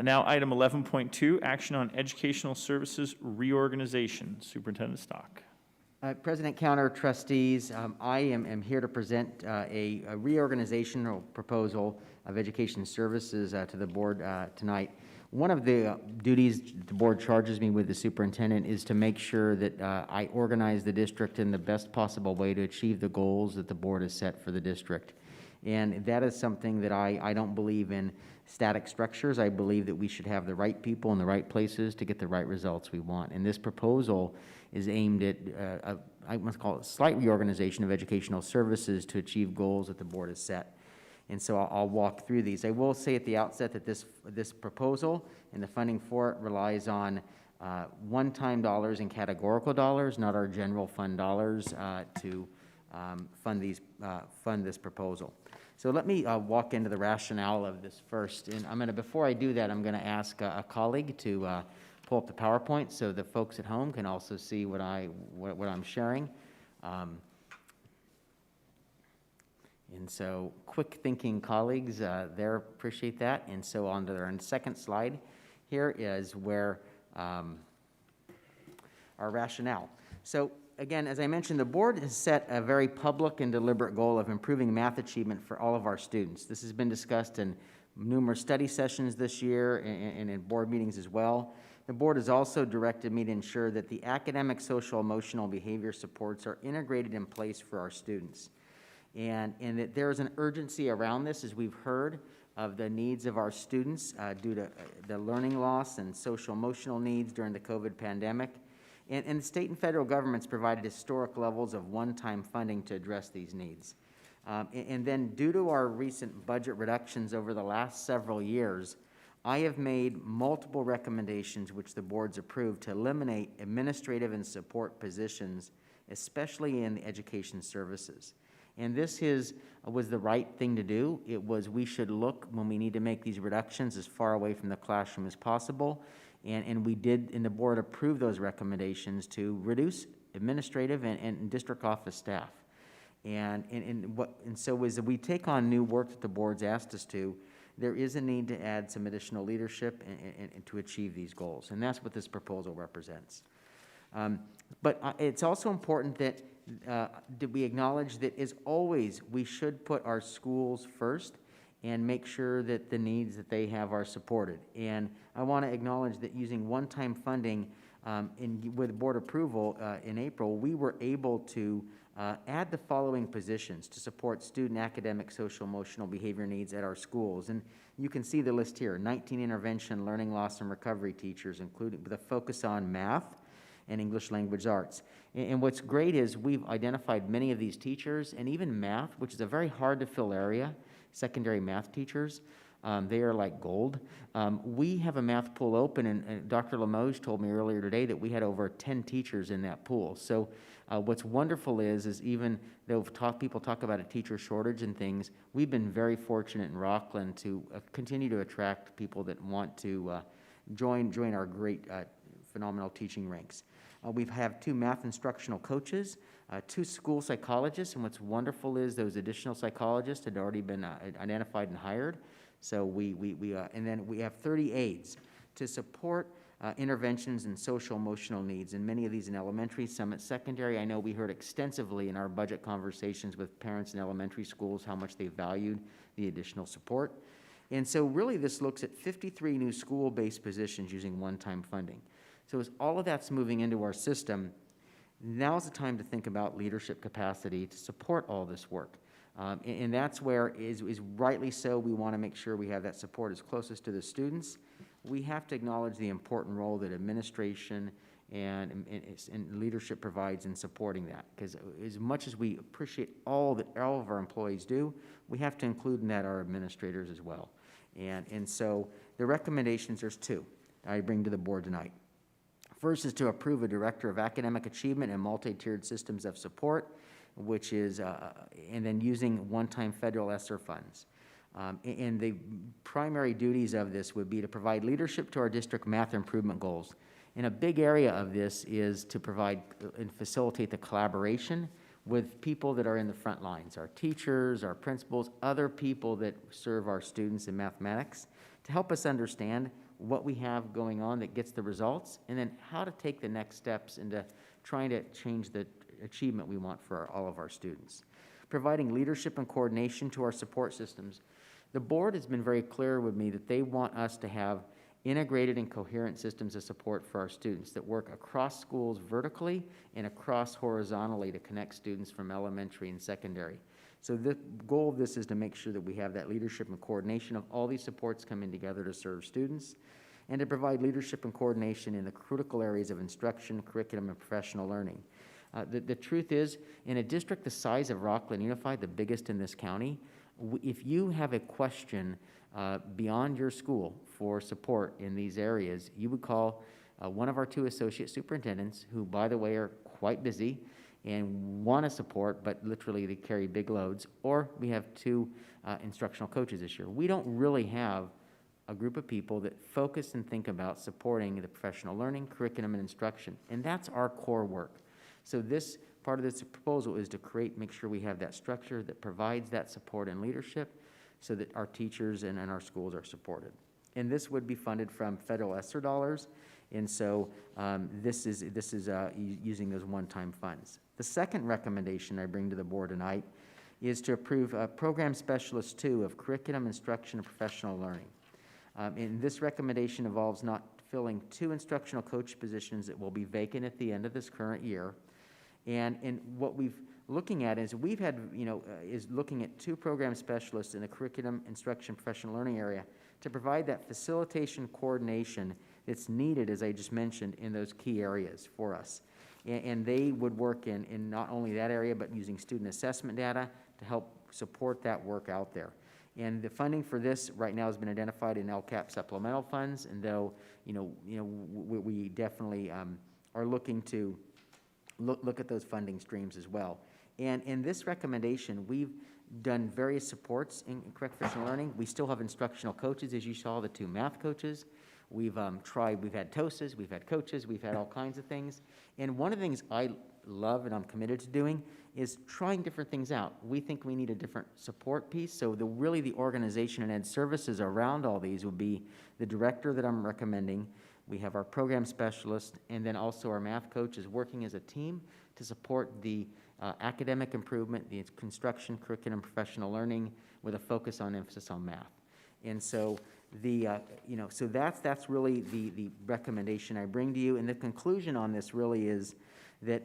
Now, item 11.2, action on educational services reorganization. Superintendent Stock. President Counter, trustees, I am here to present a reorganizational proposal of education services to the board tonight. One of the duties the board charges me with, the superintendent, is to make sure that I organize the district in the best possible way to achieve the goals that the board has set for the district. And that is something that I don't believe in static structures. I believe that we should have the right people in the right places to get the right results we want. And this proposal is aimed at, I must call it, slight reorganization of educational services to achieve goals that the board has set. And so I'll walk through these. I will say at the outset that this proposal and the funding for it relies on one-time dollars and categorical dollars, not our general fund dollars, to fund this proposal. So let me walk into the rationale of this first. And before I do that, I'm going to ask a colleague to pull up the PowerPoint so the folks at home can also see what I'm sharing. And so quick thinking colleagues there appreciate that. And so on to our second slide here is where our rationale. So again, as I mentioned, the board has set a very public and deliberate goal of improving math achievement for all of our students. This has been discussed in numerous study sessions this year and in board meetings as well. The board has also directed me to ensure that the academic, social, emotional, behavior supports are integrated in place for our students. And that there is an urgency around this, as we've heard, of the needs of our students due to the learning loss and social emotional needs during the COVID pandemic. And the state and federal governments provided historic levels of one-time funding to address these needs. And then due to our recent budget reductions over the last several years, I have made multiple recommendations which the board's approved to eliminate administrative and support positions, especially in the education services. And this was the right thing to do. It was, we should look when we need to make these reductions as far away from the classroom as possible. And we did, and the board approved those recommendations to reduce administrative and district office staff. And so as we take on new work that the board's asked us to, there is a need to add some additional leadership and to achieve these goals. And that's what this proposal represents. But it's also important that we acknowledge that, as always, we should put our schools first and make sure that the needs that they have are supported. And I want to acknowledge that using one-time funding with board approval in April, we were able to add the following positions to support student academic, social, emotional behavior needs at our schools. And you can see the list here: 19 intervention, learning loss, and recovery teachers, including with a focus on math and English language arts. And what's great is we've identified many of these teachers, and even math, which is a very hard to fill area, secondary math teachers. They are like gold. We have a math pool open, and Dr. Limoges told me earlier today that we had over 10 teachers in that pool. So what's wonderful is even though people talk about a teacher shortage and things, we've been very fortunate in Rocklin to continue to attract people that want to join our great, phenomenal teaching ranks. We have 2 math instructional coaches, 2 school psychologists, and what's wonderful is those additional psychologists had already been identified and hired. So and then we have 30 aides to support interventions in social emotional needs, and many of these in elementary, some at secondary. I know we heard extensively in our budget conversations with parents in elementary schools how much they valued the additional support. And so really this looks at 53 new school-based positions using one-time funding. So as all of that's moving into our system, now's the time to think about leadership capacity to support all this work. And that's where, is rightly so, we want to make sure we have that support as closest to the students. We have to acknowledge the important role that administration and leadership provides in supporting that. Because as much as we appreciate all of our employees do, we have to include in that our administrators as well. And so the recommendations, there's 2 I bring to the board tonight. First is to approve a director of academic achievement and multi-tiered systems of support, which is, and then using one-time federal ESSER funds. And the primary duties of this would be to provide leadership to our district math improvement goals. And a big area of this is to provide and facilitate the collaboration with people that are in the front lines, our teachers, our principals, other people that serve our students in mathematics, to help us understand what we have going on that gets the results, and then how to take the next steps into trying to change the achievement we want for all of our students. Providing leadership and coordination to our support systems. The board has been very clear with me that they want us to have integrated and coherent systems of support for our students that work across schools vertically and across horizontally to connect students from elementary and secondary. So the goal of this is to make sure that we have that leadership and coordination of all these supports coming together to serve students, and to provide leadership and coordination in the critical areas of instruction, curriculum, and professional learning. The truth is, in a district the size of Rocklin Unified, the biggest in this county, if you have a question beyond your school for support in these areas, you would call one of our 2 associate superintendents, who, by the way, are quite busy and want to support, but literally they carry big loads, or we have 2 instructional coaches this year. We don't really have a group of people that focus and think about supporting the professional learning, curriculum, and instruction, and that's our core work. So this part of this proposal is to make sure we have that structure that provides that support and leadership so that our teachers and our schools are supported. And this would be funded from federal ESSER dollars, and so this is using those one-time funds. The second recommendation I bring to the board tonight is to approve Program Specialist 2 of Curriculum, Instruction, and Professional Learning. And this recommendation involves not filling 2 instructional coach positions that will be vacant at the end of this current year. And what we've looking at is we've had, is looking at 2 program specialists in the curriculum, instruction, professional learning area to provide that facilitation coordination that's needed, as I just mentioned, in those key areas for us. And they would work in not only that area, but using student assessment data to help support that work out there. And the funding for this right now has been identified in LCAP supplemental funds, and though, we definitely are looking to look at those funding streams as well. And in this recommendation, we've done various supports in correct professional learning. We still have instructional coaches, as you saw, the 2 math coaches. We've we've had TOSAs, we've had coaches, we've had all kinds of things. And one of the things I love and I'm committed to doing is trying different things out. We think we need a different support piece. So really the organization and ed services around all these would be the director that I'm recommending. We have our program specialist, and then also our math coach is working as a team to support the academic improvement, the construction, curriculum, professional learning, with a focus on emphasis on math. And so so that's really the recommendation I bring to you. And the conclusion on this really is that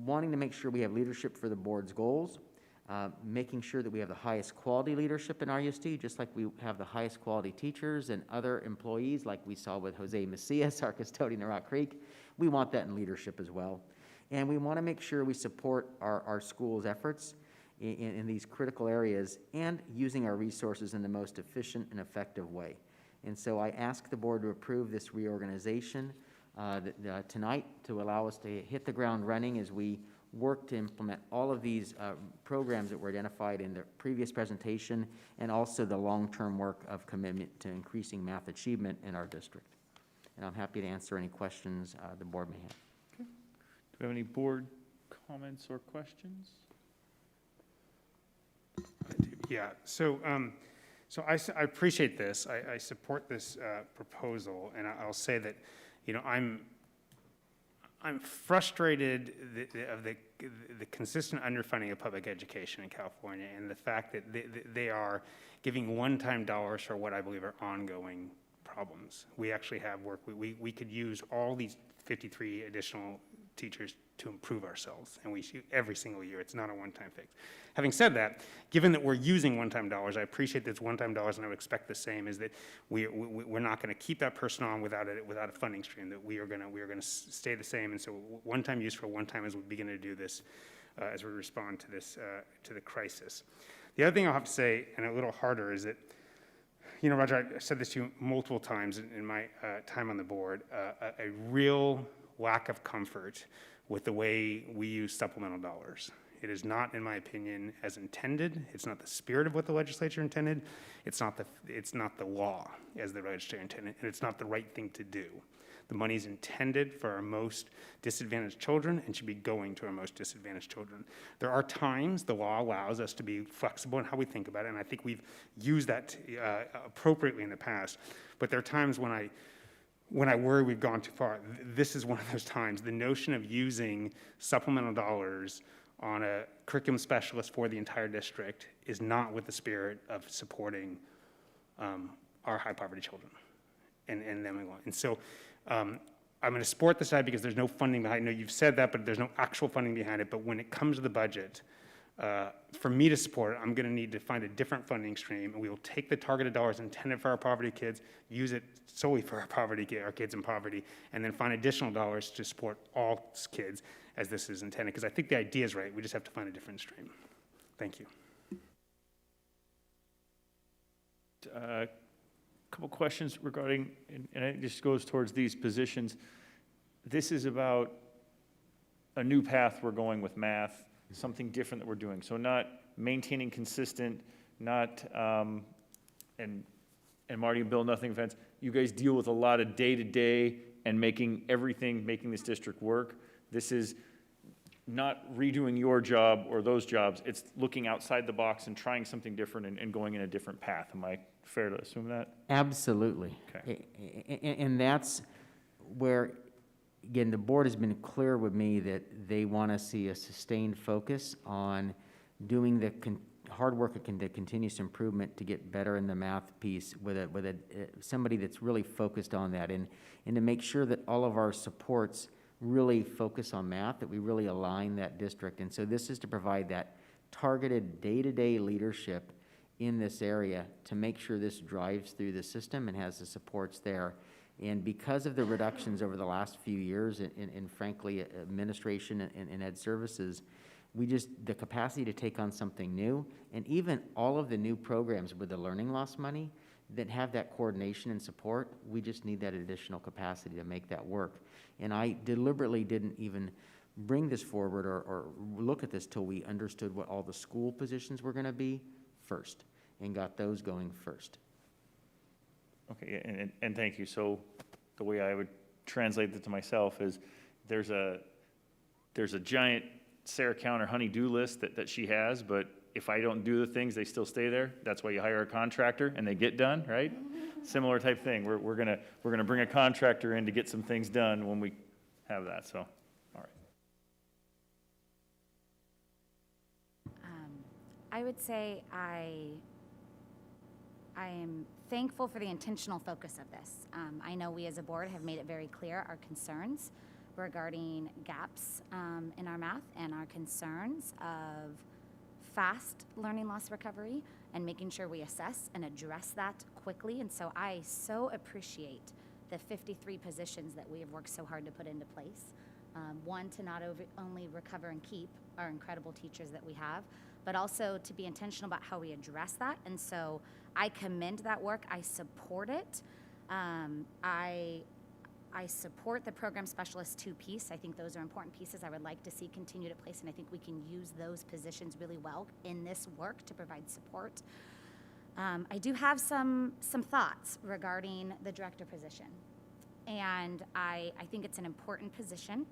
wanting to make sure we have leadership for the board's goals, making sure that we have the highest quality leadership in RUSD, just like we have the highest quality teachers and other employees, like we saw with Jose Macias, our custodian at Rock Creek. We want that in leadership as well. And we want to make sure we support our school's efforts in these critical areas and using our resources in the most efficient and effective way. And so I ask the board to approve this reorganization tonight to allow us to hit the ground running as we work to implement all of these programs that were identified in the previous presentation, and also the long-term work of commitment to increasing math achievement in our district. And I'm happy to answer any questions the board may have. Okay. Do we have any board comments or questions? Yeah, so I appreciate this. I support this proposal, and I'll say that, you know, I'm frustrated of the consistent underfunding of public education in California, and the fact that they are giving one-time dollars for what I believe are ongoing problems. We actually have work. We could use all these 53 additional teachers to improve ourselves, and we shoot every single year. It's not a one-time fix. Having said that, given that we're using one-time dollars, I appreciate that it's one-time dollars, and I would expect the same, is that we're not going to keep that person on without a funding stream, that we are going to stay the same. And so one-time use for one time as we begin to do this, as we respond to this, to the crisis. The other thing I'll have to say, and a little harder, is that, you know, Roger, I said this to you multiple times in my time on the board, a real lack of comfort with the way we use supplemental dollars. It is not, in my opinion, as intended. It's not the spirit of what the legislature intended. It's not the law as the legislature intended, and it's not the right thing to do. The money is intended for our most disadvantaged children and should be going to our most disadvantaged children. There are times the law allows us to be flexible in how we think about it, and I think we've used that appropriately in the past. But there are times when I worry we've gone too far. This is one of those times. The notion of using supplemental dollars on a curriculum specialist for the entire district is not with the spirit of supporting our high poverty children and them along. And so I'm going to support this side because there's no funding behind it. I know you've said that, but there's no actual funding behind it. But when it comes to the budget, for me to support it, I'm going to need to find a different funding stream, and we will take the targeted dollars intended for our poverty kids, use it solely for our kids in poverty, and then find additional dollars to support all kids as this is intended. Because I think the idea is right. We just have to find a different stream. Thank you. A couple questions regarding, and it just goes towards these positions. This is about a new path we're going with math, something different that we're doing. So not maintaining consistent, not, and Marty and Bill, nothing offense, you guys deal with a lot of day-to-day and making this district work. This is not redoing your job or those jobs. It's looking outside the box and trying something different and going in a different path. Am I fair to assume that? Absolutely. Okay. And that's where, again, the board has been clear with me that they want to see a sustained focus on doing the hard work and the continuous improvement to get better in the math piece with somebody that's really focused on that, and to make sure that all of our supports really focus on math, that we really align that district. And so this is to provide that targeted day-to-day leadership in this area to make sure this drives through the system and has the supports there. And because of the reductions over the last few years in frankly, administration and ed services, the capacity to take on something new, and even all of the new programs with the learning loss money that have that coordination and support, we just need that additional capacity to make that work. And I deliberately didn't even bring this forward or look at this till we understood what all the school positions were going to be first, and got those going first. Okay, and thank you. So the way I would translate that to myself is there's a giant Sarah Counter honey-do list that she has, but if I don't do the things, they still stay there. That's why you hire a contractor and they get done, right? Similar type thing. We're gonna bring a contractor in to get some things done when we have that. So, all right. I would say I am thankful for the intentional focus of this. I know we as a board have made it very clear our concerns regarding gaps in our math and our concerns of fast learning loss recovery and making sure we assess and address that quickly. And so I so appreciate the 53 positions that we have worked so hard to put into place. One, to not only recover and keep our incredible teachers that we have, but also to be intentional about how we address that. And so I commend that work. I support it. I support the program specialist 2 piece. I think those are important pieces I would like to see continued at place, and I think we can use those positions really well in this work to provide support. I do have some thoughts regarding the director position, and I think it's an important position.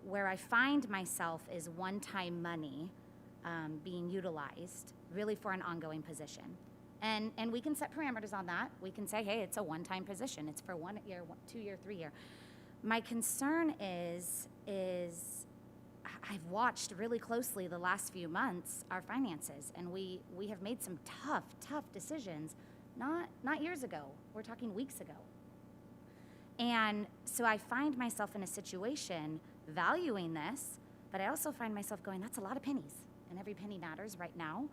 Where I find myself is one-time money being utilized really for an ongoing position. And we can set parameters on that. We can say, hey, it's a one-time position. It's for 1 year, 2 year, 3 year. My concern is I've watched really closely the last few months our finances, and we have made some tough decisions, not years ago. We're talking weeks ago. And so I find myself in a situation valuing this, but I also find myself going, that's a lot of pennies, and every penny matters right now.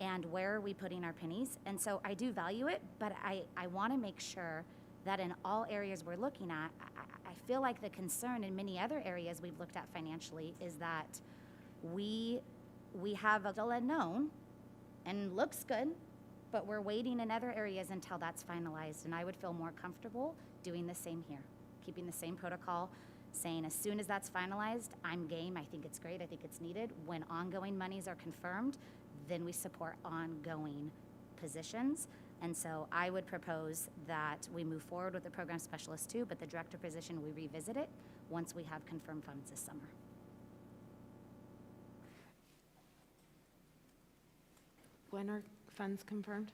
And where are we putting our pennies? And so I do value it, but I want to make sure that in all areas we're looking at, I feel like the concern in many other areas we've looked at financially is that we have a still unknown and looks good, but we're waiting in other areas until that's finalized. And I would feel more comfortable doing the same here, keeping the same protocol, saying as soon as that's finalized, I'm game. I think it's great. I think it's needed. When ongoing monies are confirmed, then we support ongoing positions. And so I would propose that we move forward with the program specialist 2, but the director position, we revisit it once we have confirmed funds this summer. When are funds confirmed?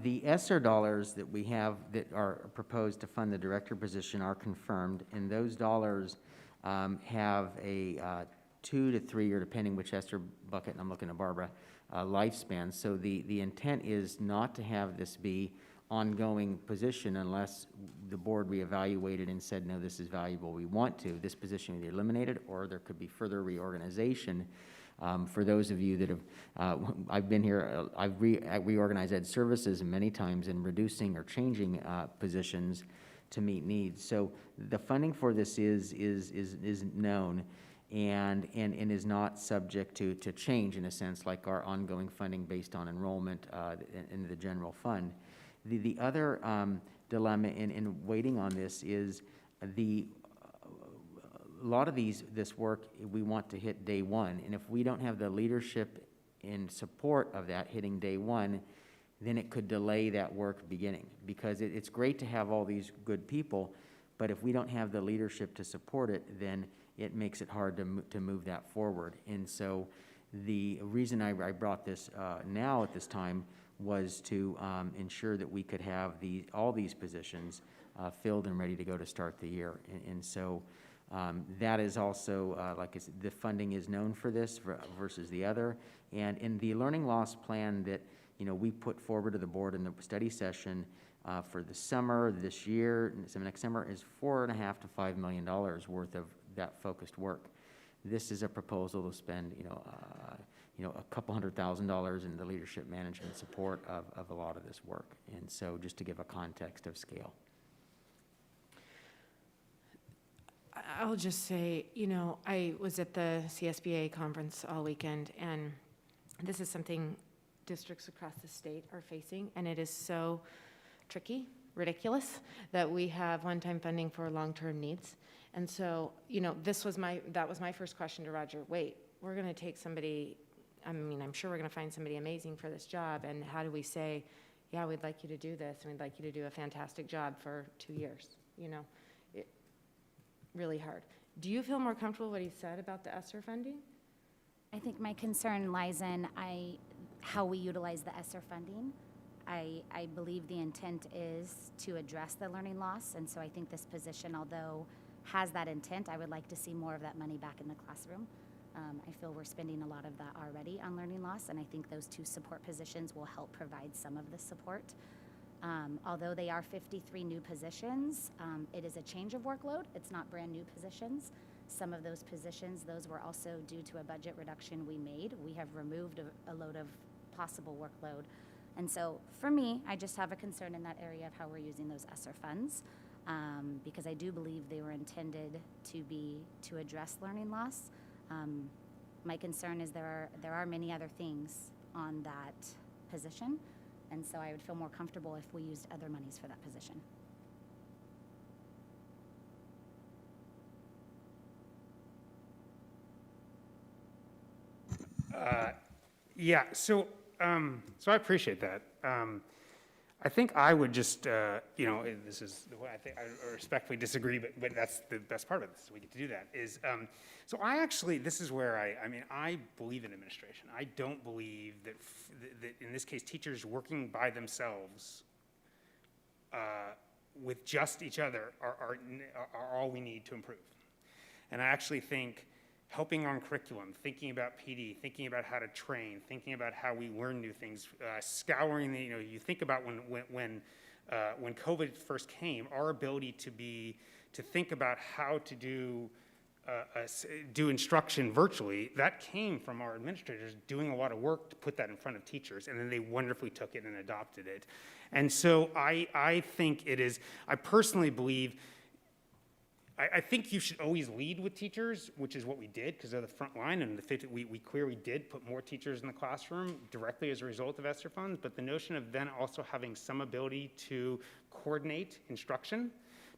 The ESSER dollars that we have that are proposed to fund the director position are confirmed, and those dollars have a 2 to 3 year, depending which ESSER bucket, and I'm looking at Barbara, lifespan. So the intent is not to have this be ongoing position unless the board reevaluated and said, no, this is valuable, we want to. This position will be eliminated, or there could be further reorganization. For those of you that have, I've been here, I've reorganized ed services many times in reducing or changing positions to meet needs. So the funding for this is known and is not subject to change in a sense, like our ongoing funding based on enrollment in the general fund. The other dilemma in waiting on this is a lot of this work we want to hit day one, and if we don't have the leadership in support of that hitting day one, then it could delay that work beginning, because it's great to have all these good people, but if we don't have the leadership to support it, then it makes it hard to move that forward. And so the reason I brought this now at this time was to ensure that we could have all these positions filled and ready to go to start the year. And so that is also, like I said, the funding is known for this versus the other. And in the learning loss plan that we put forward to the board in the study session for the summer this year, so next summer, is $4.5 to $5 million worth of that focused work. This is a proposal to spend, a couple $100,000 in the leadership management support of a lot of this work. And so just to give a context of scale. I'll just say, I was at the CSBA conference all weekend, and this is something districts across the state are facing, and it is so tricky, ridiculous, that we have one-time funding for long-term needs. And so, that was my first question to Roger. Wait, we're going to take somebody, I'm sure we're going to find somebody amazing for this job, and how do we say, yeah, we'd like you to do this, and we'd like you to do a fantastic job for 2 years, really hard. Do you feel more comfortable what he said about the ESSER funding? I think my concern lies in how we utilize the ESSER funding. I believe the intent is to address the learning loss, and so I think this position, although has that intent, I would like to see more of that money back in the classroom. I feel we're spending a lot of that already on learning loss, and I think those 2 support positions will help provide some of the support. Although they are 53 new positions, it is a change of workload. It's not brand new positions. Some of those positions, those were also due to a budget reduction we made. We have removed a load of possible workload. And so for me, I just have a concern in that area of how we're using those ESSER funds, because I do believe they were intended to address learning loss. My concern is there are many other things on that position, and so I would feel more comfortable if we used other monies for that position. Yeah, so I appreciate that. I think I would just, this is the way I respectfully disagree, but that's the best part of this, we get to do that, is, so I actually, this is where I believe in administration. I don't believe that in this case, teachers working by themselves with just each other are all we need to improve. And I actually think helping on curriculum, thinking about PD, thinking about how to train, thinking about how we learn new things, scouring the, you think about when COVID first came, our ability to think about how to do instruction virtually, that came from our administrators doing a lot of work to put that in front of teachers, and then they wonderfully took it and adopted it. And so I think it is, I personally believe, I think you should always lead with teachers, which is what we did because they're the front line, and we clearly did put more teachers in the classroom directly as a result of ESSER funds, but the notion of then also having some ability to coordinate instruction,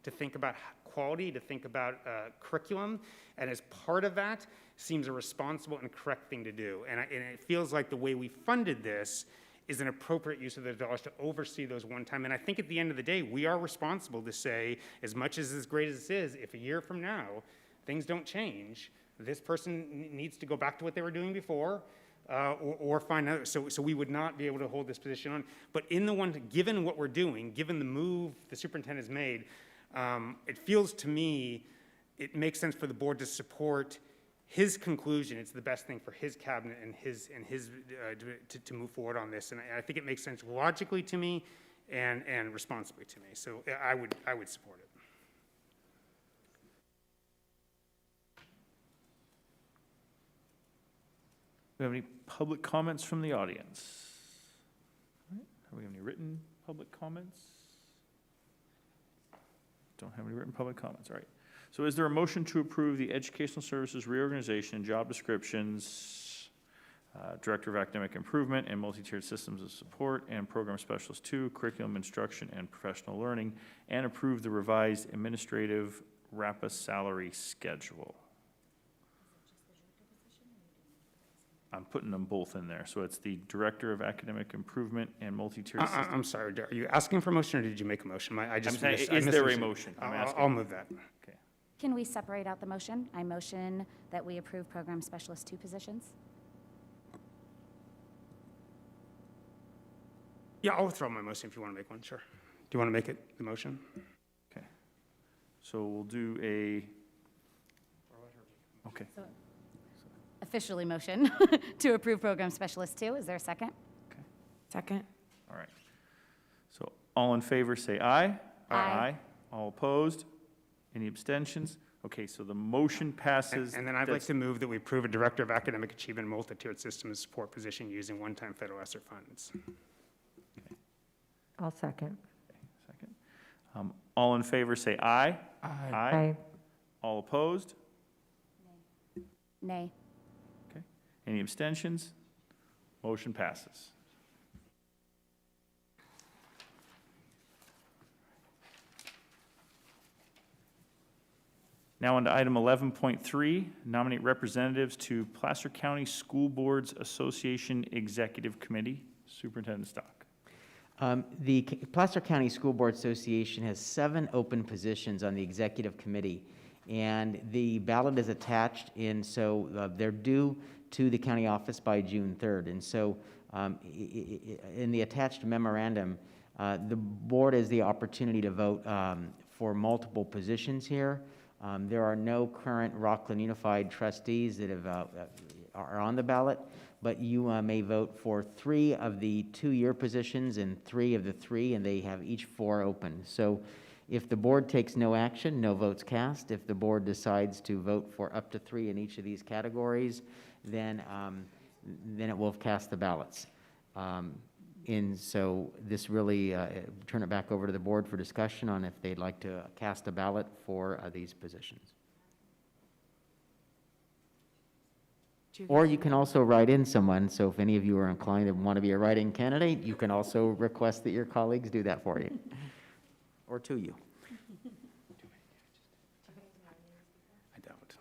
to think about quality, to think about curriculum, and as part of that seems a responsible and correct thing to do. And it feels like the way we funded this is an appropriate use of the dollars to oversee those one time. And I think at the end of the day, we are responsible to say, as much as great as this is, if a year from now things don't change, this person needs to go back to what they were doing before, or find out. So we would not be able to hold this position on. But in the one, given what we're doing, given the move the superintendent has made, it feels to me it makes sense for the board to support his conclusion. It's the best thing for his cabinet and his to move forward on this, and I think it makes sense logically to me and responsibly to me. So I would support it. Do we have any public comments from the audience? All right. Do we have any written public comments? Don't have any written public comments. All right. So is there a motion to approve the educational services reorganization, job descriptions, Director of Academic Improvement and Multi-Tiered Systems of Support, and Program Specialist 2, Curriculum Instruction and Professional Learning, and approve the revised administrative RAPA salary schedule? I'm putting them both in there. So it's the Director of Academic Improvement and Multi-Tiered Systems. I'm sorry, are you asking for a motion or did you make a motion? Is there a motion? I'll move that. Okay. Can we separate out the motion? I motion that we approve Program Specialist 2 positions. Yeah, I'll withdraw my motion if you want to make one, sure. Do you want to make it the motion? Okay. So we'll do a, okay. So officially motion to approve Program Specialist 2. Is there a second? Okay. Second. All right. So all in favor, say aye. Aye. All opposed? Any abstentions? Okay, so the motion passes. And then I'd like to move that we approve a Director of Academic Achievement Multi-Tiered Systems Support position using one-time federal ESSER funds. I'll second. Second. All in favor, say aye. Aye. All opposed? Nay. Okay. Any abstentions? Motion passes. Now on to item 11.3, nominate representatives to Placer County School Boards Association Executive Committee. Superintendent Stock. The Placer County School Board Association has 7 open positions on the executive committee, and the ballot is attached, and so they're due to the county office by June 3rd. And so in the attached memorandum, the board has the opportunity to vote for multiple positions here. There are no current Rocklin Unified trustees that are on the ballot, but you may vote for 3 of the 2-year positions and 3 of the 3, and they have each 4 open. So if the board takes no action, no votes cast. If the board decides to vote for up to 3 in each of these categories, then it will cast the ballots. And so this really, turn it back over to the board for discussion on if they'd like to cast a ballot for these positions. Or you can also write in someone, so if any of you are inclined and want to be a write-in candidate, you can also request that your colleagues do that for you, or to you. I don't.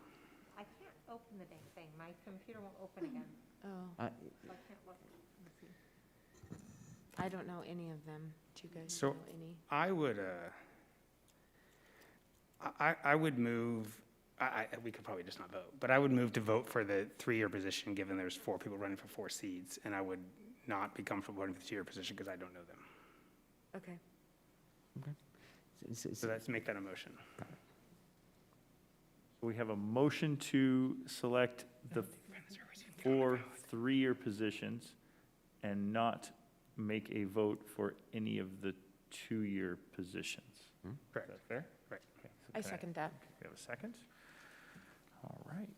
I can't open the dang thing. My computer won't open again. Oh, So I can't look. Let me see. I don't know any of them. Do you guys So know any? I would, I would move, we could probably just not vote, but I would move to vote for the 3-year position, given there's 4 people running for 4 seats, and I would not be comfortable voting for the 2-year position because I don't know them. Okay. So let's make that a motion. We have a motion to select the 4 3-year positions and not make a vote for any of the 2-year positions. Correct. Is that fair? Right. Okay, so I can second that. We have a second? All right.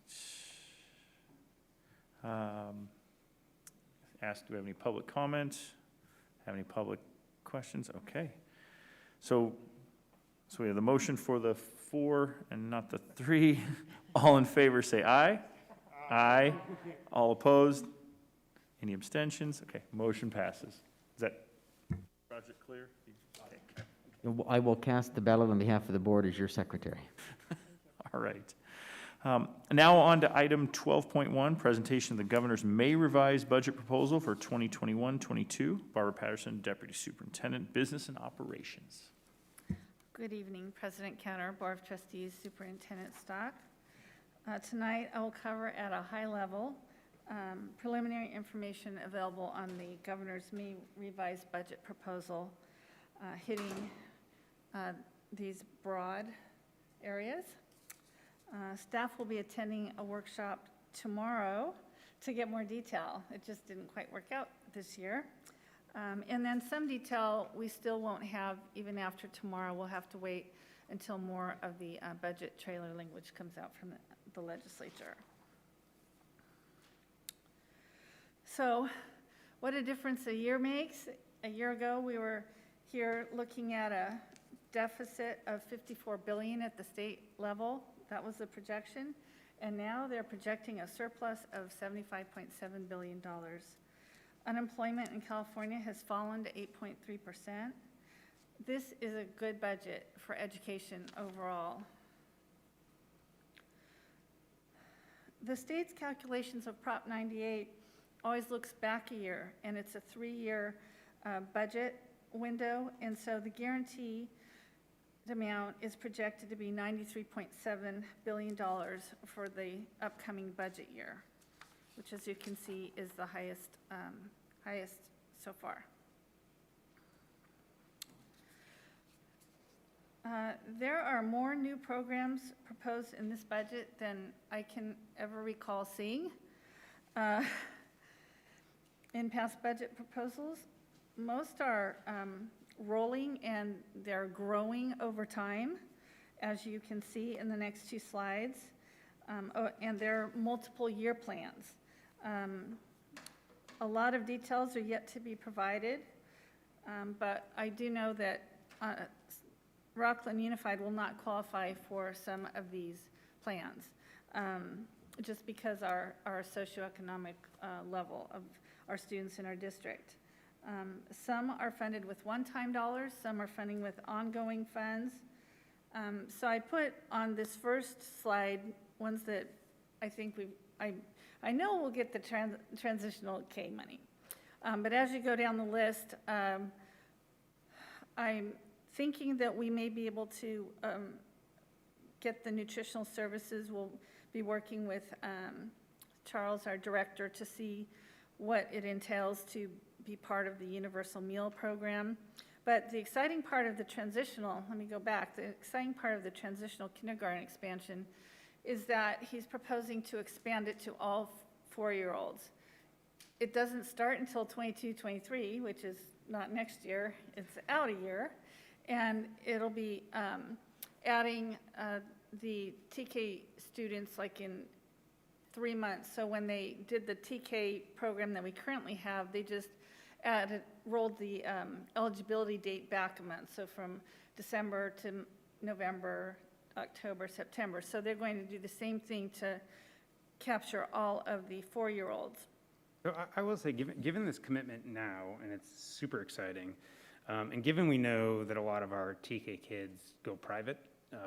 Ask, do we have any public comment? Have any public questions? Okay. So we have the motion for the 4 and not the 3. All in favor, say aye. Aye. All opposed? Any abstentions? Okay, motion passes. Is that project clear? Okay. I will cast the ballot on behalf of the board as your secretary. All right. Now on to item 12.1, presentation of the governor's May revised budget proposal for 2021-22. Barbara Patterson, Deputy Superintendent, Business and Operations. Good evening, President Counter, Board of Trustees, Superintendent Stock. Tonight, I will cover at a high level preliminary information available on the governor's May revised budget proposal, hitting these broad areas. Staff will be attending a workshop tomorrow to get more detail. It just didn't quite work out this year. And then some detail we still won't have even after tomorrow. We'll have to wait until more of the budget trailer language comes out from the legislature. So what a difference a year makes. A year ago, we were here looking at a deficit of $54 billion at the state level. That was the projection. And now they're projecting a surplus of $75.7 billion. Unemployment in California has fallen to 8.3%. This is a good budget for education overall. The state's calculations of Prop 98 always looks back a year, and it's a 3-year budget window, and so the guarantee amount is projected to be $93.7 billion for the upcoming budget year, which, as you can see, is the highest so far. There are more new programs proposed in this budget than I can ever recall seeing. In past budget proposals, most are rolling and they're growing over time, as you can see in the next 2 slides, and they're multiple year plans. A lot of details are yet to be provided, but I do know that Rocklin Unified will not qualify for some of these plans, just because our socioeconomic level of our students in our district. Some are funded with one-time dollars, some are funding with ongoing funds. So I put on this first slide ones that I think I know we'll get the transitional K money. But as you go down the list, I'm thinking that we may be able to get the nutritional services. We'll be working with Charles, our director, to see what it entails to be part of the universal meal program. But the exciting part of the transitional, let me go back, the exciting part of the transitional kindergarten expansion is that he's proposing to expand it to all 4-year-olds. It doesn't start until 22-23, which is not next year, it's out a year. And it'll be adding the TK students like in 3 months. So when they did the TK program that we currently have, they just rolled the eligibility date back a month. So from December to November, October, September. So they're going to do the same thing to capture all of the 4-year-olds. So I will say, given this commitment now, and it's super exciting, and given we know that a lot of our TK kids go private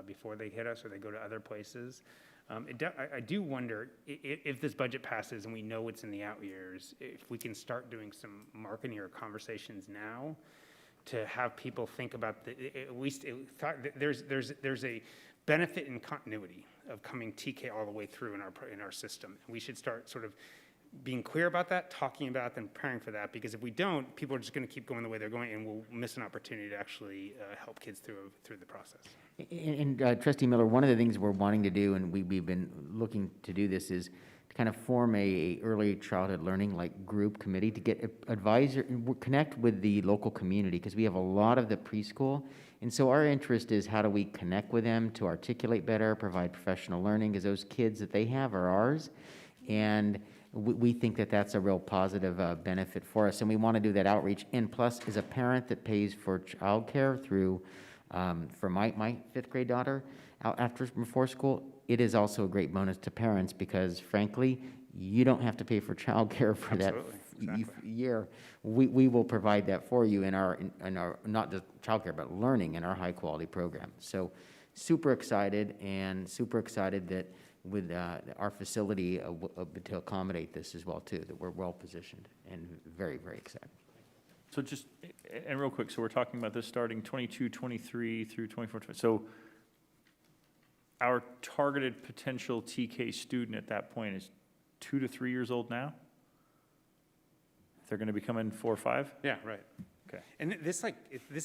before they hit us or they go to other places, I do wonder if this budget passes and we know it's in the out years, if we can start doing some marketing or conversations now to have people think about at least there's a benefit in continuity of coming TK all the way through in our system. And we should start sort of being clear about that, talking about that, and preparing for that, because if we don't, people are just going to keep going the way they're going, and we'll miss an opportunity to actually help kids through the process. And Trustee Miller, one of the things we're wanting to do, and we've been looking to do this, is to kind of form a early childhood learning like group committee to get advisor, connect with the local community, because we have a lot of the preschool. And so our interest is how do we connect with them to articulate better, provide professional learning, because those kids that they have are ours. And we think that that's a real positive benefit for us, and we want to do that outreach. And plus, as a parent that pays for childcare through, for my fifth grade daughter, before school, it is also a great bonus to parents because, frankly, you don't have to pay for childcare for that year. We will provide that for you in our not just childcare but learning in our high quality program. So, super excited that with our facility to accommodate this as well too, that we're well positioned and very, very excited. So just, and real quick, so we're talking about this starting 22, 23 through 24, 20. So our targeted potential TK student at that point is 2 to 3 years old now? They're going to be coming 4 or 5? Yeah, right. Okay. And this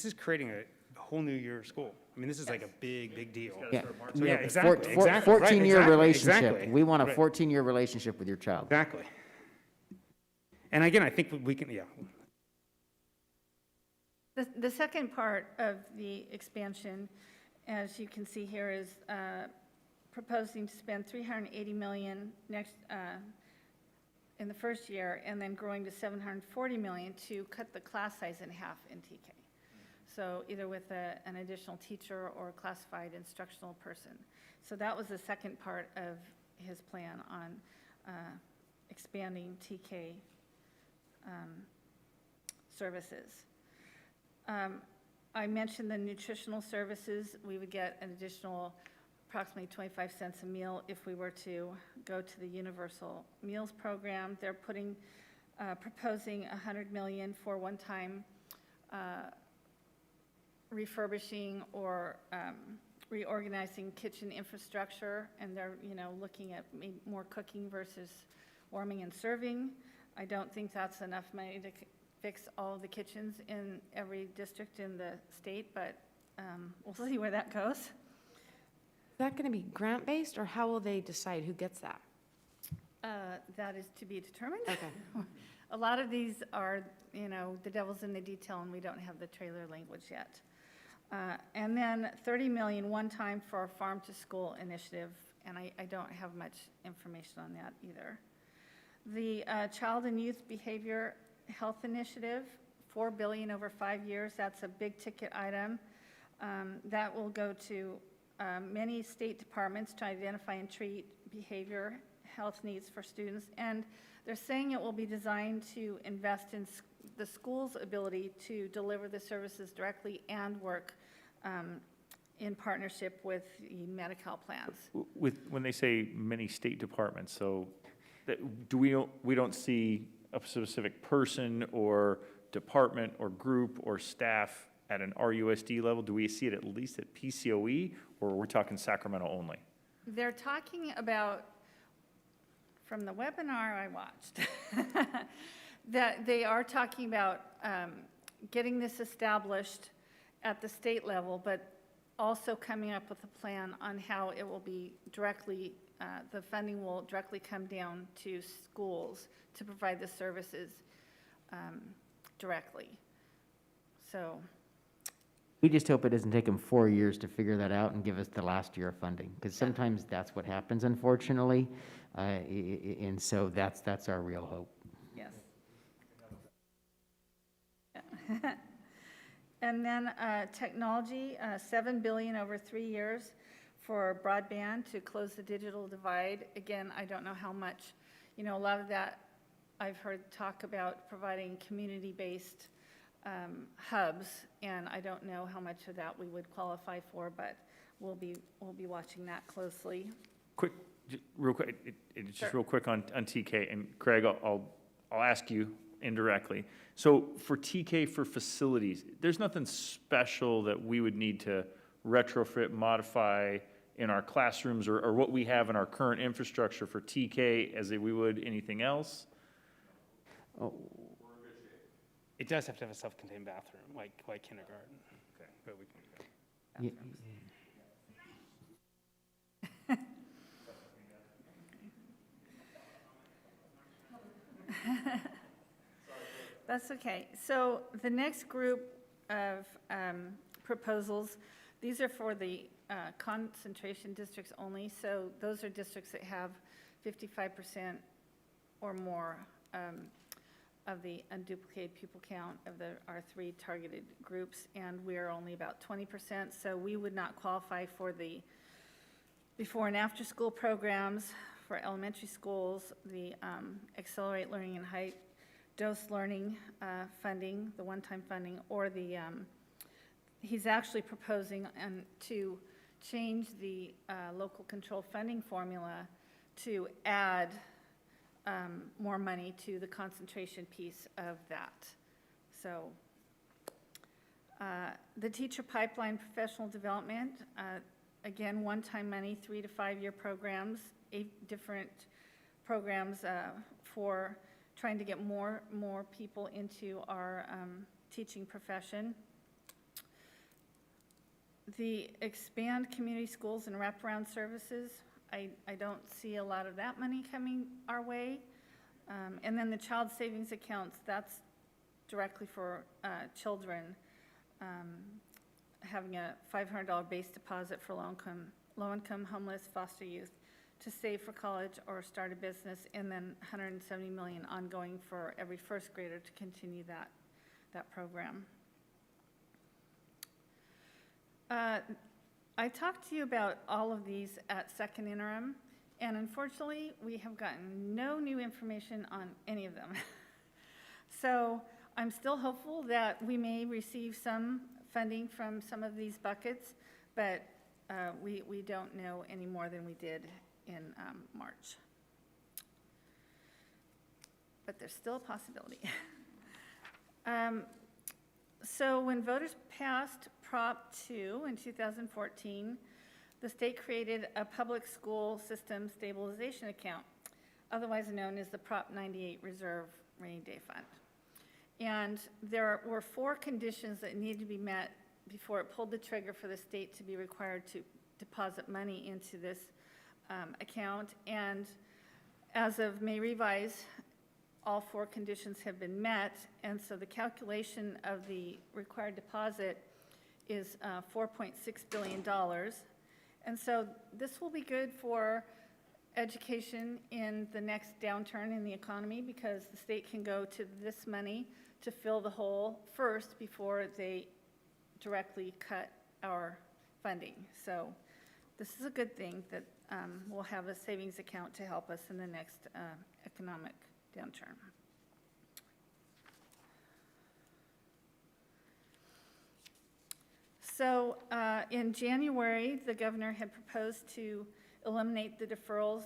is creating a whole new year of school. I mean, this is like a big deal. Yeah, So, yeah, exactly. 14-year relationship. Exactly. We want a 14-year relationship with your child. Exactly. And again, I think we can, yeah. The second part of the expansion, as you can see here, is proposing to spend $380 million in the first year, and then growing to $740 million to cut the class size in half in TK. So either with an additional teacher or classified instructional person. So that was the second part of his plan on expanding TK services. I mentioned the nutritional services. We would get an additional approximately 25 cents a meal if we were to go to the Universal Meals Program. They're proposing $100 million for one-time refurbishing or reorganizing kitchen infrastructure, and they're looking at more cooking versus warming and serving. I don't think that's enough money to fix all of the kitchens in every district in the state, but we'll see where that goes. Is that going to be grant-based, or how will they decide who gets that? That is to be determined. Okay. A lot of these are, the devil's in the detail, and we don't have the trailer language yet. And then $30 million one time for our Farm to School initiative, and I don't have much information on that either. The Child and Youth Behavior Health Initiative, $4 billion over 5 years. That's a big ticket item. That will go to many state departments to identify and treat behavior health needs for students. And they're saying it will be designed to invest in the school's ability to deliver the services directly and work in partnership with the Medi-Cal plans. When they say many state departments, so we don't see a specific person or department or group or staff at an RUSD level? Do we see it at least at PCOE, or we're talking Sacramento only? They're talking about, from the webinar I watched, that they are talking about getting this established at the state level, but also coming up with a plan on how it will be directly, the funding will directly come down to schools to provide the services directly. So We just hope it doesn't take them 4 years to figure that out and give us the last year of funding, because sometimes that's what happens, unfortunately. And so that's our real hope. yes. And then technology, $7 billion over 3 years for broadband to close the digital divide. Again, I don't know how much, a lot of that I've heard talk about providing community-based hubs, and I don't know how much of that we would qualify for, but we'll be watching that closely. Real quick, just Sure. real quick on TK, and Craig, I'll ask you indirectly. So for TK for facilities, there's nothing special that we would need to retrofit, modify in our classrooms or what we have in our current infrastructure for TK as we would anything else? It does have to have a self-contained bathroom, like kindergarten. Okay, but we can. That's okay. So the next group of proposals, these are for the concentration districts only. So those are districts that have 55% or more of the unduplicated pupil count of our 3 targeted groups, and we're only about 20%. So we would not qualify for the before and after school programs for elementary schools, the Accelerate Learning and High Dose Learning funding, the one-time funding, or the, he's actually proposing to change the local control funding formula to add more money to the concentration piece of that. So the teacher pipeline professional development, again, one-time money, 3 to 5 year programs, 8 different programs for trying to get more people into our teaching profession. The expand community schools and wraparound services, I don't see a lot of that money coming our way. And then the child savings accounts, that's directly for children, having a $500 base deposit for low-income homeless foster youth to save for college or start a business, and then $170 million ongoing for every first grader to continue that program. I talked to you about all of these at second interim, and unfortunately, we have gotten no new information on any of them. So I'm still hopeful that we may receive some funding from some of these buckets, but we don't know any more than we did in March. But there's still a possibility. So when voters passed Prop 2 in 2014, the state created a public school system stabilization account, otherwise known as the Prop 98 Reserve Rainy Day Fund. And there were 4 conditions that needed to be met before it pulled the trigger for the state to be required to deposit money into this account. And as of May revise, all 4 conditions have been met, and so the calculation of the required deposit is $4.6 billion. And so this will be good for education in the next downturn in the economy, because the state can go to this money to fill the hole first before they directly cut our funding. So this is a good thing that we'll have a savings account to help us in the next economic downturn. So in January, the governor had proposed to eliminate the deferrals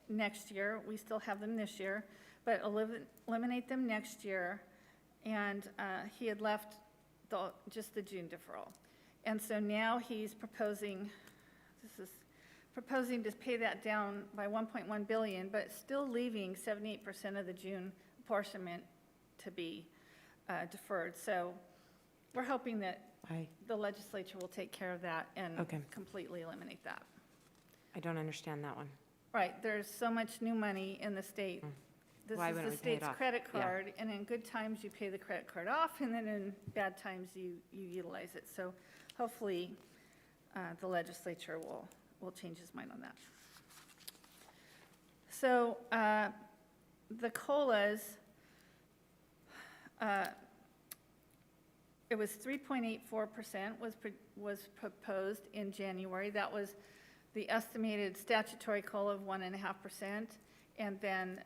next year. We still have them this year, but eliminate them next year. And he had left just the June deferral. And so now he's proposing to pay that down by $1.1 billion, but still leaving 78% of the June apportionment to be deferred. So we're hoping that the legislature will take care of that and completely eliminate that. I don't understand that one. Right, there's so much new money in the state. This Why is wouldn't the we pay it state's off? credit Yeah. card, and in good times you pay the credit card off, and then in bad times you utilize it. So hopefully the legislature will change his mind on that. So the COLAs, it was 3.84% was proposed in January. That was the estimated statutory COLA of 1.5%, and then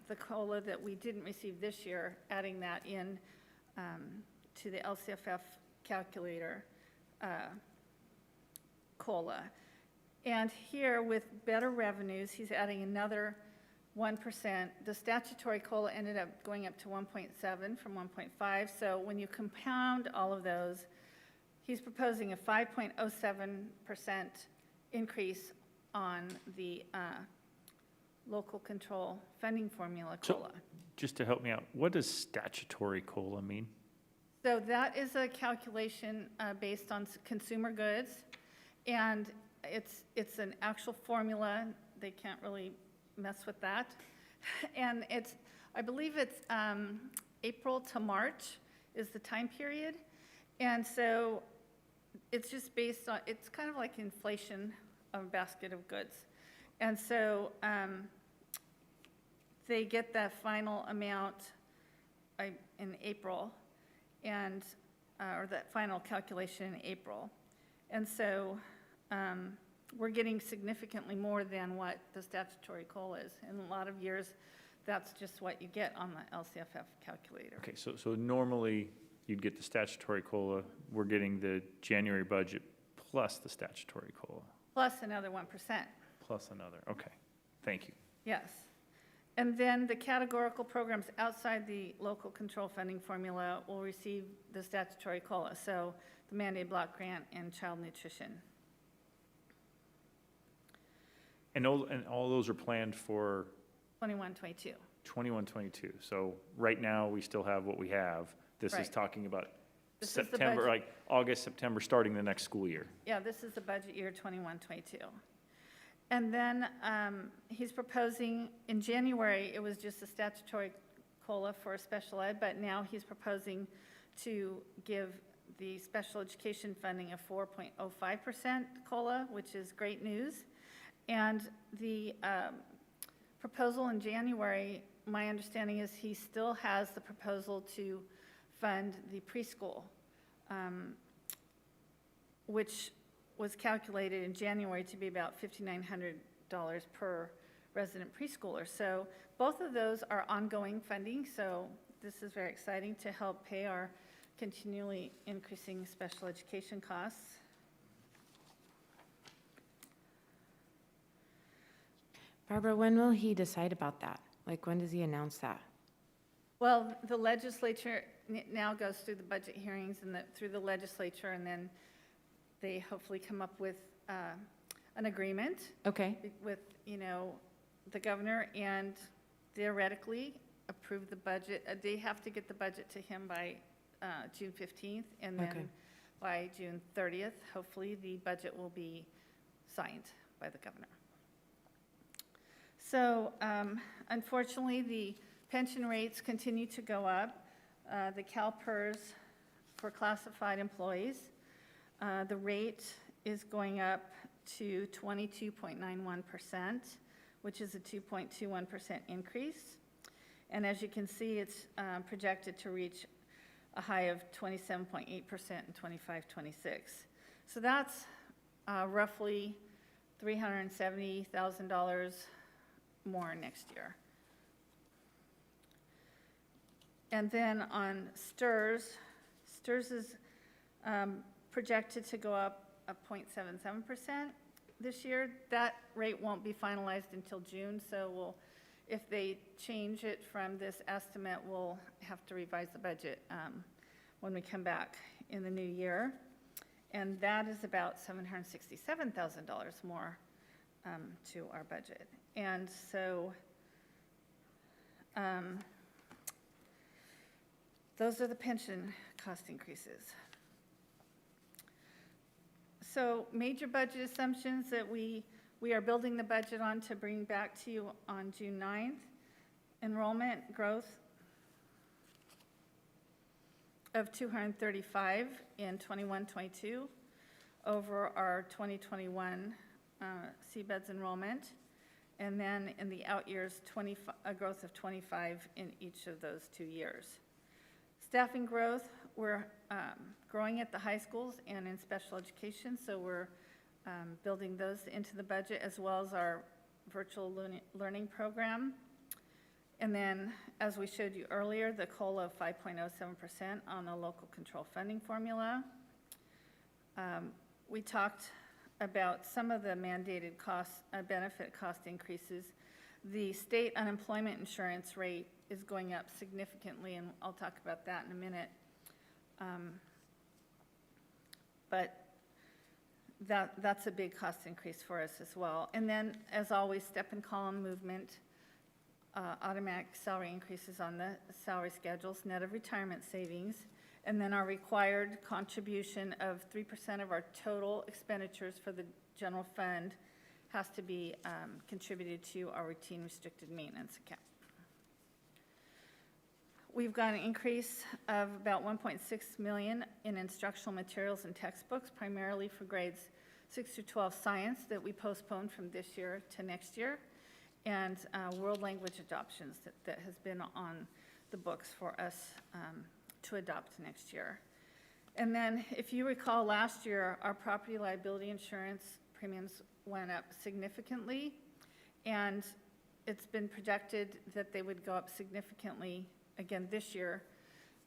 the COLA that we didn't receive this year, adding that in to the LCFF calculator COLA. And here, with better revenues, he's adding another 1%. The statutory COLA ended up going up to 1.7 from 1.5. So when you compound all of those, he's proposing a 5.07% increase on the local control funding formula COLA. Just to help me out, what does statutory COLA mean? So that is a calculation based on consumer goods, and it's an actual formula. They can't really mess with that. And I believe it's April to March is the time period. And so it's just based on, it's kind of like inflation of a basket of goods. And so they get that final amount in April, and or that final calculation in April. And so we're getting significantly more than what the statutory COLA is. In a lot of years, that's just what you get on the LCFF calculator. Okay, so normally you'd get the statutory COLA. We're getting the January budget plus the statutory COLA. Plus another 1%. Plus another, okay. Thank you. Yes. And then the categorical programs outside the local control funding formula will receive the statutory COLA. So the mandated block grant and child nutrition. And all those are planned for 21-22. 21-22. So right now, we still have what we have. This is Right. talking about This is the September, budget. like August, September, starting the next school year. Yeah, this is the budget year 21-22. And then he's proposing, in January, it was just a statutory COLA for special ed, but now he's proposing to give the special education funding a 4.05% COLA, which is great news. And the proposal in January, my understanding is he still has the proposal to fund the preschool, which was calculated in January to be about $5,900 per resident preschooler. So both of those are ongoing funding, so this is very exciting to help pay our continually increasing special education costs. Barbara, when will he decide about that? Like, when does he announce that? Well, the legislature now goes through the budget hearings and through the legislature, and then they hopefully come up with an agreement. Okay. With, the governor, and theoretically approve the budget. They have to get the budget to him by June 15th, and then Okay. by June 30th, hopefully the budget will be signed by the governor. So unfortunately, the pension rates continue to go up. The CalPERS for classified employees, the rate is going up to 22.91%, which is a 2.21% increase. And as you can see, it's projected to reach a high of 27.8% in 25-26. So that's roughly $370,000 more next year. And then on STRS is projected to go up 0.77% this year. That rate won't be finalized until June, so if they change it from this estimate, we'll have to revise the budget when we come back in the new year. And that is about $767,000 more to our budget. And so those are the pension cost increases. So major budget assumptions that we are building the budget on to bring back to you on June 9th. Enrollment growth of 235 in 21-22 over our 2021 CBEDS enrollment. And then in the out years, a growth of 25 in each of those 2 years. Staffing growth, we're growing at the high schools and in special education, so we're building those into the budget, as well as our virtual learning program. And then, as we showed you earlier, the COLA of 5.07% on the local control funding formula. We talked about some of the mandated cost, benefit cost increases. The state unemployment insurance rate is going up significantly, and I'll talk about that in a minute. But that's a big cost increase for us as well. And then, as always, step and column movement, automatic salary increases on the salary schedules, net of retirement savings, and then our required contribution of 3% of our total expenditures for the general fund has to be contributed to our routine restricted maintenance account. We've got an increase of about $1.6 million in instructional materials and textbooks, primarily for grades 6 through 12 science that we postponed from this year to next year, and world language adoptions that has been on the books for us to adopt next year. And then, if you recall, last year, our property liability insurance premiums went up significantly, and it's been projected that they would go up significantly again this year.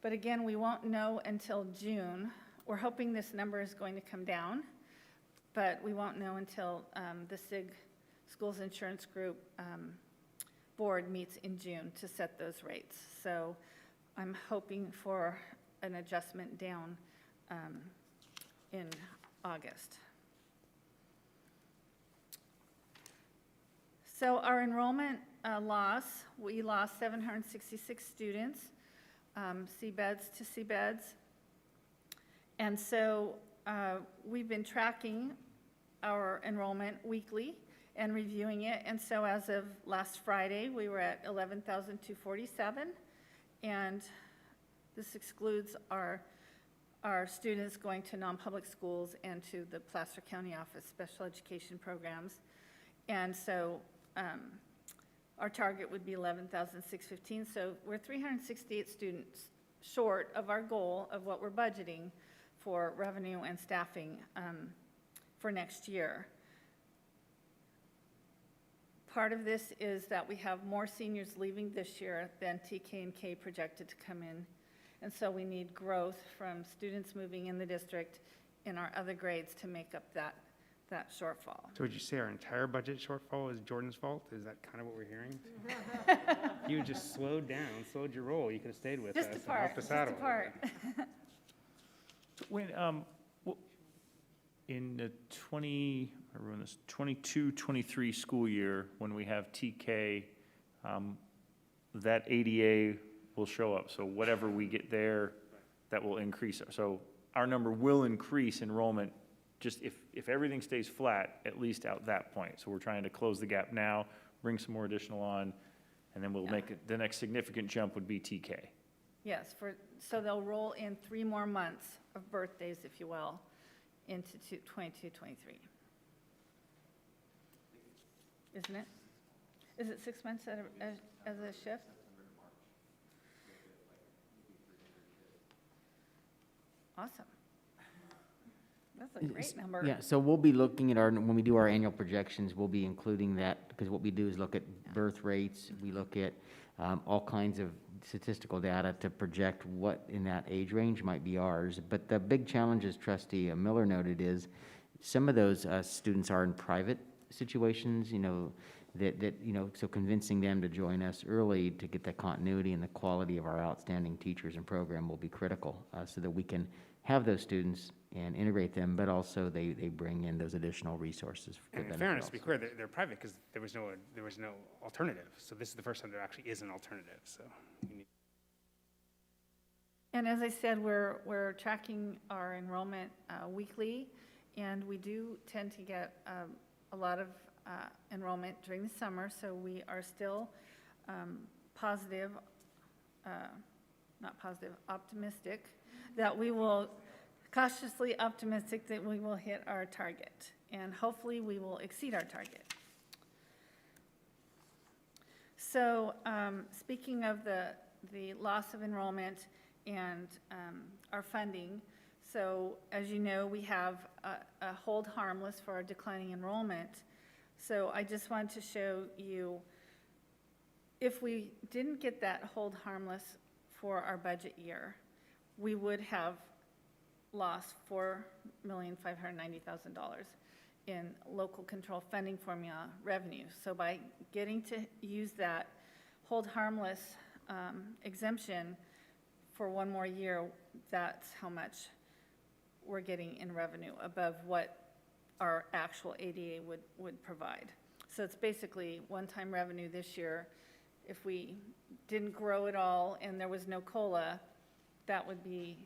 But again, we won't know until June. We're hoping this number is going to come down, but we won't know until the SIG Schools Insurance Group board meets in June to set those rates. So I'm hoping for an adjustment down in August. So our enrollment loss, we lost 766 students, C-beds to C-beds. And so we've been tracking our enrollment weekly and reviewing it. And so as of last Friday, we were at 11,247. And this excludes our students going to non-public schools and to the Placer County Office special education programs. And so our target would be 11,615. So we're 368 students short of our goal of what we're budgeting for revenue and staffing for next year. Part of this is that we have more seniors leaving this year than TK and K projected to come in. And so we need growth from students moving in the district in our other grades to make up that shortfall. So would you say our entire budget shortfall is Jordan's fault? Is that kind of what we're hearing? You just slowed down, slowed your roll. You could have stayed with us and helped us out a little bit. When, in the 22-23 school year, when we have TK, that ADA will show up. So whatever we get there, that will increase. So our number will increase enrollment, just if everything stays flat, at least out that point. So we're trying to close the gap now, bring some more additional on, and then we'll make it, the next significant jump would be TK. Yes, so they'll roll in 3 more months of birthdays, if you will, into 22, 23. Isn't it? Is it 6 months as a shift? Awesome. That's a great number. Yeah, so we'll be looking at when we do our annual projections, we'll be including that, because what we do is look at birth rates, we look at all kinds of statistical data to project what in that age range might be ours. But the big challenge, as Trustee Miller noted, is some of those students are in private situations, so convincing them to join us early to get the continuity and the quality of our outstanding teachers and program will be critical, so that we can have those students and integrate them, but also they bring in those additional resources. And in fairness, to be clear, they're private because there was no alternative. So this is the first time there actually is an alternative. So we need. And as I said, we're tracking our enrollment weekly, and we do tend to get a lot of enrollment during the summer, so we are still optimistic that we will, cautiously optimistic that we will hit our target, and hopefully we will exceed our target. So speaking of the loss of enrollment and our funding, So as you know, we have a hold harmless for our declining enrollment. So I just wanted to show you, if we didn't get that hold harmless for our budget year, we would have lost $4,590,000 in local control funding formula revenue. So by getting to use that hold harmless exemption for one more year, that's how much we're getting in revenue above what our actual ADA would provide. So it's basically one-time revenue this year. If we didn't grow at all and there was no COLA, that would be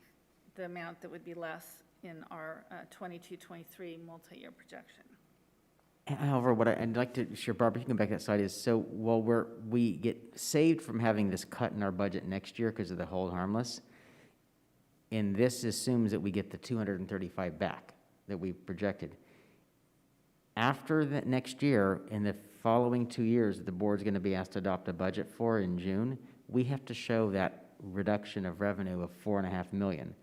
the amount that would be less in our 22-23 multi-year projection. However, what I'd like to share, Barbara, you can go back that slide, is so while we get saved from having this cut in our budget next year because of the hold harmless, and this assumes that we get the 235 back that we projected. After that next year, in the following 2 years that the board's going to be asked to adopt a budget for in June, we have to show that reduction of revenue of $4.5 million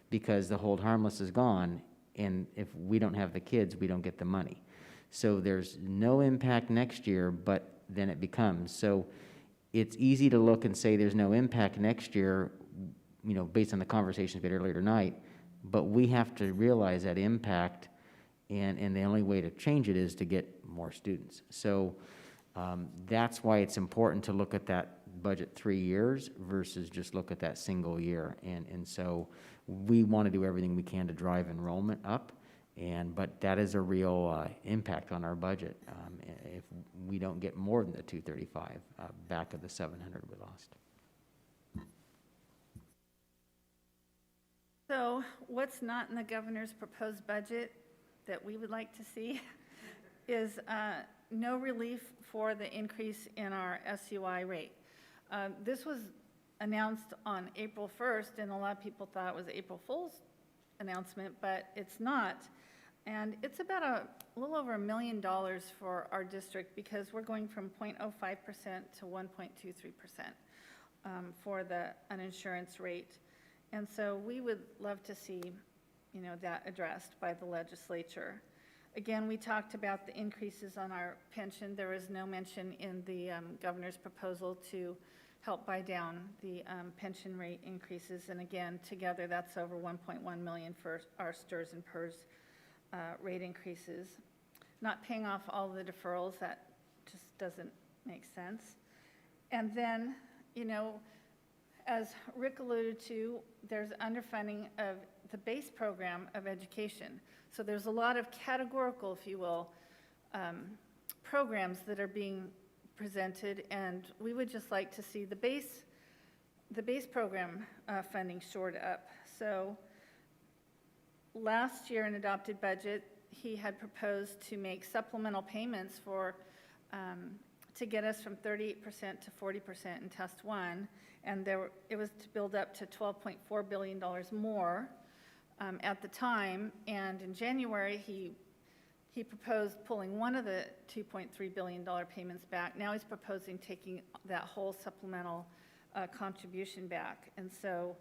because the hold harmless is gone, and if we don't have the kids, we don't get the money. So there's no impact next year, but then it becomes. So it's easy to look and say there's no impact next year, you know, based on the conversations we had earlier tonight, but we have to realize that impact, and the only way to change it is to get more students. So that's why it's important to look at that budget 3 years versus just look at that single year. And so we want to do everything we can to drive enrollment up, but that is a real impact on our budget if we don't get more than the 235 back of the 700 we lost. So what's not in the governor's proposed budget that we would like to see is no relief for the increase in our SUI rate. This was announced on April 1st, and a lot of people thought it was April Fool's announcement, but it's not. And it's about a little over $1 million for our district because we're going from 0.05% to 1.23% for the uninsurance rate. And so we would love to see, you know, that addressed by the legislature. Again, we talked about the increases on our pension. There is no mention in the governor's proposal to help buy down the pension rate increases. And again, together, that's over $1.1 million for our STRS and PERS rate increases. Not paying off all the deferrals, that just doesn't make sense. And then, you know, as Rick alluded to, there's underfunding of the base program of education. So there's a lot of categorical, if you will, programs that are being presented, and we would just like to see the base program funding shored up. So last year in adopted budget, he had proposed to make supplemental payments for to get us from 38% to 40% in test one, and it was to build up to $12.4 billion more at the time. And in January, he proposed pulling one of the $2.3 billion payments back. Now he's proposing taking that whole supplemental contribution back. And so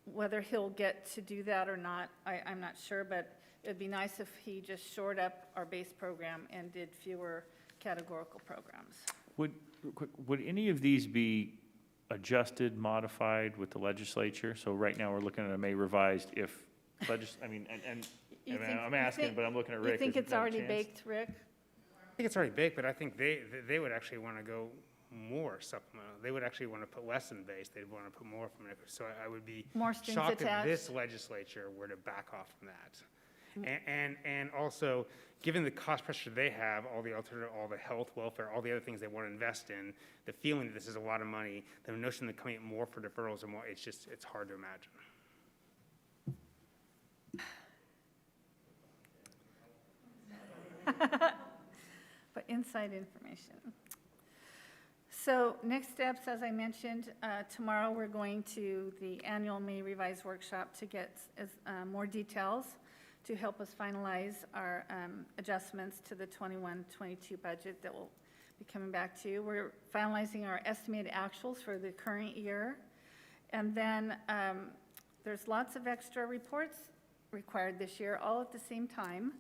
whether he'll get to do that or not, I'm not sure, but it would be nice if he just shored up our base program and did fewer categorical programs. Would any of these be adjusted, modified with the legislature? So right now, we're looking at a May revised if, I'm asking, but I'm looking at Rick. You think Is it's that a already chance? baked, Rick? I think it's already baked, but I think they would actually want to go more supplemental. They would actually want to put less in base. They'd want to put more from it. So I would be More strings shocked if attached. this legislature were to back off from that. And also, given the cost pressure they have, all the alternative, all the health, welfare, all the other things they want to invest in, the feeling that this is a lot of money, the notion that coming more for deferrals and more, it's hard to imagine. But inside information. So next steps, as I mentioned, tomorrow we're going to the annual May Revised Workshop to get more details to help us finalize our adjustments to the 21-22 budget that we'll be coming back to. We're finalizing our estimated actuals for the current year. And then there's lots of extra reports required this year, all at the same time.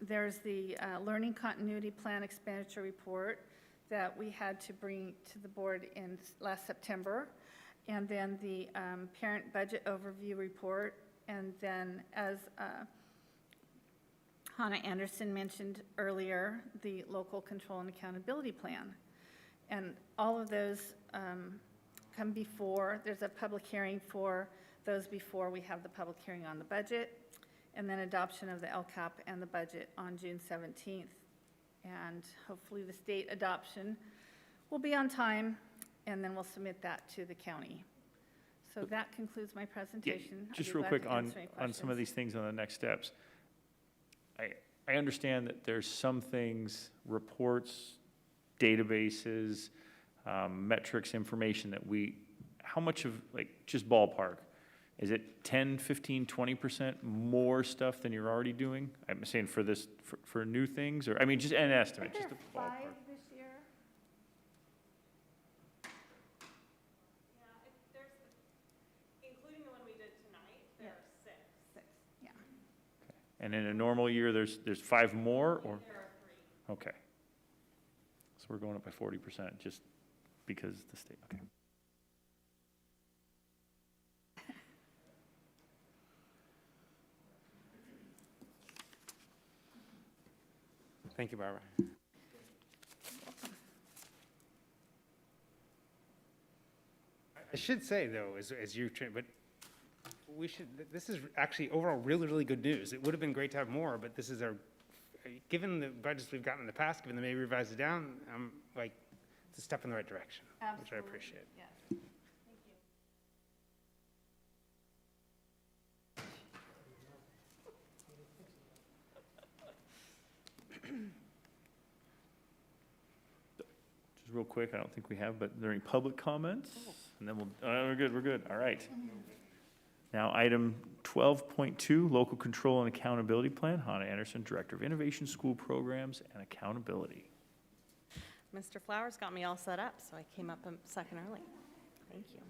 There's the Learning Continuity Plan Expenditure Report that we had to bring to the board in last September, and then the Parent Budget Overview Report, and then as Hannah Anderson mentioned earlier, the Local Control and Accountability Plan. And all of those come before, there's a public hearing for those before we have the public hearing on the budget, and then adoption of the LCAP and the budget on June 17th. And hopefully the state adoption will be on time, and then we'll submit that to the county. So that concludes my presentation. I'd Just be real glad quick to on answer any some of questions. these things on the next steps. I understand that there's some things, reports, databases, metrics, information that how much of, like, just ballpark, is it 10, 15, 20% more stuff than you're already doing? I'm saying for this, for new things, or, I mean, just an estimate, just a ballpark. 5 this year? Including the one we did tonight, there are 6. 6, yeah. And in a normal year, there's 5 more, or? There are 3. Okay. So we're going up by 40% just because the state, okay. Thank you, Barbara. I should say, though, as you, but this is actually overall really, really good news. It would have been great to have more, but this is given the budgets we've gotten in the past, given the maybe revised it down, it's a step in the right direction, which I appreciate. Yes. Just real quick, I don't think we have, but are there any public comments? And then we're good, all right. Now, item 12.2, Local Control and Accountability Plan. Hannah Anderson, Director of Innovation, School Programs, and Accountability. Mr. Flowers got me all set up, so I came up a second early. Thank you.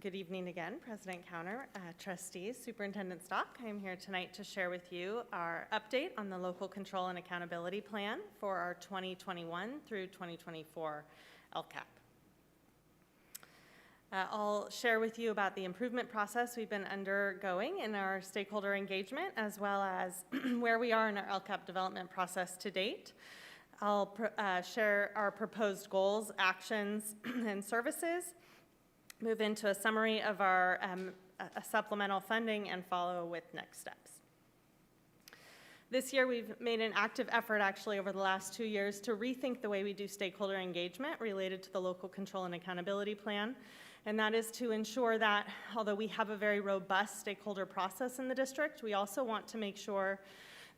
Good evening again, President Counter, Trustees, Superintendent Stock. I am here tonight to share with you our update on the Local Control and Accountability Plan for our 2021 through 2024 LCAP. I'll share with you about the improvement process we've been undergoing in our stakeholder engagement, as well as where we are in our LCAP development process to date. I'll share our proposed goals, actions, and services, move into a summary of our supplemental funding, and follow with next steps. This year, we've made an active effort, actually, over the last 2 years to rethink the way we do stakeholder engagement related to the Local Control and Accountability Plan. And that is to ensure that, although we have a very robust stakeholder process in the district, we also want to make sure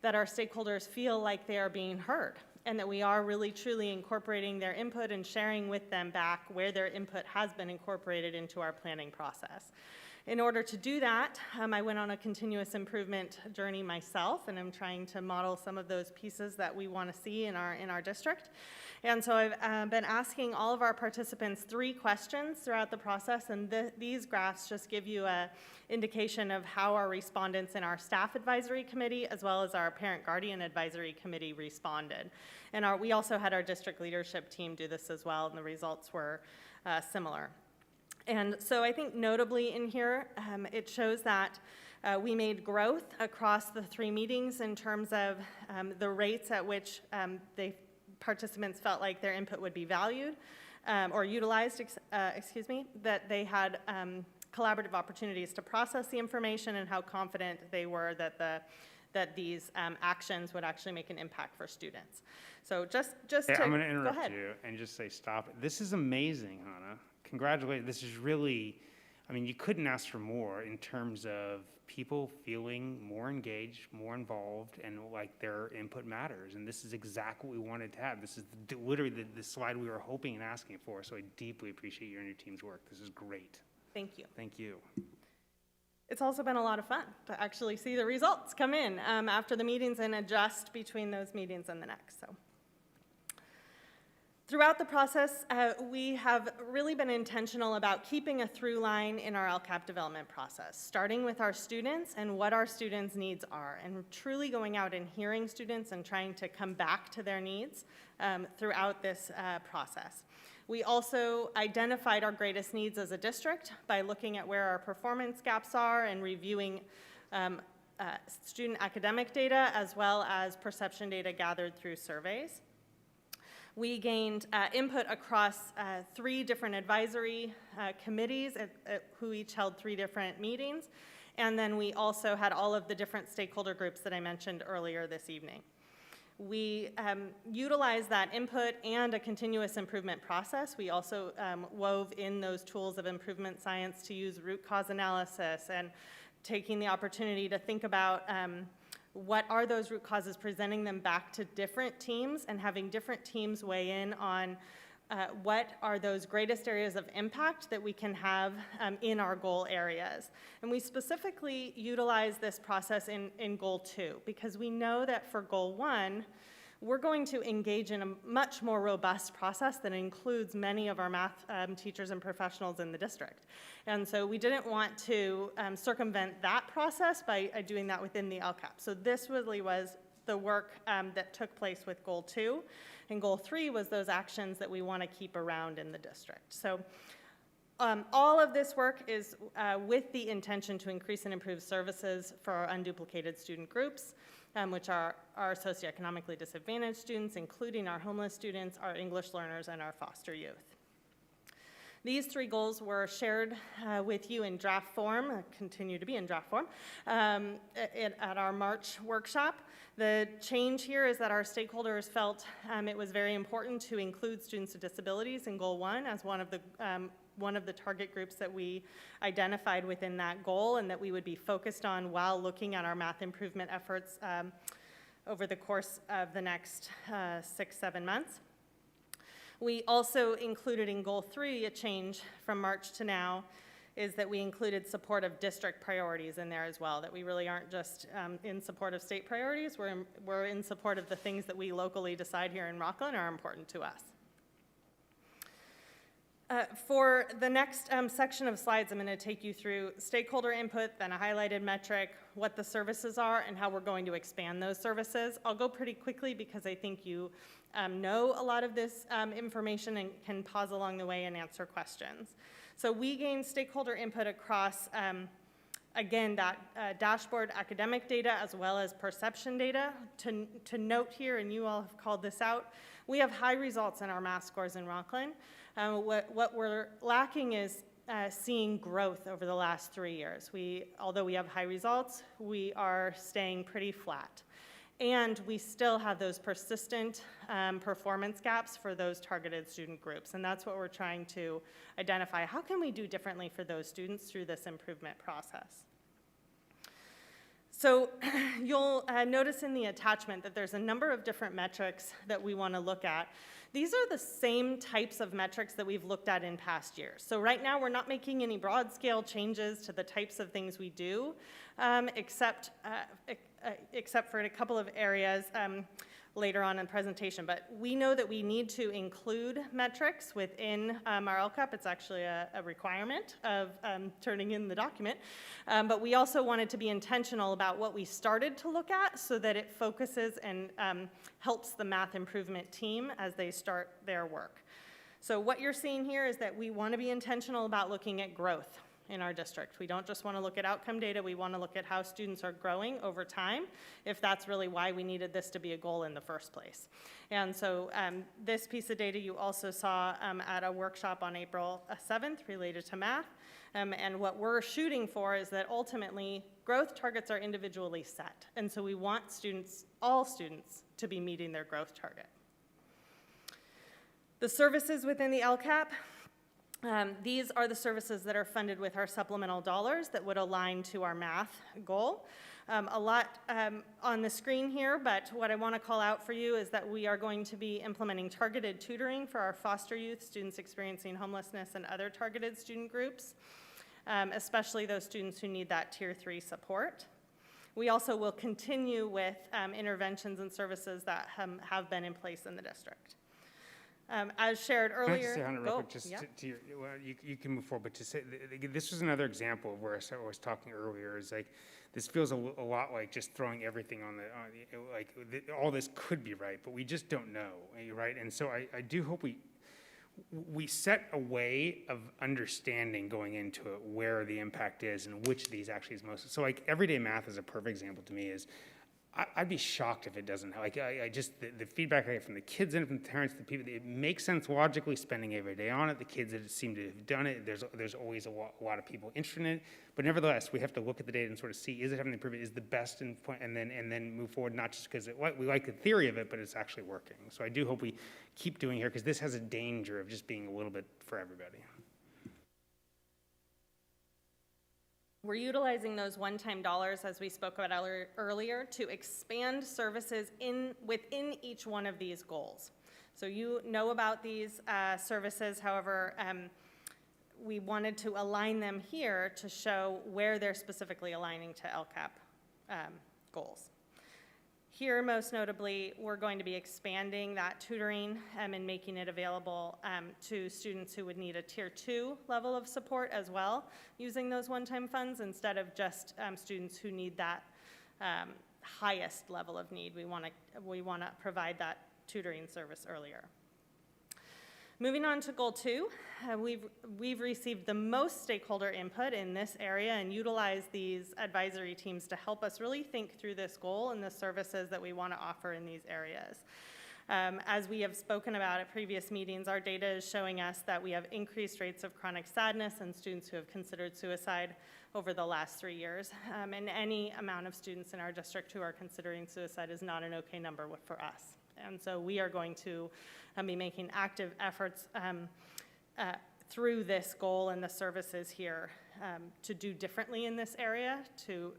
that our stakeholders feel like they are being heard, and that we are really truly incorporating their input and sharing with them back where their input has been incorporated into our planning process. In order to do that, I went on a continuous improvement journey myself, and I'm trying to model some of those pieces that we want to see in our district. And so I've been asking all of our participants 3 questions throughout the process, and these graphs just give you an indication of how our respondents in our staff advisory committee, as well as our parent guardian advisory committee, responded. And we also had our district leadership team do this as well, and the results were similar. And so I think notably in here, it shows that we made growth across the 3 meetings in terms of the rates at which the participants felt like their input would be valued or utilized, that they had collaborative opportunities to process the information, and how confident they were that these actions would actually make an impact for students. So just Hey, to I'm going to go interrupt ahead. you and just say stop it. This is amazing, Hannah. Congratulations. This is really, I mean, you couldn't ask for more in terms of people feeling more engaged, more involved, and like their input matters. And this is exactly what we wanted to have. This is literally the slide we were hoping and asking for. So I deeply appreciate you and your team's work. This is great. Thank you. Thank you. It's also been a lot of fun to actually see the results come in after the meetings and adjust between those meetings and the next. So Throughout the process, we have really been intentional about keeping a through line in our LCAP development process, starting with our students and what our students' needs are, and truly going out and hearing students and trying to come back to their needs throughout this process. We also identified our greatest needs as a district by looking at where our performance gaps are and reviewing student academic data as well as perception data gathered through surveys. We gained input across 3 different advisory committees who each held 3 different meetings. And then we also had all of the different stakeholder groups that I mentioned earlier this evening. We utilized that input and a continuous improvement process. We also wove in those tools of improvement science to use root cause analysis and taking the opportunity to think about what are those root causes, presenting them back to different teams and having different teams weigh in on what are those greatest areas of impact that we can have in our goal areas. And we specifically utilize this process in Goal 2 because we know that for Goal 1, we're going to engage in a much more robust process that includes many of our math teachers and professionals in the district. And so we didn't want to circumvent that process by doing that within the LCAP. So this really was the work that took place with Goal 2. And Goal 3 was those actions that we want to keep around in the district. So all of this work is with the intention to increase and improve services for our unduplicated student groups, which are our socioeconomically disadvantaged students, including our homeless students, our English learners, and our foster youth. These 3 goals were shared with you in draft form, continue to be in draft form, at our March workshop. The change here is that our stakeholders felt it was very important to include students with disabilities in Goal 1 as one of the target groups that we identified within that goal and that we would be focused on while looking at our math improvement efforts over the course of the next 6-7 months. We also included in Goal 3 a change from March to now is that we included support of district priorities in there as well, that we really aren't just in support of state priorities, we're in support of the things that we locally decide here in Rocklin are important to us. For the next section of slides, I'm going to take you through stakeholder input, then a highlighted metric, what the services are, and how we're going to expand those services. I'll go pretty quickly because I think you know a lot of this information and can pause along the way and answer questions. So we gained stakeholder input across, again, that dashboard academic data as well as perception data. To note here, and you all have called this out, we have high results in our math scores in Rocklin. What we're lacking is seeing growth over the last 3 years. Although we have high results, we are staying pretty flat. And we still have those persistent performance gaps for those targeted student groups. And that's what we're trying to identify. How can we do differently for those students through this improvement process? So you'll notice in the attachment that there's a number of different metrics that we want to look at. These are the same types of metrics that we've looked at in past years. So right now we're not making any broad scale changes to the types of things we do, except for a couple of areas later on in the presentation. But we know that we need to include metrics within our LCAP. It's actually a requirement of turning in the document. But we also wanted to be intentional about what we started to look at so that it focuses and helps the math improvement team as they start their work. So what you're seeing here is that we want to be intentional about looking at growth in our district. We don't just want to look at outcome data, we want to look at how students are growing over time, if that's really why we needed this to be a goal in the first place. And so this piece of data you also saw at a workshop on April 7th related to math. And what we're shooting for is that ultimately growth targets are individually set. And so we want students, all students, to be meeting their growth target. The services within the LCAP, these are the services that are funded with our supplemental dollars that would align to our math goal. A lot on the screen here, but what I want to call out for you is that we are going to be implementing targeted tutoring for our foster youth, students experiencing homelessness, and other targeted student groups, especially those students who need that Tier 3 support. We also will continue with interventions and services that have been in place in the district. As shared Can I earlier. just say on it real Go. quick, just Yeah. to your, well, you can move forward, but to say, this was another example of where I was talking earlier, is like, this feels a lot like just throwing everything on all this could be right, but we just don't know, right? And so I do hope we set a way of understanding going into it where the impact is and which of these actually is most. So like everyday math is a perfect example to me. Is I'd be shocked if it doesn't. Like I just the feedback I get from the kids and from the parents, the people, it makes sense logically spending every day on it. The kids that seem to have done it, there's always a lot of people interested in it. But nevertheless, we have to look at the data and sort of see, is it having the improvement? Is the best in point, and then move forward, not just because we like the theory of it, but it's actually working. So I do hope we keep doing here, because this has a danger of just being a little bit for everybody. We're utilizing those one-time dollars, as we spoke about earlier, to expand services within each one of these goals. So you know about these services, however, we wanted to align them here to show where they're specifically aligning to LCAP goals. Here, most notably, we're going to be expanding that tutoring and making it available to students who would need a Tier 2 level of support as well, using those one-time funds instead of just students who need that highest level of need. We want to provide that tutoring service earlier. Moving on to Goal 2, we've received the most stakeholder input in this area and utilized these advisory teams to help us really think through this goal and the services that we want to offer in these areas. As we have spoken about at previous meetings, our data is showing us that we have increased rates of chronic sadness and students who have considered suicide over the last 3 years. And any amount of students in our district who are considering suicide is not an okay number for us. And so we are going to be making active efforts through this goal and the services here to do differently in this area to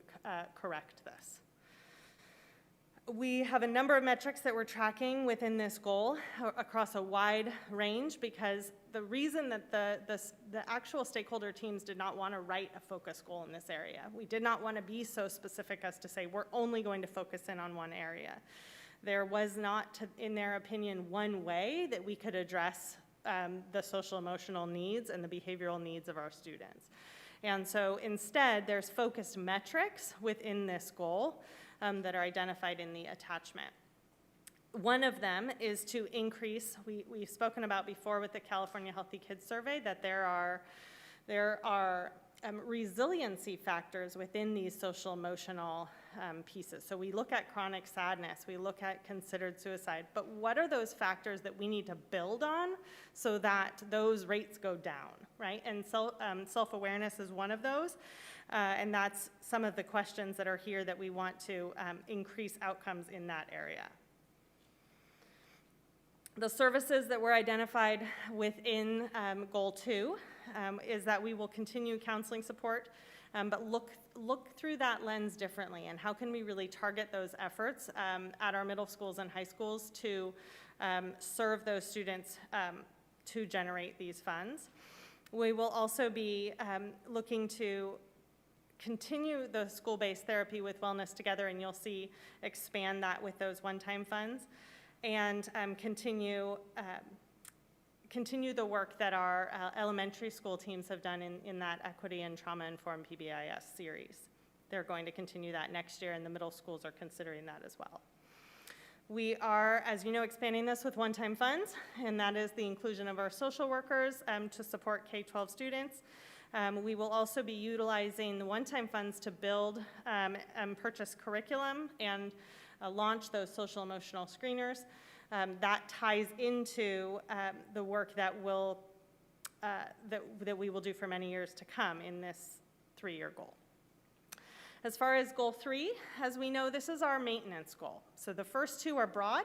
correct this. We have a number of metrics that we're tracking within this goal across a wide range, because the reason that the actual stakeholder teams did not want to write a focus goal in this area. We did not want to be so specific as to say we're only going to focus in on one area. There was not, in their opinion, one way that we could address the social emotional needs and the behavioral needs of our students. And so instead, there's focused metrics within this goal that are identified in the attachment. One of them is to increase, we've spoken about before with the California Healthy Kids Survey, that there are resiliency factors within these social emotional pieces. So we look at chronic sadness, we look at considered suicide, but what are those factors that we need to build on so that those rates go down, right? And self-awareness is one of those, and that's some of the questions that are here that we want to increase outcomes in that area. The services that were identified within Goal 2 is that we will continue counseling support, but look through that lens differently, and how can we really target those efforts at our middle schools and high schools to serve those students to generate these funds. We will also be looking to continue the school-based therapy with Wellness Together, and you'll see expand that with those one-time funds, and continue the work that our elementary school teams have done in that equity and trauma-informed PBIS series. They're going to continue that next year, and the middle schools are considering that as well. We are, as you know, expanding this with one-time funds, and that is the inclusion of our social workers to support K-12 students. We will also be utilizing the one-time funds to build and purchase curriculum and launch those social emotional screeners. That ties into the work that we will do for many years to come in this 3-year goal. As far as Goal 3, as we know, this is our maintenance goal. So the first 2 are broad.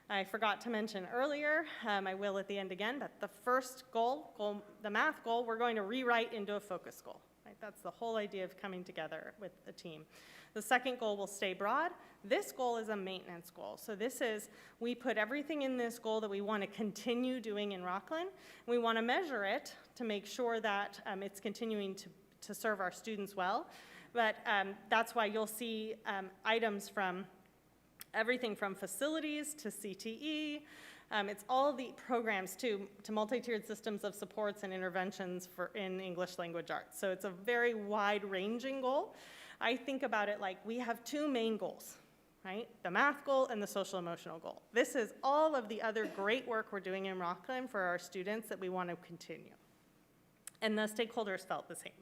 I forgot to mention earlier, I will at the end again, but the first goal, the math goal, we're going to rewrite into a focus goal. Right? That's the whole idea of coming together with the team. The second goal will stay broad. This goal is a maintenance goal. So this is, we put everything in this goal that we want to continue doing in Rocklin. We want to measure it to make sure that it's continuing to serve our students well. But that's why you'll see items from everything from facilities to CTE, It's all the programs to multi-tiered systems of supports and interventions in English language arts. So it's a very wide-ranging goal. I think about it like we have two main goals, right? The math goal and the social emotional goal. This is all of the other great work we're doing in Rocklin for our students that we want to continue. And the stakeholders felt the same.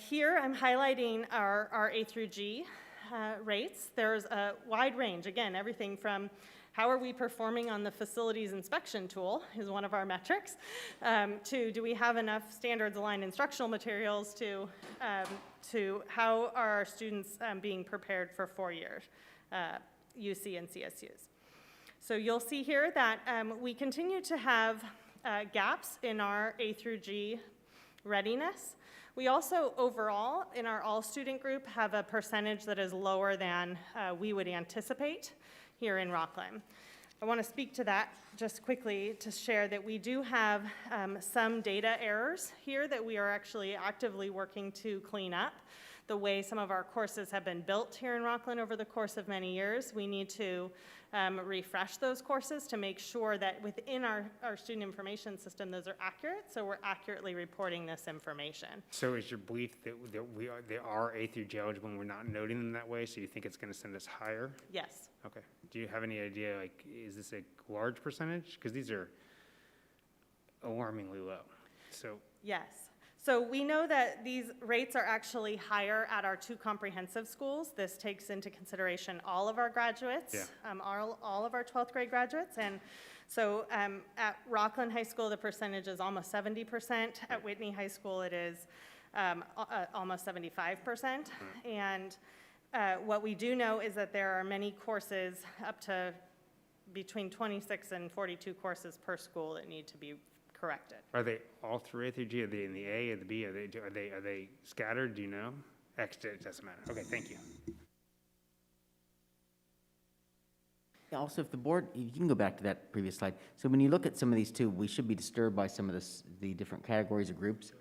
Here I'm highlighting our A through G rates. There's a wide range, again, everything from how are we performing on the facilities inspection tool is one of our metrics, to do we have enough standards aligned instructional materials, to how are our students being prepared for 4 years, UC and CSUs. So you'll see here that we continue to have gaps in our A through G readiness. We also, overall, in our all-student group, have a percentage that is lower than we would anticipate here in Rocklin. I want to speak to that just quickly to share that we do have some data errors here that we are actually actively working to clean up. The way some of our courses have been built here in Rocklin over the course of many years, we need to refresh those courses to make sure that within our student information system, those are accurate, so we're accurately reporting this information. So is your belief that they are A through G eligible and we're not noting them that way, so you think it's going to send us higher? Yes. Okay. Do you have any idea, like, is this a large percentage? Because these are alarmingly low. So yes. So we know that these rates are actually higher at our two comprehensive schools. This takes into consideration all of our graduates, all of our 12th grade graduates. And so at Rocklin High School, the percentage is almost 70%. At Whitney High School, it is almost 75%. And what we do know is that there are many courses, up to between 26 and 42 courses per school that need to be corrected. are they all through A through G? Are they in the A or the B? Are they scattered? Do you know? It doesn't matter. Okay, thank you. Also, if the board, you can go back to that previous slide. So when you look at some of these too, we should be disturbed by some of the different categories or groups.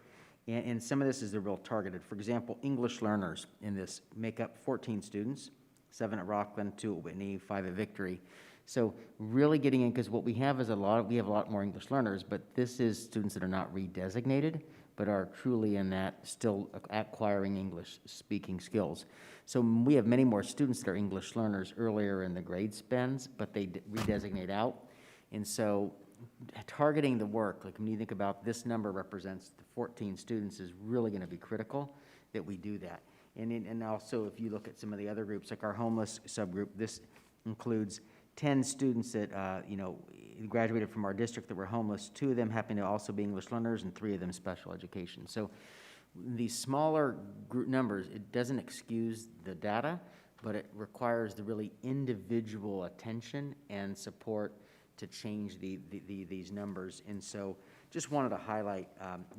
And some of this is the real targeted. For example, English learners in this make up 14 students, 7 at Rocklin, 2 at Whitney, 5 at Victory. So really getting in, because what we have is we have a lot more English learners, but this is students that are not redesignated, but are truly in that still acquiring English speaking skills. So we have many more students that are English learners earlier in the grade spends, but they redesignate out. And so targeting the work, like when you think about this number represents the 14 students, is really going to be critical that we do that. And also if you look at some of the other groups, like our homeless subgroup, this includes 10 students that graduated from our district that were homeless. 2 of them happen to also be English learners, and 3 of them special education. So these smaller group numbers, it doesn't excuse the data, but it requires the really individual attention and support to change these numbers. And so just wanted to highlight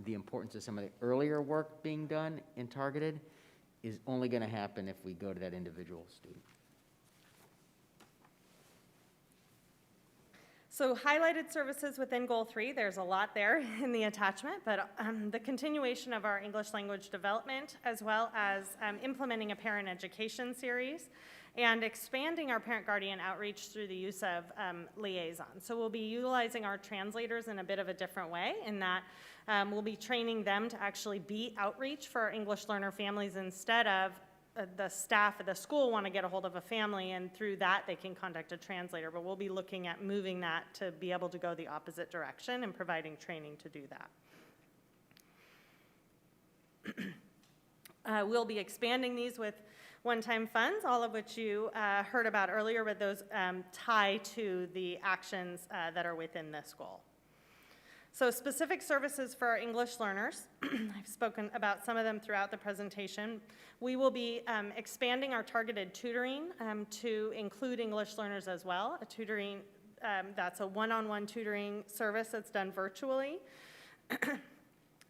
the importance of some of the earlier work being done and targeted is only going to happen if we go to that individual student. So highlighted services within Goal 3, there's a lot there in the attachment, but the continuation of our English language development, as well as implementing a parent education series, and expanding our parent-guardian outreach through the use of liaisons. So we'll be utilizing our translators in a bit of a different way, in that we'll be training them to actually be outreach for our English learner families instead of the staff at the school want to get a hold of a family, and through that they can contact a translator. But we'll be looking at moving that to be able to go the opposite direction and providing training to do that. We'll be expanding these with one-time funds, all of which you heard about earlier, but those tie to the actions that are within this goal. So specific services for our English learners, I've spoken about some of them throughout the presentation. We will be expanding our targeted tutoring to include English learners as well. A tutoring, that's a one-on-one tutoring service that's done virtually.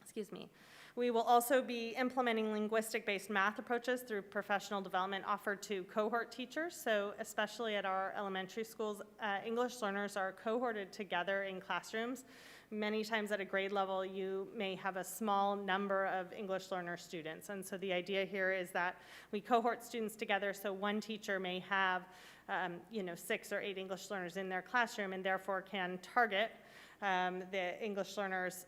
Excuse me. We will also be implementing linguistic-based math approaches through professional development offered to cohort teachers. So especially at our elementary schools, English learners are cohorted together in classrooms. Many times at a grade level, you may have a small number of English learner students. And so the idea here is that we cohort students together, so one teacher may have 6 or 8 English learners in their classroom, and therefore can target the English learners,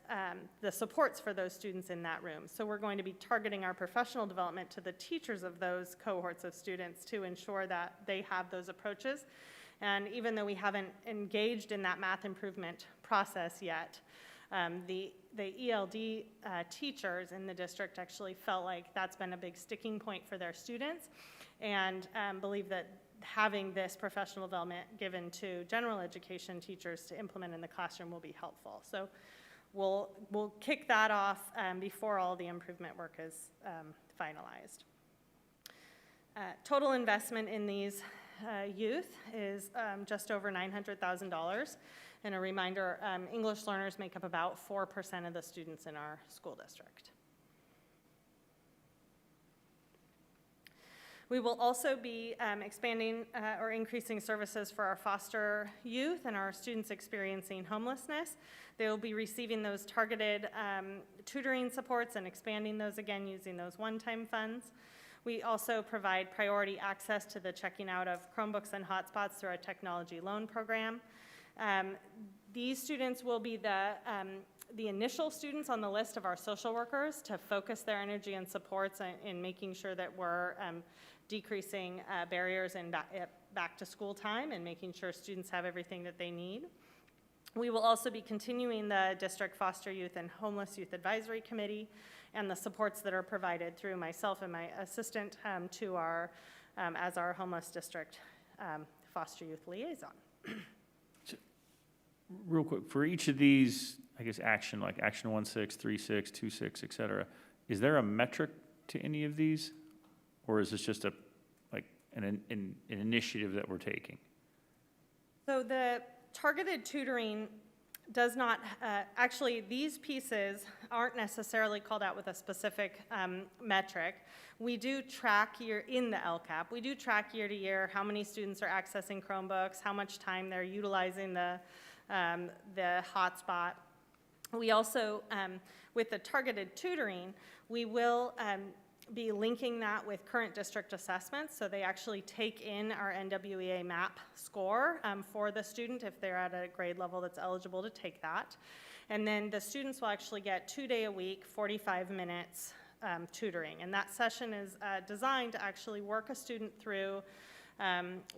the supports for those students in that room. So we're going to be targeting our professional development to the teachers of those cohorts of students to ensure that they have those approaches. And even though we haven't engaged in that math improvement process yet, the ELD teachers in the district actually felt like that's been a big sticking point for their students, and believe that having this professional development given to general education teachers to implement in the classroom will be helpful. So we'll kick that off before all the improvement work is finalized. Total investment in these youth is just over $900,000. And a reminder, English learners make up about 4% of the students in our school district. We will also be expanding or increasing services for our foster youth and our students experiencing homelessness. They will be receiving those targeted tutoring supports and expanding those again using those one-time funds. We also provide priority access to the checking out of Chromebooks and hotspots through our technology loan program. These students will be the initial students on the list of our social workers to focus their energy and supports in making sure that we're decreasing barriers in back to school time and making sure students have everything that they need. We will also be continuing the District Foster Youth and Homeless Youth Advisory Committee and the supports that are provided through myself and my assistant to our, as our homeless district foster youth liaison. Real quick, for each of these, I guess, action, like action 1.6, 3.6, 2.6, et cetera, is there a metric to any of these? Or is this just an initiative that we're taking? So the targeted tutoring does not, actually these pieces aren't necessarily called out with a specific metric. We do track in the LCAP, we do track year to year how many students are accessing Chromebooks, how much time they're utilizing the hotspot. We also, with the targeted tutoring, we will be linking that with current district assessments, so they actually take in our NWEA MAP score for the student if they're at a grade level that's eligible to take that. And then the students will actually get 2 days a week, 45 minutes tutoring. And that session is designed to actually work a student through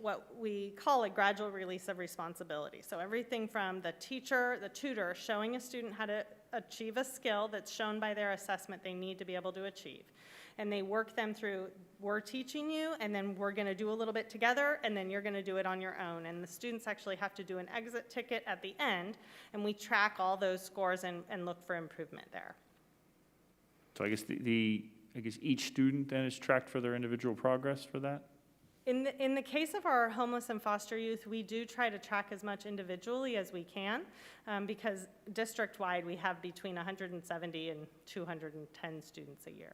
what we call a gradual release of responsibility. So everything from the teacher, the tutor, showing a student how to achieve a skill that's shown by their assessment they need to be able to achieve. And they work them through, we're teaching you, and then we're gonna do a little bit together, and then you're gonna do it on your own. And the students actually have to do an exit ticket at the end, and we track all those scores and look for improvement there. So I guess I guess each student then is tracked for their individual progress for that? In the case of our homeless and foster youth, we do try to track as much individually as we can, because district-wide we have between 170 and 210 students a year.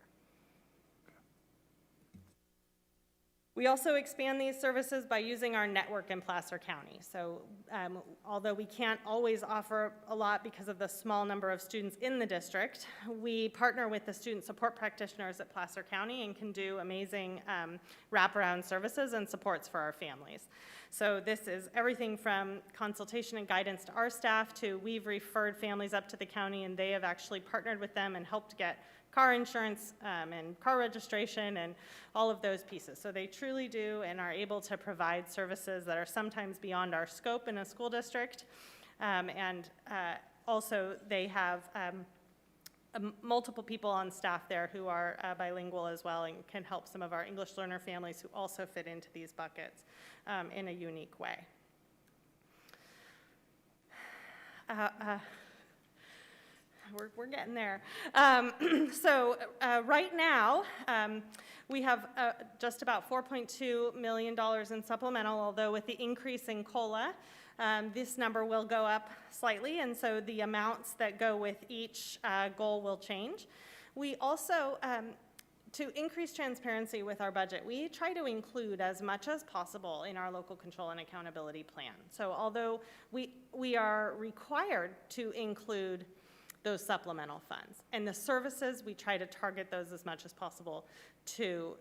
We also expand these services by using our network in Placer County. So although we can't always offer a lot because of the small number of students in the district, we partner with the student support practitioners at Placer County and can do amazing wraparound services and supports for our families. So this is everything from consultation and guidance to our staff to we've referred families up to the county, and they have actually partnered with them and helped get car insurance and car registration and all of those pieces. So they truly do and are able to provide services that are sometimes beyond our scope in a school district. Also they have multiple people on staff there who are bilingual as well and can help some of our English learner families who also fit into these buckets in a unique way. We're getting there. Right now, we have just about $4.2 million in supplemental, although with the increase in COLA, this number will go up slightly, and so the amounts that go with each goal will change. We also, to increase transparency with our budget, we try to include as much as possible in our local control and accountability plan. So although we are required to include those supplemental funds. And the services, we try to target those as much as possible to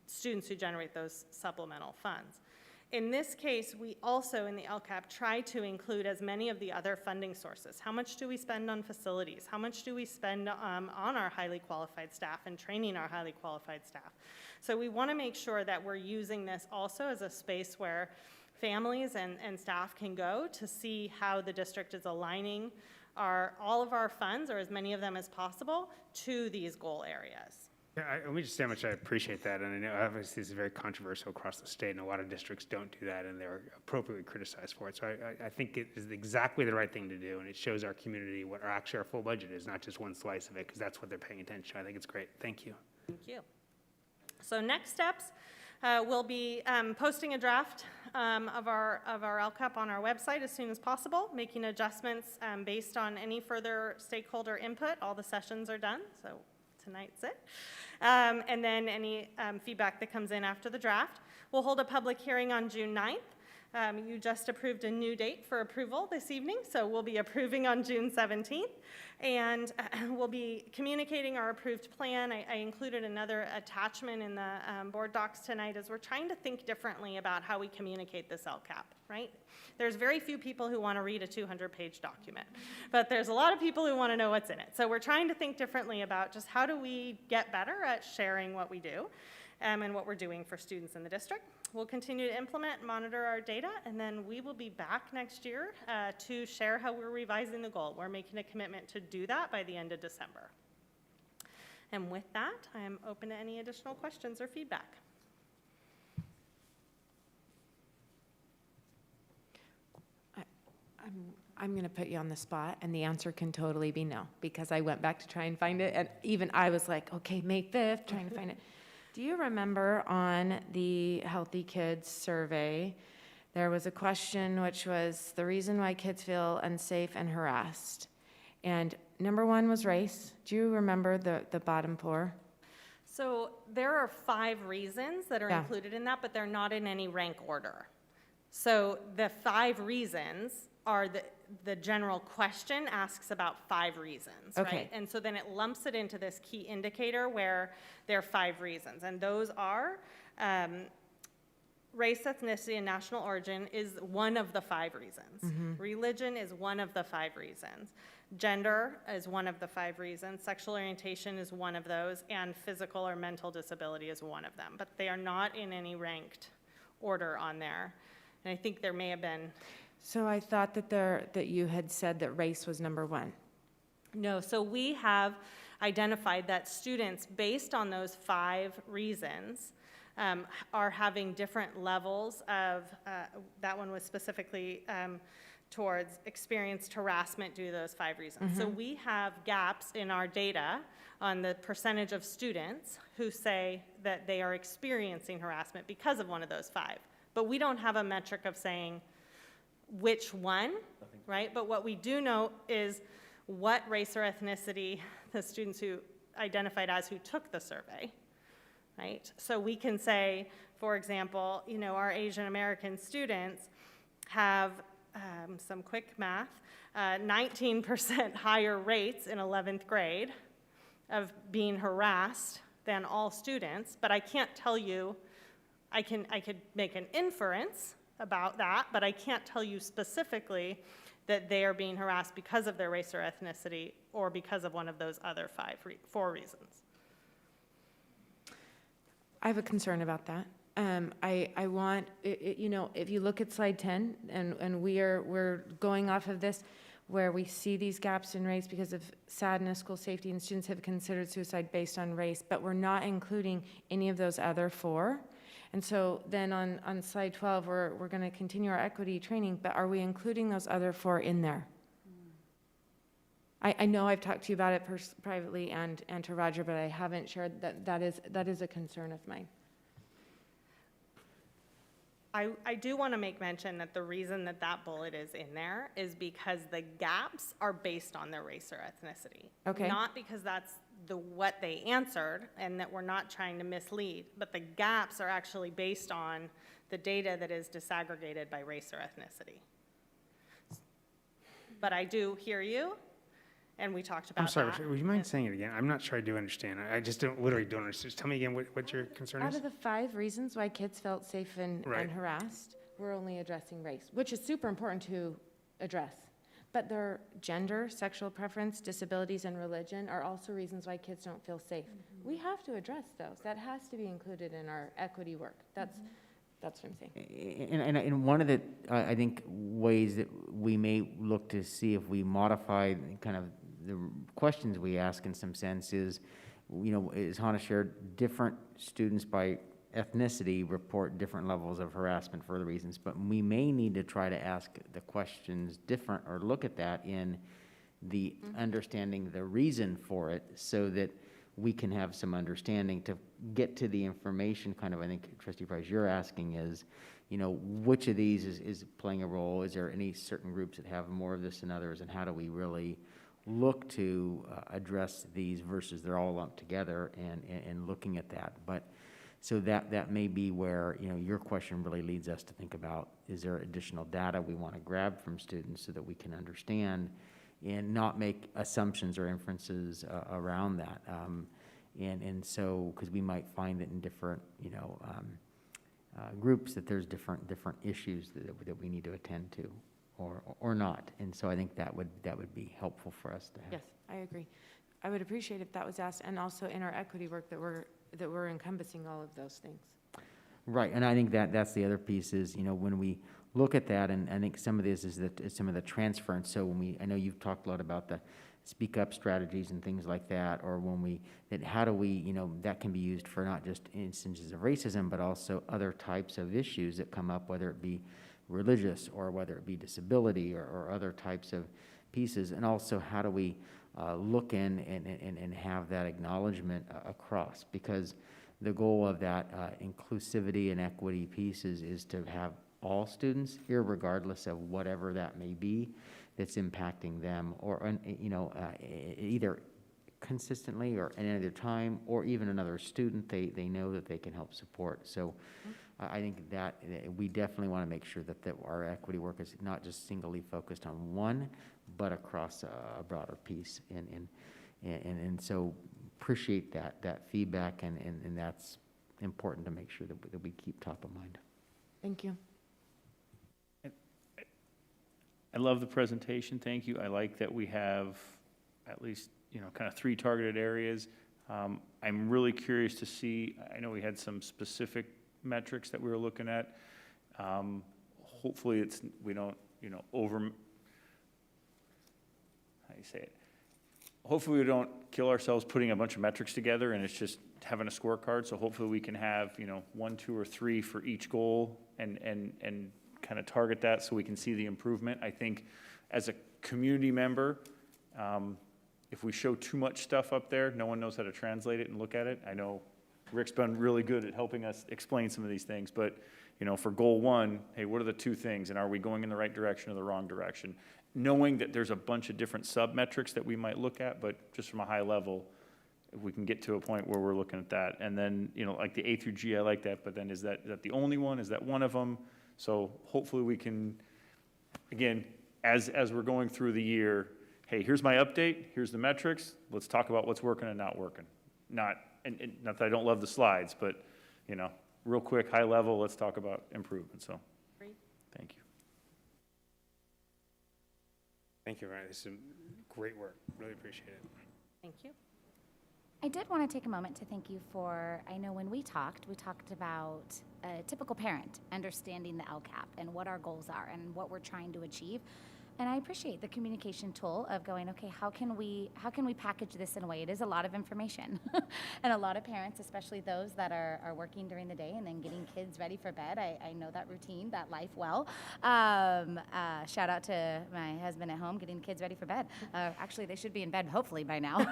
students who generate those supplemental funds. In this case, we also, in the LCAP, try to include as many of the other funding sources. How much do we spend on facilities? How much do we spend on our highly qualified staff and training our highly qualified staff? So we want to make sure that we're using this also as a space where families and staff can go to see how the district is aligning all of our funds, or as many of them as possible, to these goal areas. Yeah, let me just say how much I appreciate that, and I know obviously this is very controversial across the state, and a lot of districts don't do that, and they're appropriately criticized for it. So I think it is exactly the right thing to do, and it shows our community what our full budget is, not just one slice of it, because that's what they're paying attention to. I think it's great. Thank you. Thank you. So next steps, we'll be posting a draft of our LCAP on our website as soon as possible, making adjustments based on any further stakeholder input. All the sessions are done, so tonight's it. And then any feedback that comes in after the draft. We'll hold a public hearing on June 9th. You just approved a new date for approval this evening, so we'll be approving on June 17th. And we'll be communicating our approved plan. I included another attachment in the board docs tonight as we're trying to think differently about how we communicate this LCAP, right? There's very few people who want to read a 200-page document, but there's a lot of people who want to know what's in it. So we're trying to think differently about just how do we get better at sharing what we do and what we're doing for students in the district. We'll continue to implement and monitor our data, and then we will be back next year to share how we're revising the goal. We're making a commitment to do that by the end of December. And with that, I am open to any additional questions or feedback. I'm going to put you on the spot, and the answer can totally be no, because I went back to try and find it, and even I was like, okay, May 5th, trying to find it. Do you remember on the Healthy Kids survey, there was a question which was the reason why kids feel unsafe and harassed? And number one was race. Do you remember the bottom four? So there are 5 reasons that are Yeah. included in that, but they're not in any rank order. So the 5 reasons are the general question asks about 5 reasons, Okay. right? And so then it lumps it into this key indicator where there are 5 reasons. And those are race, ethnicity, and national origin is one of the 5 reasons. Religion is one of the 5 reasons. Gender is one of the 5 reasons. Sexual orientation is one of those. And physical or mental disability is one of them. But they are not in any ranked order on there. And I think there may have been. So I thought that you had said that race was number 1. No, so we have identified that students, based on those 5 reasons, are having different levels of, that one was specifically towards experienced harassment due to those 5 reasons. So we have gaps in our data on the percentage of students who say that they are experiencing harassment because of one of those 5. But we don't have a metric of saying which one, right? But what we do know is what race or ethnicity the students who identified as who took the survey, right? So we can say, for example, you know, our Asian American students have some quick math, 19% higher rates in 11th grade of being harassed than all students, but I can't tell you, I could make an inference about that, but I can't tell you specifically that they are being harassed because of their race or ethnicity or because of one of those other 4 reasons. I have a concern about that. I want, you know, if you look at slide 10, and we're going off of this, where we see these gaps in race because of sadness, school safety, and students have considered suicide based on race, but we're not including any of those other 4. And so then on slide 12, we're going to continue our equity training, but are we including those other 4 in there? I know I've talked to you about it privately and to Roger, but I haven't shared that is a concern of mine. I do want to make mention that the reason that that bullet is in there is because the gaps are based on their race or ethnicity. Okay. Not because that's what they answered and that we're not trying to mislead, but the gaps are actually based on the data that is disaggregated by race or ethnicity. But I do hear you, and we talked about I'm sorry, that. would you mind saying it again? I'm not sure I do understand. I just literally don't understand. Just tell me again what your concern Out is. of the 5 reasons why kids felt safe and Right. harassed, we're only addressing race, which is super important to address. But their gender, sexual preference, disabilities, and religion are also reasons why kids don't feel safe. We have to address those. That has to be included in our equity work. That's what I'm saying. And one of the, I think, ways that we may look to see if we modify kind of the questions we ask in some sense is, as Hannah shared, different students by ethnicity report different levels of harassment for other reasons, but we may need to try to ask the questions different or look at that in the understanding the reason for it so that we can have some understanding to get to the information kind of, I think, Trustee Price, you're asking is, which of these is playing a role? Is there any certain groups that have more of this than others? And how do we really look to address these versus they're all lumped together and looking at that? But so that may be where, your question really leads us to think about, is there additional data we want to grab from students so that we can understand and not make assumptions or inferences around that. And so, because we might find that in different, groups that there's different issues that we need to attend to or not. And so I think that would be helpful for us to have. Yes, I agree. I would appreciate if that was asked, and also in our equity work that we're encompassing all of those things. Right, and I think that's the other piece is, when we look at that, and I think some of this is some of the transference. So I know you've talked a lot about the speak up strategies and things like that, or how do we, that can be used for not just instances of racism, but also other types of issues that come up, whether it be religious or whether it be disability or other types of pieces. And also, how do we look in and have that acknowledgement across? Because the goal of that inclusivity and equity piece is to have all students, irregardless of whatever that may be, that's impacting them, or either consistently or at any other time, or even another student they know that they can help support. So I think that we definitely want to make sure that our equity work is not just singly focused on one, but across a broader piece. And so appreciate that feedback, and that's important to make sure that we keep top of mind. Thank you. I love the presentation, thank you. I like that we have at least, kind of 3 targeted areas. I'm really curious to see, I know we had some specific metrics that we were looking at. Hopefully we don't, how do you say it? Hopefully we don't kill ourselves putting a bunch of metrics together and it's just having a scorecard. So hopefully we can have, 1, 2, or 3 for each goal and kind of target that so we can see the improvement. I think as a community member, if we show too much stuff up there, no one knows how to translate it and look at it. I know Rick's been really good at helping us explain some of these things, but for goal 1, hey, what are the 2 things, and are we going in the right direction or the wrong direction? Knowing that there's a bunch of different sub-metrics that we might look at, but just from a high level, if we can get to a point where we're looking at that. And then, like the A through G, I like that, but then is that the only one? Is that one of them? So hopefully we can, again, as we're going through the year, hey, here's my update, here's the metrics, let's talk about what's working and not working. Not that I don't love the slides, but, real quick, high level, let's talk about improvement, so. Great. Thank you. Thank you, Ryan. This is great work. Really appreciate it. Thank you. I did want to take a moment to thank you for, I know when we talked about a typical parent understanding the LCAP and what our goals are and what we're trying to achieve. And I appreciate the communication tool of going, okay, how can we package this in a way? It is a lot of information. And a lot of parents, especially those that are working during the day and then getting kids ready for bed. I know that routine, that life well. Shout out to my husband at home getting the kids ready for bed. Actually, they should be in bed hopefully by now.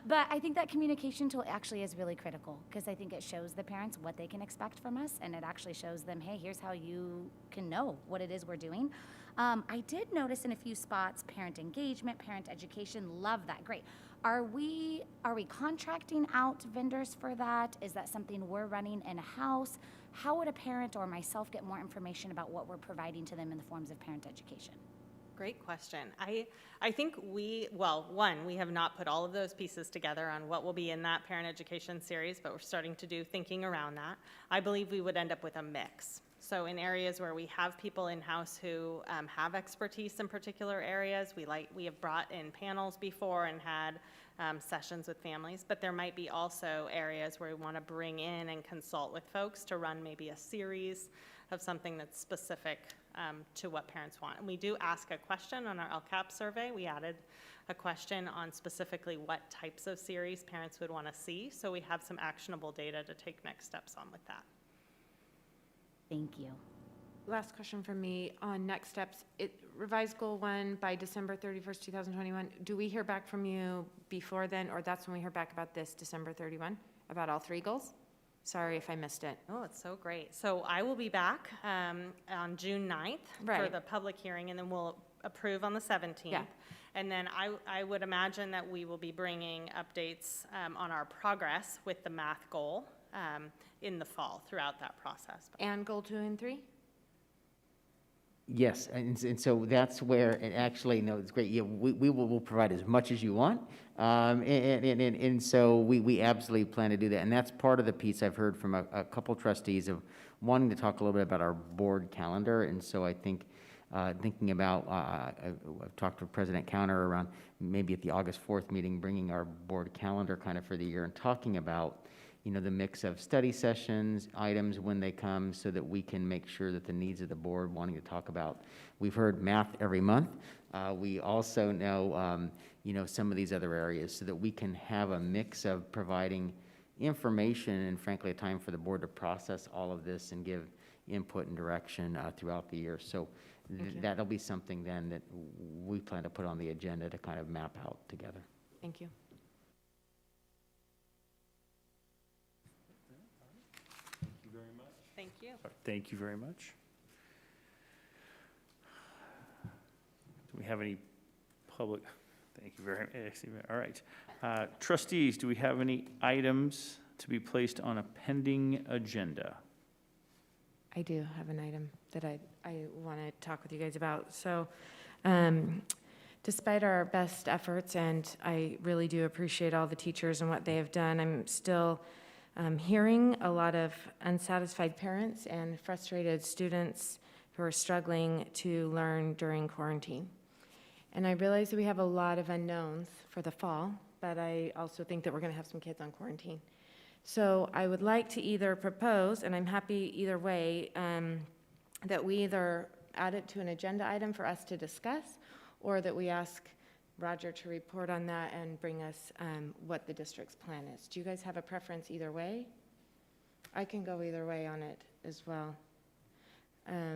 But I think that communication tool actually is really critical because I think it shows the parents what they can expect from us, and it actually shows them, hey, here's how you can know what it is we're doing. I did notice in a few spots, parent engagement, parent education, love that, great. Are we contracting out vendors for that? Is that something we're running in-house? How would a parent or myself get more information about what we're providing to them in the forms of parent education? Great question. I think we have not put all of those pieces together on what will be in that parent education series, but we're starting to do thinking around that. I believe we would end up with a mix. So in areas where we have people in-house who have expertise in particular areas, we have brought in panels before and had sessions with families, but there might be also areas where we want to bring in and consult with folks to run maybe a series of something that's specific to what parents want. And we do ask a question on our LCAP survey. We added a question on specifically what types of series parents would want to see, so we have some actionable data to take next steps on with that. Thank you. Last question from me on next steps. Revised goal 1 by December 31st, 2021. Do we hear back from you before then, or that's when we hear back about this December 31, about all 3 goals? Sorry if I missed it. Oh, it's so great. So I will be back on June 9th for Right. the public hearing, and then we'll approve on the 17th. Yeah. And then I would imagine that we will be bringing updates on our progress with the math goal in the fall throughout that process. And goal 2 and 3? Yes, and so that's where, and actually, no, it's great, yeah, we will provide as much as you want. And so we absolutely plan to do that. And that's part of the piece I've heard from a couple trustees of wanting to talk a little bit about our board calendar. And so I think, thinking about, I've talked to President Counter around maybe at the August 4th meeting, bringing our board calendar kind of for the year and talking about, you know, the mix of study sessions, items when they come, so that we can make sure that the needs of the board wanting to talk about. We've heard math every month. We also know, you know, some of these other areas, so that we can have a mix of providing information and frankly a time for the board to process all of this and give input and direction throughout the year. So that'll be something then that we plan to put on the agenda to kind of map out together. Thank you. Thank you. Thank you very much. Do we have any public? Thank you very much. All right. Trustees, do we have any items to be placed on a pending agenda? I do have an item that I want to talk with you guys about. So despite our best efforts, and I really do appreciate all the teachers and what they have done, I'm still hearing a lot of unsatisfied parents and frustrated students who are struggling to learn during quarantine. And I realize that we have a lot of unknowns for the fall, but I also think that we're going to have some kids on quarantine. So I would like to either propose, and I'm happy either way, that we either add it to an agenda item for us to discuss, or that we ask Roger to report on that and bring us what the district's plan is. Do you guys have a preference either way? I can go either way on it as well.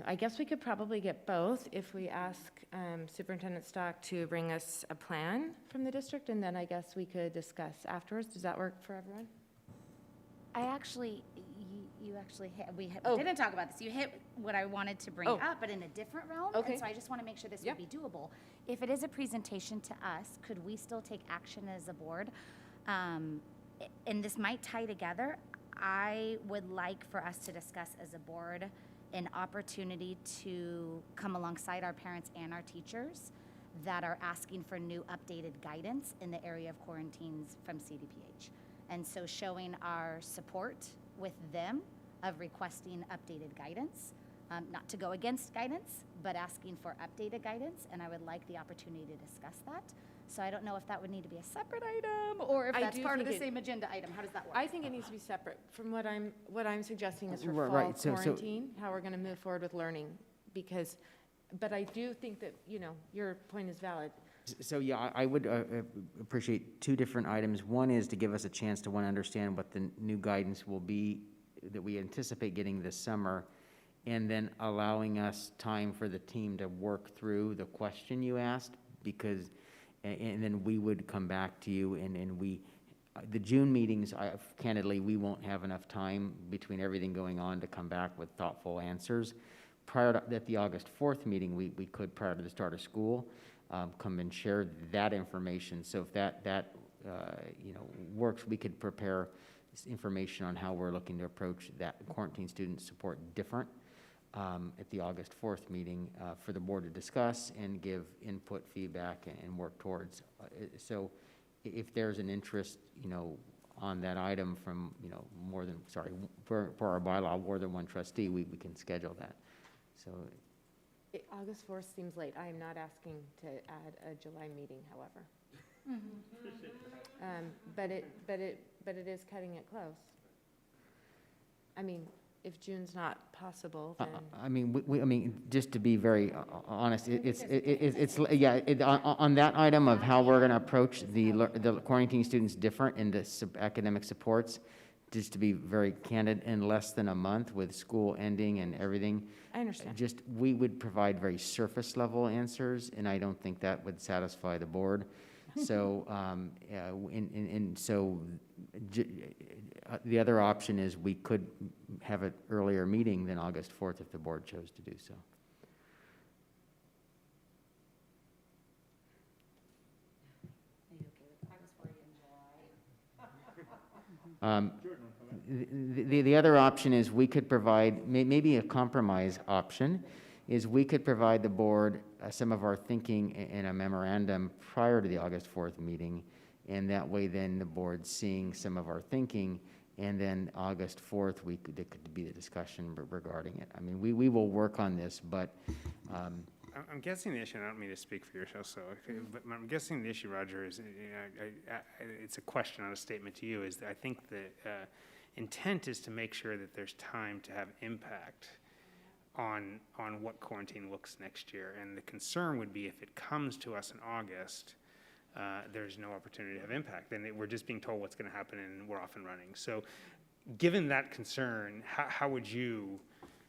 I guess we could probably get both if we ask Superintendent Stock to bring us a plan from the district, and then I guess we could discuss afterwards. Does that work for everyone? I actually, you actually hit, we Oh. didn't talk about this. You hit what I wanted to bring Oh. up, but in a different realm. Okay. And so I just want to make sure this Yep. would be doable. If it is a presentation to us, could we still take action as a board? And this might tie together. I would like for us to discuss as a board an opportunity to come alongside our parents and our teachers that are asking for new updated guidance in the area of quarantines from CDPH. And so showing our support with them of requesting updated guidance, not to go against guidance, but asking for updated guidance, and I would like the opportunity to discuss that. So I don't know if that would need to be a separate item, or if I that's do part of the think it- same agenda item. How does that work? I think it needs to be separate from what I'm suggesting is for Right, fall so- quarantine, how we're going to move forward with learning, because, but I do think that, you know, your point is valid. So, yeah, I would appreciate 2 different items. One is to give us a chance to understand what the new guidance will be that we anticipate getting this summer, and then allowing us time for the team to work through the question you asked, because, and then we would come back to you, and the June meetings, candidly, we won't have enough time between everything going on to come back with thoughtful answers. Prior to, at the August 4th meeting, we could, prior to the start of school, come and share that information. So if that works, we could prepare information on how we're looking to approach that quarantine student support different at the August 4th meeting for the board to discuss and give input, feedback, and work towards. So if there's an interest, on that item from, more than, for our bylaw, more than one trustee, we can schedule that. So, August 4th seems late. I am not asking to add a July meeting, however. But it is cutting it close. I mean, if June's not possible, then. I mean, just to be very honest, on that item of how we're going to approach the quarantine students different in the academic supports, just to be very candid, in less than a month with school ending and everything. I understand. Just, we would provide very surface level answers, and I don't think that would satisfy the board. So, the other option is we could have an earlier meeting than August 4th if the board chose to do so. The other option is we could provide, maybe a compromise option, is we could provide the board some of our thinking in a memorandum prior to the August 4th meeting, and that way then the board's seeing some of our thinking, and then August 4th, there could be the discussion regarding it. I mean, we will work on this, but I'm guessing the issue, and I don't mean to speak for yourself, so, but I'm guessing the issue, Roger, is, it's a question, not a statement to you, is that I think the intent is to make sure that there's time to have impact on what quarantine looks next year. And the concern would be if it comes to us in August, there's no opportunity to have impact. Then we're just being told what's going to happen and we're off and running. So given that concern, how would you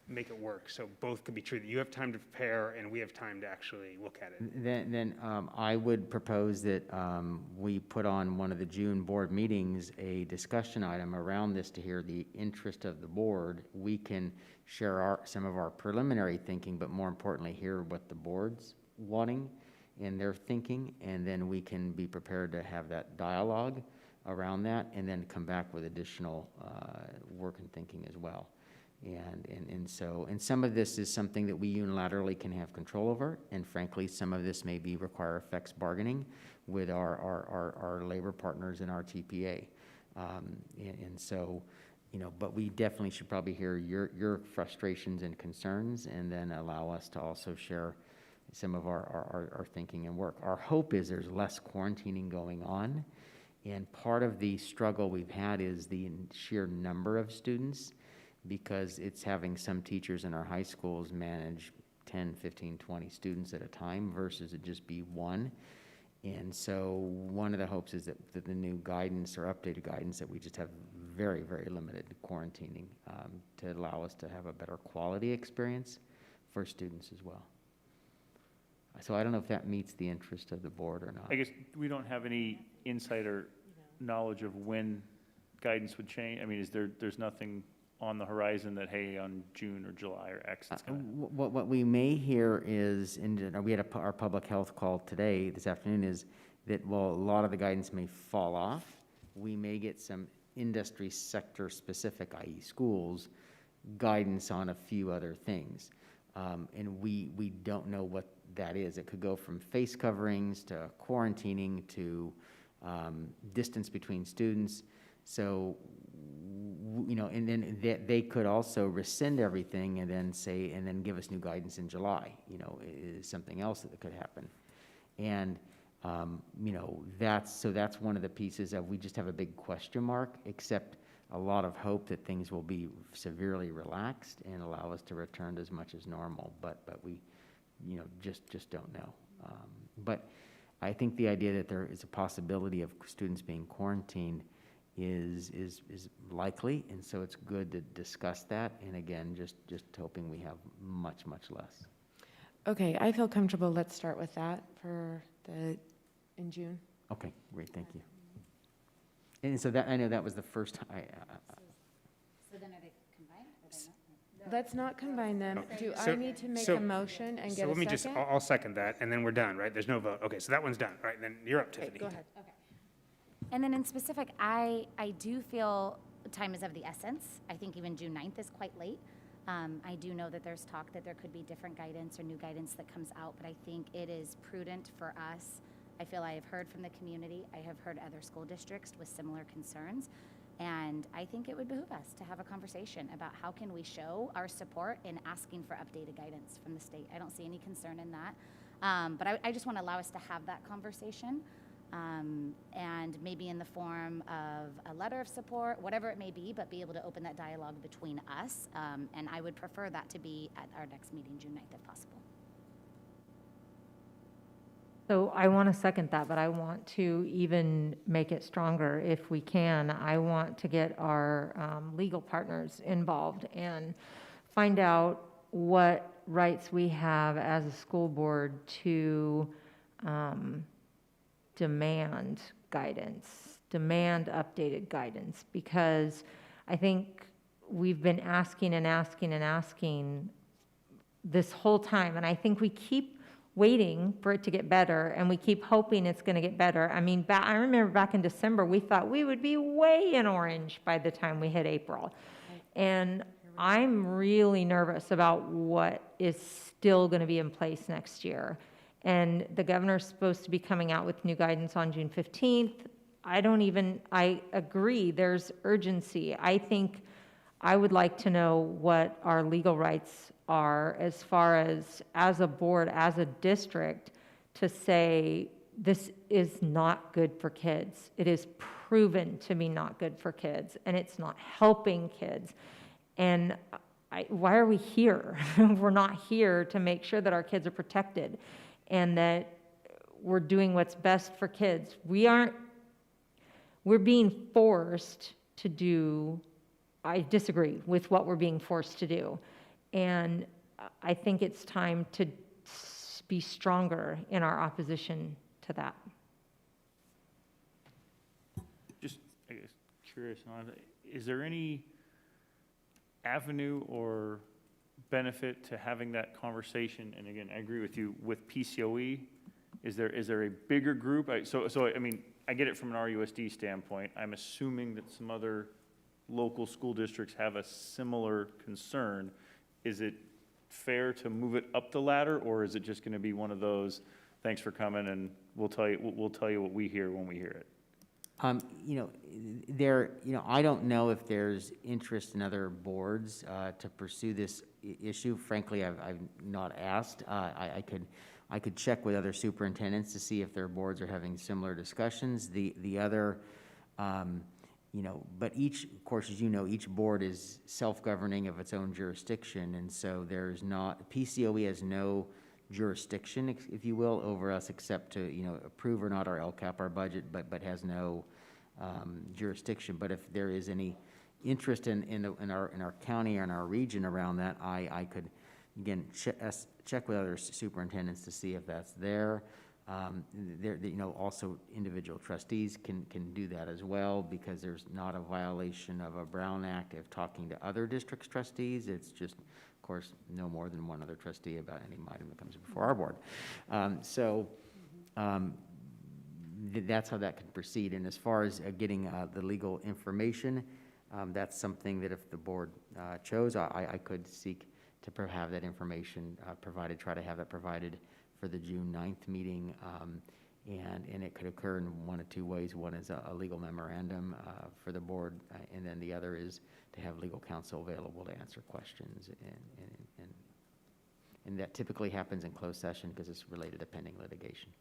make it work so both could be true, that you have time to prepare and we have time to actually look at it? Then I would propose that we put on one of the June board meetings a discussion item around this to hear the interest of the board. We can share some of our preliminary thinking, but more importantly, hear what the board's wanting and their thinking, and then we can be prepared to have that dialogue around that, and then come back with additional work and thinking as well. And some of this is something that we unilaterally can have control over, and frankly, some of this may require effects bargaining with our labor partners in our TPA. But we definitely should probably hear your frustrations and concerns, and then allow us to also share some of our thinking and work. Our hope is there's less quarantining going on, and part of the struggle we've had is the sheer number of students, because it's having some teachers in our high schools manage 10, 15, 20 students at a time versus it just be one. And so one of the hopes is that the new guidance or updated guidance that we just have very, very limited quarantining to allow us to have a better quality experience for students as well. So I don't know if that meets the interest of the board or not. I guess we don't have any insight or knowledge of when guidance would change. I mean, there's nothing on the horizon that, hey, on June or July or X, it's gonna... What we may hear is, we had our public health call this afternoon, is that while a lot of the guidance may fall off, we may get some industry sector specific, i.e. schools, guidance on a few other things. And we don't know what that is. It could go from face coverings to quarantining to distance between students. So, and then they could also rescind everything and then give us new guidance in July, is something else that could happen. And, that's one of the pieces of, we just have a big question mark, except a lot of hope that things will be severely relaxed and allow us to return to as much as normal, but we, just don't know. But I think the idea that there is a possibility of students being quarantined is likely, and so it's good to discuss that, and again, just hoping we have much, much less. Okay, I feel comfortable. Let's start with that in June. Okay, great, thank you. And so that, I know that was the first time. So then are they combined? Or they're not? Let's not combine them. Do So- I need to make so- a motion and So get a let me second? I'll second that, and then we're done, right? There's no vote. Okay, so that one's done. All right, then you're up, Okay, Tiffany. go ahead. Okay. And then in specific, I do feel time is of the essence. I think even June 9th is quite late. I do know that there's talk that there could be different guidance or new guidance that comes out, but I think it is prudent for us I feel I have heard from the community. I have heard other school districts with similar concerns. And I think it would behoove us to have a conversation about how can we show our support in asking for updated guidance from the state. I don't see any concern in that. But I just want to allow us to have that conversation, and maybe in the form of a letter of support, whatever it may be, but be able to open that dialogue between us. And I would prefer that to be at our next meeting, June 9th, if possible. So I want to second that, but I want to even make it stronger if we can. I want to get our legal partners involved and find out what rights we have as a school board to demand guidance, demand updated guidance, because I think we've been asking and asking and asking this whole time, and I think we keep waiting for it to get better, and we keep hoping it's going to get better. I mean, I remember back in December, we thought we would be way in orange by the time we hit April. And I'm really nervous about what is still going to be in place next year. And the governor's supposed to be coming out with new guidance on June 15th. I agree, there's urgency. I think I would like to know what our legal rights are as far as a board, as a district, to say this is not good for kids. It is proven to be not good for kids, and it's not helping kids. And why are we here? We're not here to make sure that our kids are protected and that we're doing what's best for kids. We're being forced to do, I disagree with what we're being forced to do. And I think it's time to be stronger in our opposition to that. Just, I guess, curious, is there any avenue or benefit to having that conversation? And again, I agree with you, with PCOE. Is there a bigger group? So I mean, I get it from an RUSD standpoint. I'm assuming that some other local school districts have a similar concern. Is it fair to move it up the ladder, or is it just going to be one of those, thanks for coming, and we'll tell you what we hear when we hear it? I don't know if there's interest in other boards to pursue this issue. Frankly, I've not asked. I could check with other superintendents to see if their boards are having similar discussions. The other, but each, of course, as you know, each board is self-governing of its own jurisdiction, and so PCOE has no jurisdiction, if you will, over us except to, approve or not our LCAP, our budget, but has no jurisdiction. But if there is any interest in our county or in our region around that, I could, again, check with other superintendents to see if that's there. Also individual trustees can do that as well, because there's not a violation of a Brown Act of talking to other districts' trustees. It's just, of course, no more than one other trustee about any item that comes before our board. That's how that can proceed. And as far as getting the legal information, that's something that if the board chose, I could seek to have that information provided, try to have that provided for the June 9th meeting, and it could occur in one of two ways. One is a legal memorandum for the board, and then the other is to have legal counsel available to answer questions, and that typically happens in closed session because it's related to pending litigation.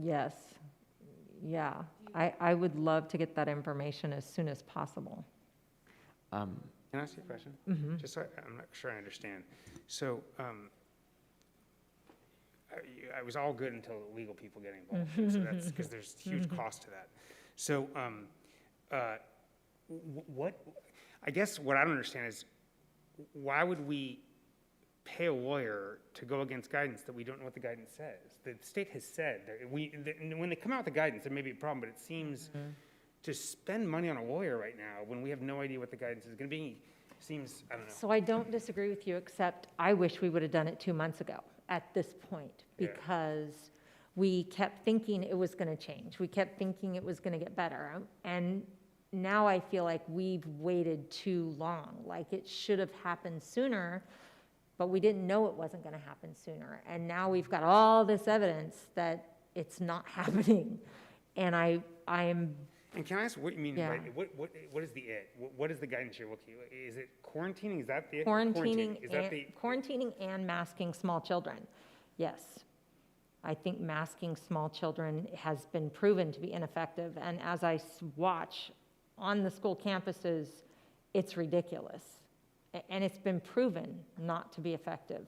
Yes. Yeah. I would love to get that information as soon as possible. Can I ask you a question? Mm-hmm. Just so I'm not sure I understand. So I was all good until legal people get involved. So that's because there's huge cost to that. So I guess what I don't understand is, why would we pay a lawyer to go against guidance that we don't know what the guidance says? The state has said, when they come out with the guidance, there may be a problem, but it seems to spend money on a lawyer right now when we have no idea what the guidance is going to be. Seems, I don't know. So I don't disagree with you, except I wish we would have done it 2 months ago at this point, Yeah. because we kept thinking it was going to change. We kept thinking it was going to get better. And now I feel like we've waited too long. Like it should have happened sooner, but we didn't know it wasn't going to happen sooner. And now we've got all this evidence that it's not happening. And I'm And can I ask what you mean Yeah. by, what is the it? What is the guidance you're looking at? Is it quarantining? Is that the it? quarantining Is that and, the, quarantining and masking small children. Yes. I think masking small children has been proven to be ineffective. And as I watch on the school campuses, it's ridiculous. And it's been proven not to be effective.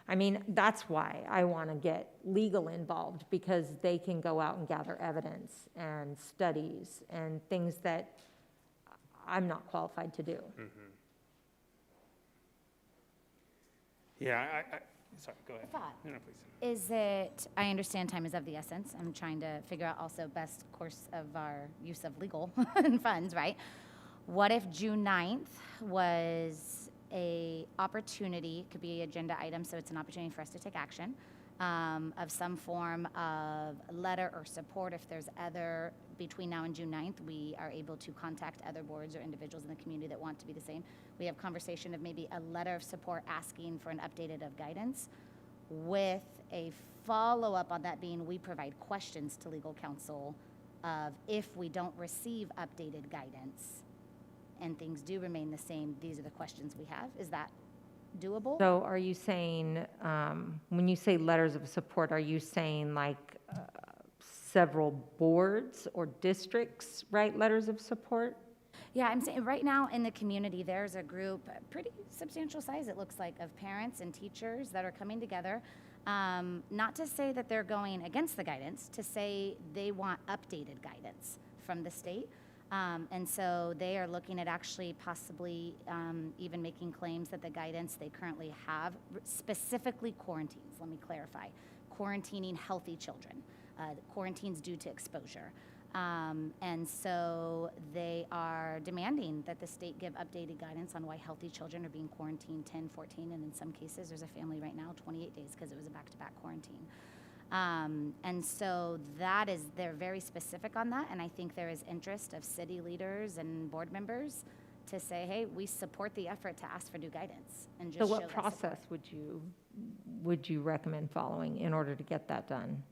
I mean, that's why I want to get legal involved, because they can go out and gather evidence and studies and things that I'm not qualified to do. yeah, sorry, go ahead. Thought. No, please. Is it, I understand time is of the essence. I'm trying to figure out also best course of our use of legal funds, right? What if June 9th was a opportunity, could be an agenda item, so it's an opportunity for us to take action of some form of letter or support. If there's other, between now and June 9th, we are able to contact other boards or individuals in the community that want to be the same. We have conversation of maybe a letter of support asking for an updated of guidance, with a follow-up on that being we provide questions to legal counsel of if we don't receive updated guidance and things do remain the same, these are the questions we have. Is that doable? So are you saying, when you say letters of support, are you saying like several boards or districts write letters of support? Yeah, I'm saying right now in the community, there's a group, pretty substantial size it looks like, of parents and teachers that are coming together. Not to say that they're going against the guidance, to say they want updated guidance from the state. And so they are looking at actually possibly even making claims that the guidance they currently have, specifically quarantines, let me clarify, quarantining healthy children, quarantines due to exposure. And so they are demanding that the state give updated guidance on why healthy children are being quarantined 10, 14, and in some cases, there's a family right now, 28 days, because it was a back-to-back quarantine. And so that is, they're very specific on that, and I think there is interest of city leaders and board members to say, hey, we support the effort to ask for new guidance, and just So show what that support. process would you recommend following in order to get that done?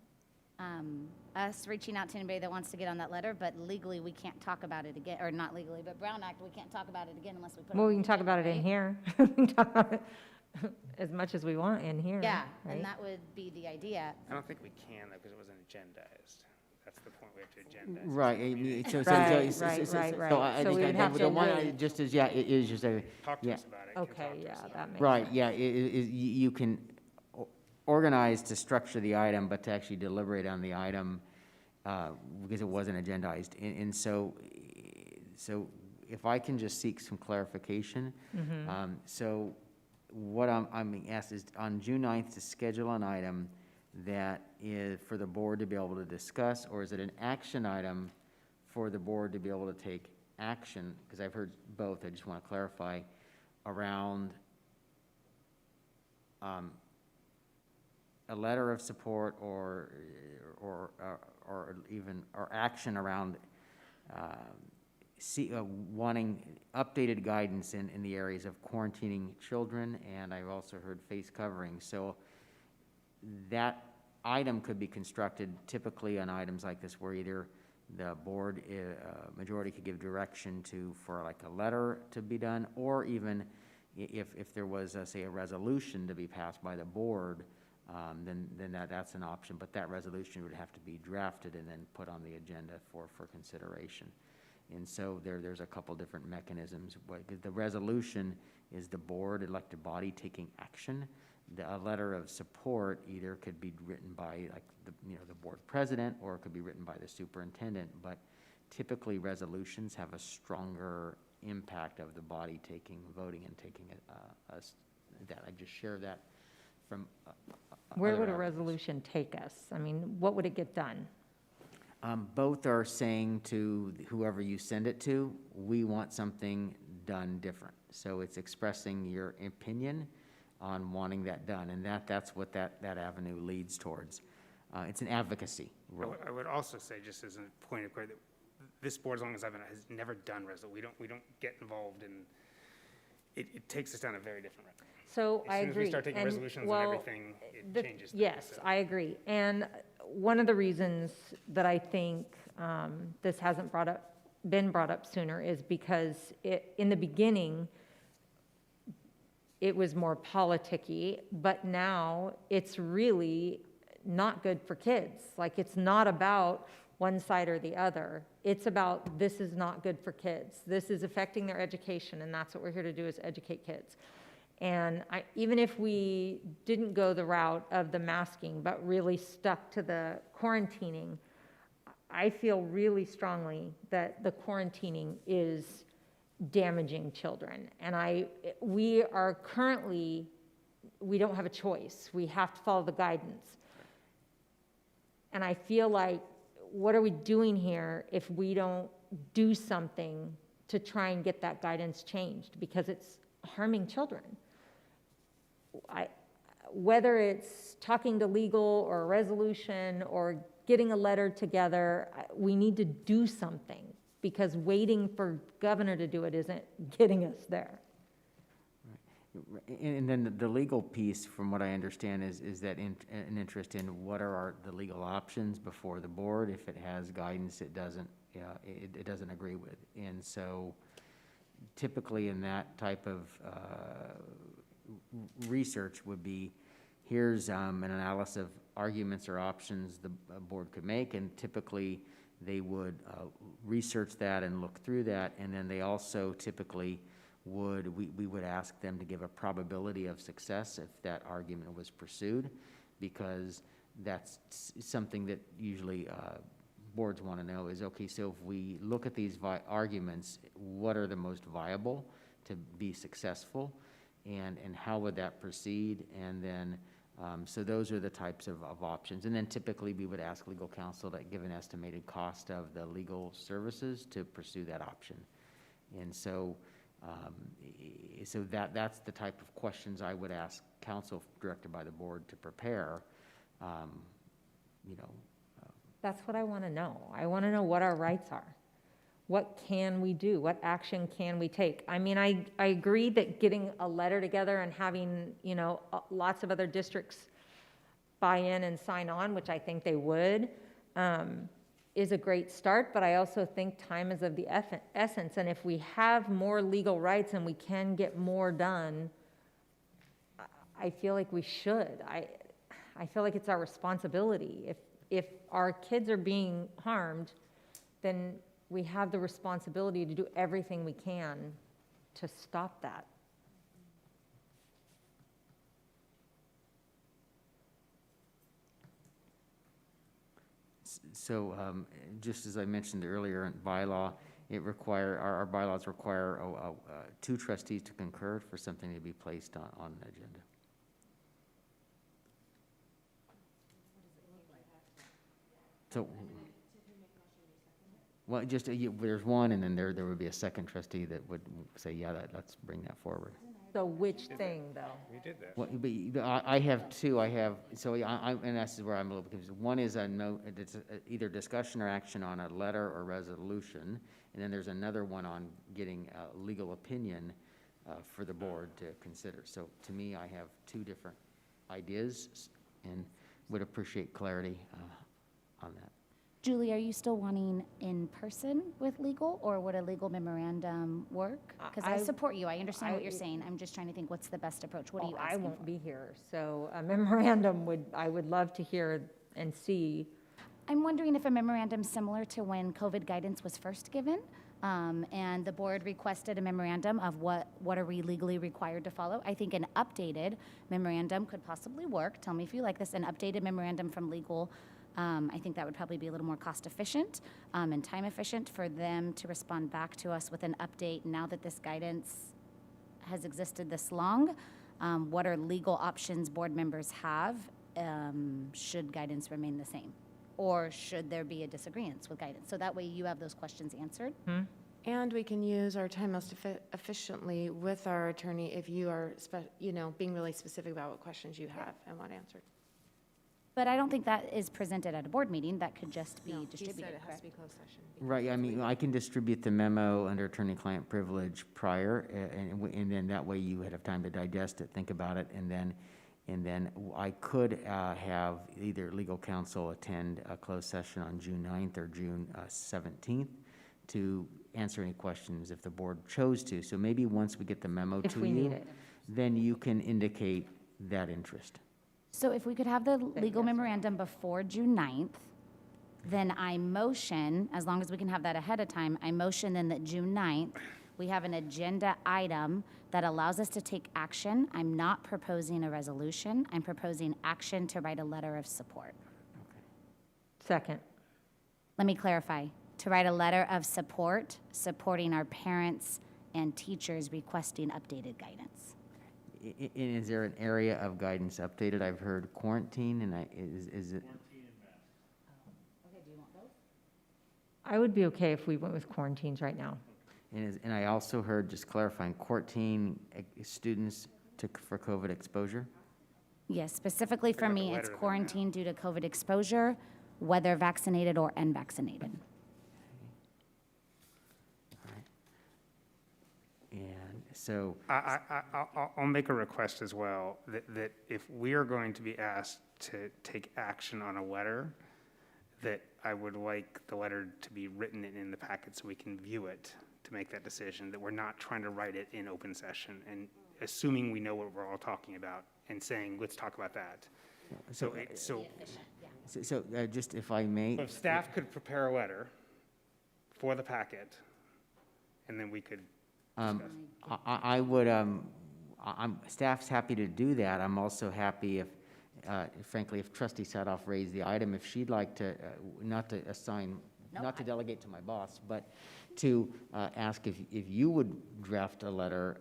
Us reaching out to anybody that wants to get on that letter, but legally, we can't talk about it again, or not legally, but Brown Act, we can't talk about it again unless we put it Well, on we the can talk agenda, about it in right? here. We can talk about it as much as we want in here. Yeah, right? and that would be the idea. I don't think we can, though, because it wasn't agendized. That's the point, we have to agendize. Right, Right. so I So we would think have the to one, do- just as, yeah, it is just a, Talk to yeah. us about it. Okay, yeah, that makes Right, sense. yeah, you can organize to structure the item, but to actually deliberate on the item, because it wasn't agendized. And so if I can just seek some clarification. So what I'm being asked is on June 9th to schedule an item that is for the board to be able to discuss, or is it an action item for the board to be able to take action? Because I've heard both, I just want to clarify, around a letter of support or even action around wanting updated guidance in the areas of quarantining children, and I've also heard face covering. So that item could be constructed typically on items like this, where either the board majority could give direction for like a letter to be done, or even if there was, say, a resolution to be passed by the board, then that's an option. But that resolution would have to be drafted and then put on the agenda for consideration. And so there's a couple different mechanisms. The resolution is the board, elected body, taking action. A letter of support either could be written by like the board president, or it could be written by the superintendent. But typically resolutions have a stronger impact of the body voting and taking that. I just share that from Where other would a avenues. resolution take us? I mean, what would it get done? Both are saying to whoever you send it to, we want something done different. So it's expressing your opinion on wanting that done, and that's what that avenue leads towards. It's an advocacy role. I would also say, just as a point of clarity, that this board, as long as I've been, has never done resolution. We don't get involved in, it takes us down a very different route. So I agree. As soon as we start taking And, resolutions well, and everything, it changes things. Yes, so. I agree. And one of the reasons that I think this hasn't been brought up sooner is because in the beginning, it was more politicky, but now it's really not good for kids. Like, it's not about one side or the other. It's about, this is not good for kids. This is affecting their education, and that's what we're here to do, is educate kids. And even if we didn't go the route of the masking, but really stuck to the quarantining, I feel really strongly that the quarantining is damaging children. And we don't have a choice. We have to follow the guidance. And I feel like, what are we doing here if we don't do something to try and get that guidance changed? Because it's harming children. Whether it's talking to legal or a resolution or getting a letter together, we need to do something, because waiting for governor to do it isn't getting us there. And then the legal piece, from what I understand, is that an interest in what are the legal options before the board. If it has guidance it doesn't agree with. And so typically in that type of research would be, here's an analysis of arguments or options the board could make, and typically they would research that and look through that, and then they also typically we would ask them to give a probability of success if that argument was pursued, because that's something that usually boards want to know is, okay, so if we look at these arguments, what are the most viable to be successful, and how would that proceed? And then so those are the types of options. And then typically we would ask legal counsel to give an estimated cost of the legal services to pursue that option. And so that's the type of questions I would ask counsel, directed by the board, to prepare. That's what I want to know. I want to know what our rights are. What can we do? What action can we take? I mean, I agree that getting a letter together and having, lots of other districts buy in and sign on, which I think they would, is a great start, but I also think time is of the essence. And if we have more legal rights and we can get more done, I feel like we should. I feel like it's our responsibility. If our kids are being harmed, then we have the responsibility to do everything we can to stop that. So just as I mentioned earlier, in bylaw, our bylaws require 2 trustees to concur for something to be placed on the agenda. So, well, just there's one, and then there would be a second trustee that would say, yeah, let's bring that forward. So which thing, though? We did that. Well, but I have 2. and this is where I'm a little confused. One is it's either discussion or action on a letter or resolution, and then there's another one on getting a legal opinion for the board to consider. So to me, I have 2 different ideas, and would appreciate clarity on that. Julie, are you still wanting in person with legal, or would a legal memorandum work? Because I support you. I understand what you're saying. I'm just trying to think what's the best approach. What are you asking I won't for? be here, so a memorandum I would love to hear and see. I'm wondering if a memorandum similar to when COVID guidance was first given, and the board requested a memorandum of what are we legally required to follow. I think an updated memorandum could possibly work. Tell me if you like this. An updated memorandum from legal. I think that would probably be a little more cost efficient and time efficient for them to respond back to us with an update now that this guidance has existed this long. What are legal options board members have should guidance remain the same? Or should there be a disagreement with guidance? So that way you have those questions answered. And we can use our time most efficiently with our attorney if you are, being really specific about what questions you have and want answered. But I don't think that is presented at a board meeting. That could just be No, distributed. He said it has correct? to be closed session. Right, I mean, I can distribute the memo under attorney-client privilege prior, and then that way you would have time to digest it, think about it, and then I could have either legal counsel attend a closed session on June 9th or June 17th to answer any questions if the board chose to. So maybe once we get the memo If to we need you, it. then you can indicate that interest. So if we could have the legal memorandum before June 9th, then I motion, as long as we can have that ahead of time, I motion then that June 9th, we have an agenda item that allows us to take action. I'm not proposing a resolution. I'm proposing action to write a letter of support. Second. Let me clarify. To write a letter of support, supporting our parents and teachers requesting updated guidance. Is there an area of guidance updated? I've heard quarantine, and is it? I would be okay if we went with quarantines right now. And I also heard, just clarifying, 14 students for COVID exposure? Yes, specifically for Like a me, letter it's then, yeah. quarantine due to COVID exposure, whether vaccinated or unvaccinated. And so, I'll make a request as well, that if we are going to be asked to take action on a letter, that I would like the letter to be written in the packet so we can view it to make that decision, that we're not trying to write it in open session and assuming we know what we're all talking about and saying, let's talk about that. So just if I may. if staff could prepare a letter for the packet, and then we could discuss. I would, staff's happy to do that. I'm also happy if, frankly, if Trustee Sadoff raised the item, if she'd like to, not to assign, not to delegate to my boss, but to ask if you would draft a letter,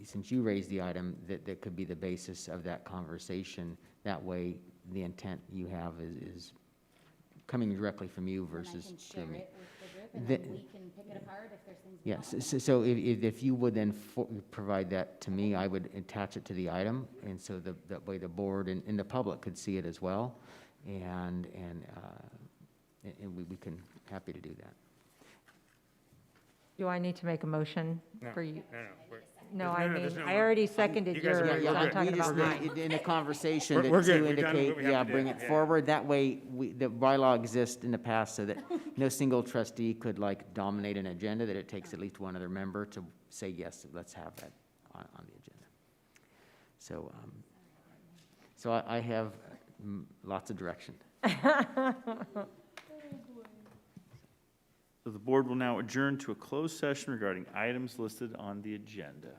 since you raised the item, that could be the basis of that conversation. That way, the intent you have is coming directly from you versus to me. And then we can pick it apart if there's things. Yes, so if you would then provide that to me, I would attach it to the item, and so that way the board and the public could see it as well, and we can, happy to do that. Do I need to make a motion for you? No, there's no I already seconded you guys are yours. good. I'm We're talking good. about mine. In a conversation We're to good. We've done what indicate, we have to do. bring it Yeah. forward. That way, the bylaw exists in the past so that no single trustee could dominate an agenda, that it takes at least one other member to say, yes, let's have that on the agenda. So, I have lots of direction. So the board will now adjourn to a closed session regarding items listed on the agenda.